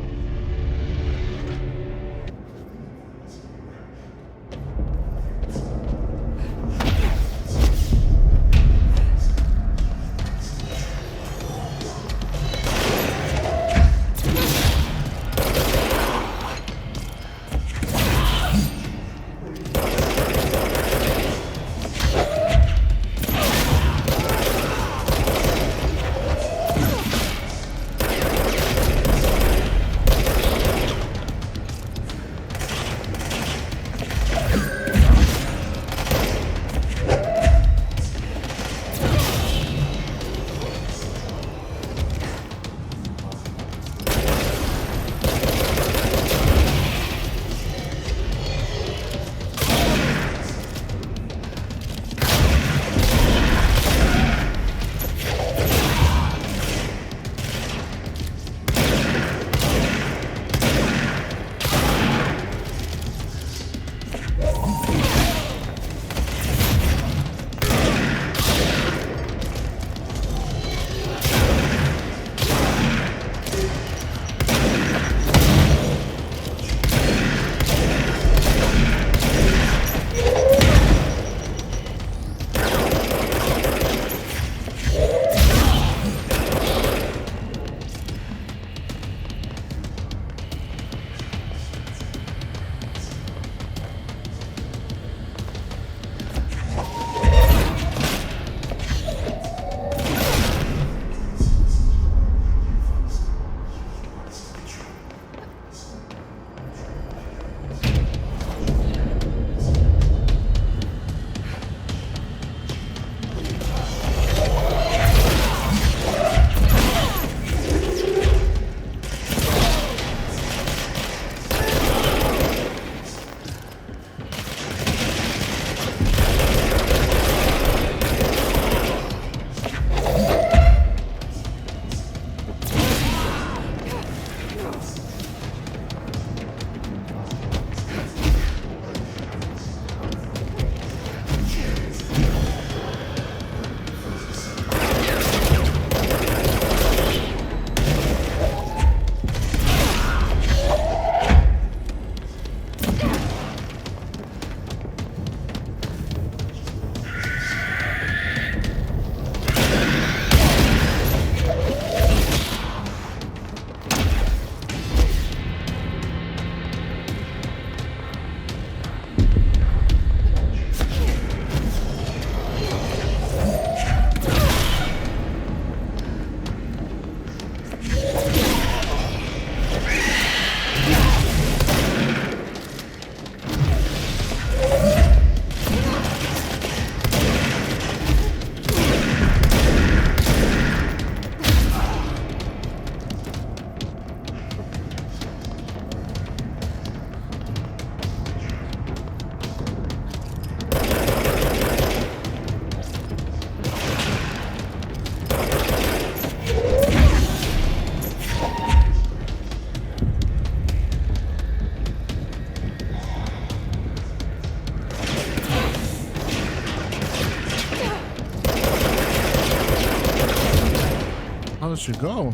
How does she go?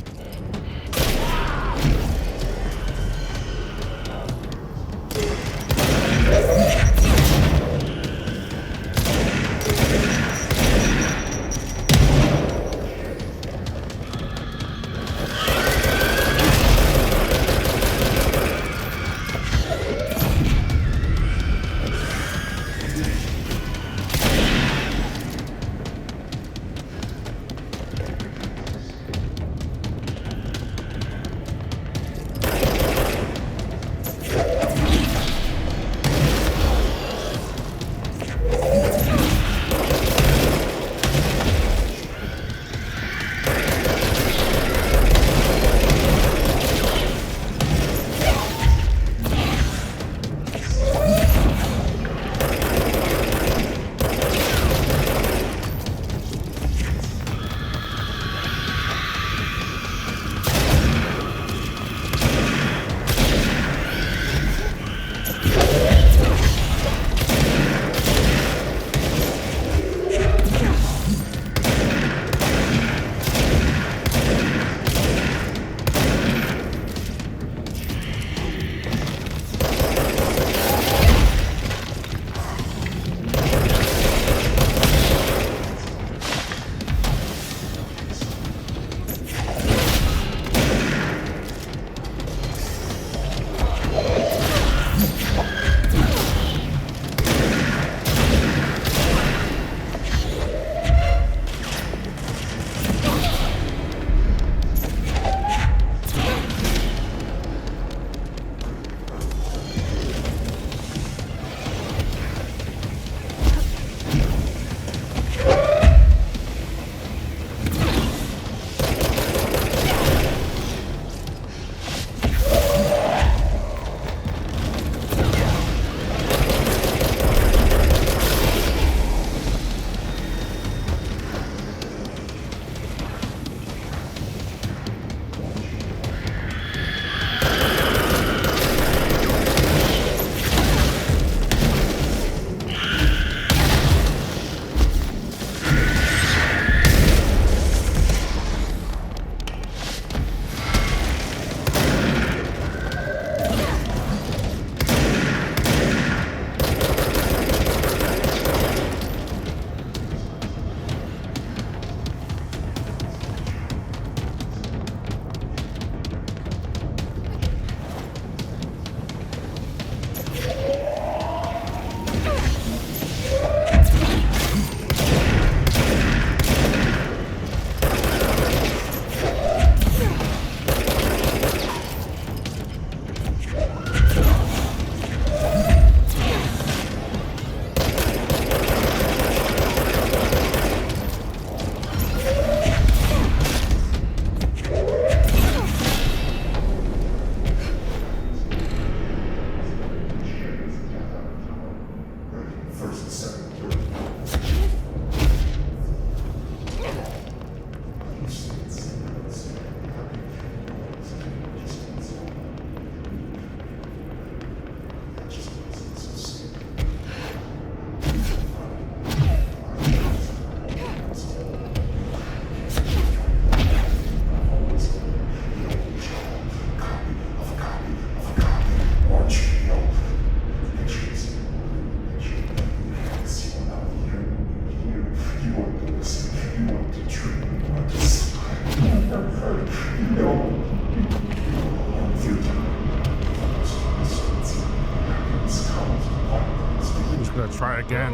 again.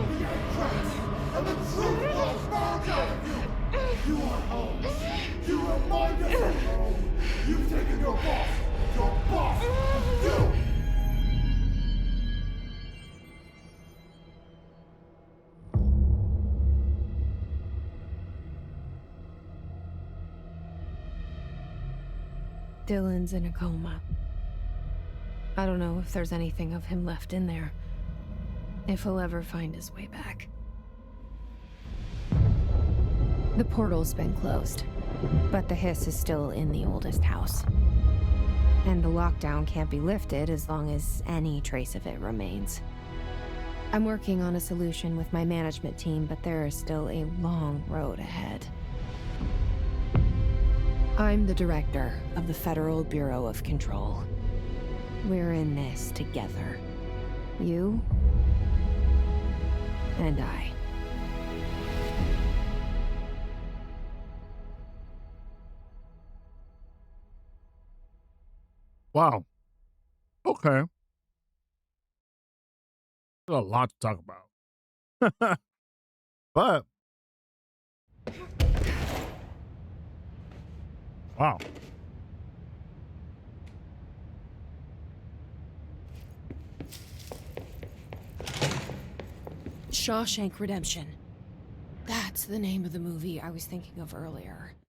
And the truth will emerge out of you. You are home. You remind us of home. You've taken your boss, you. Dylan's in a coma. I don't know if there's anything of him left in there. If he'll ever find his way back. The portal's been closed, but the hiss is still in the oldest house. And the lockdown can't be lifted as long as any trace of it remains. I'm working on a solution with my management team, but there is still a long road ahead. I'm the director of the Federal Bureau of Control. We're in this together. You and I. Wow. Okay. There's a lot to talk about. But wow. Shawshank Redemption. That's the name of the movie I was thinking of earlier.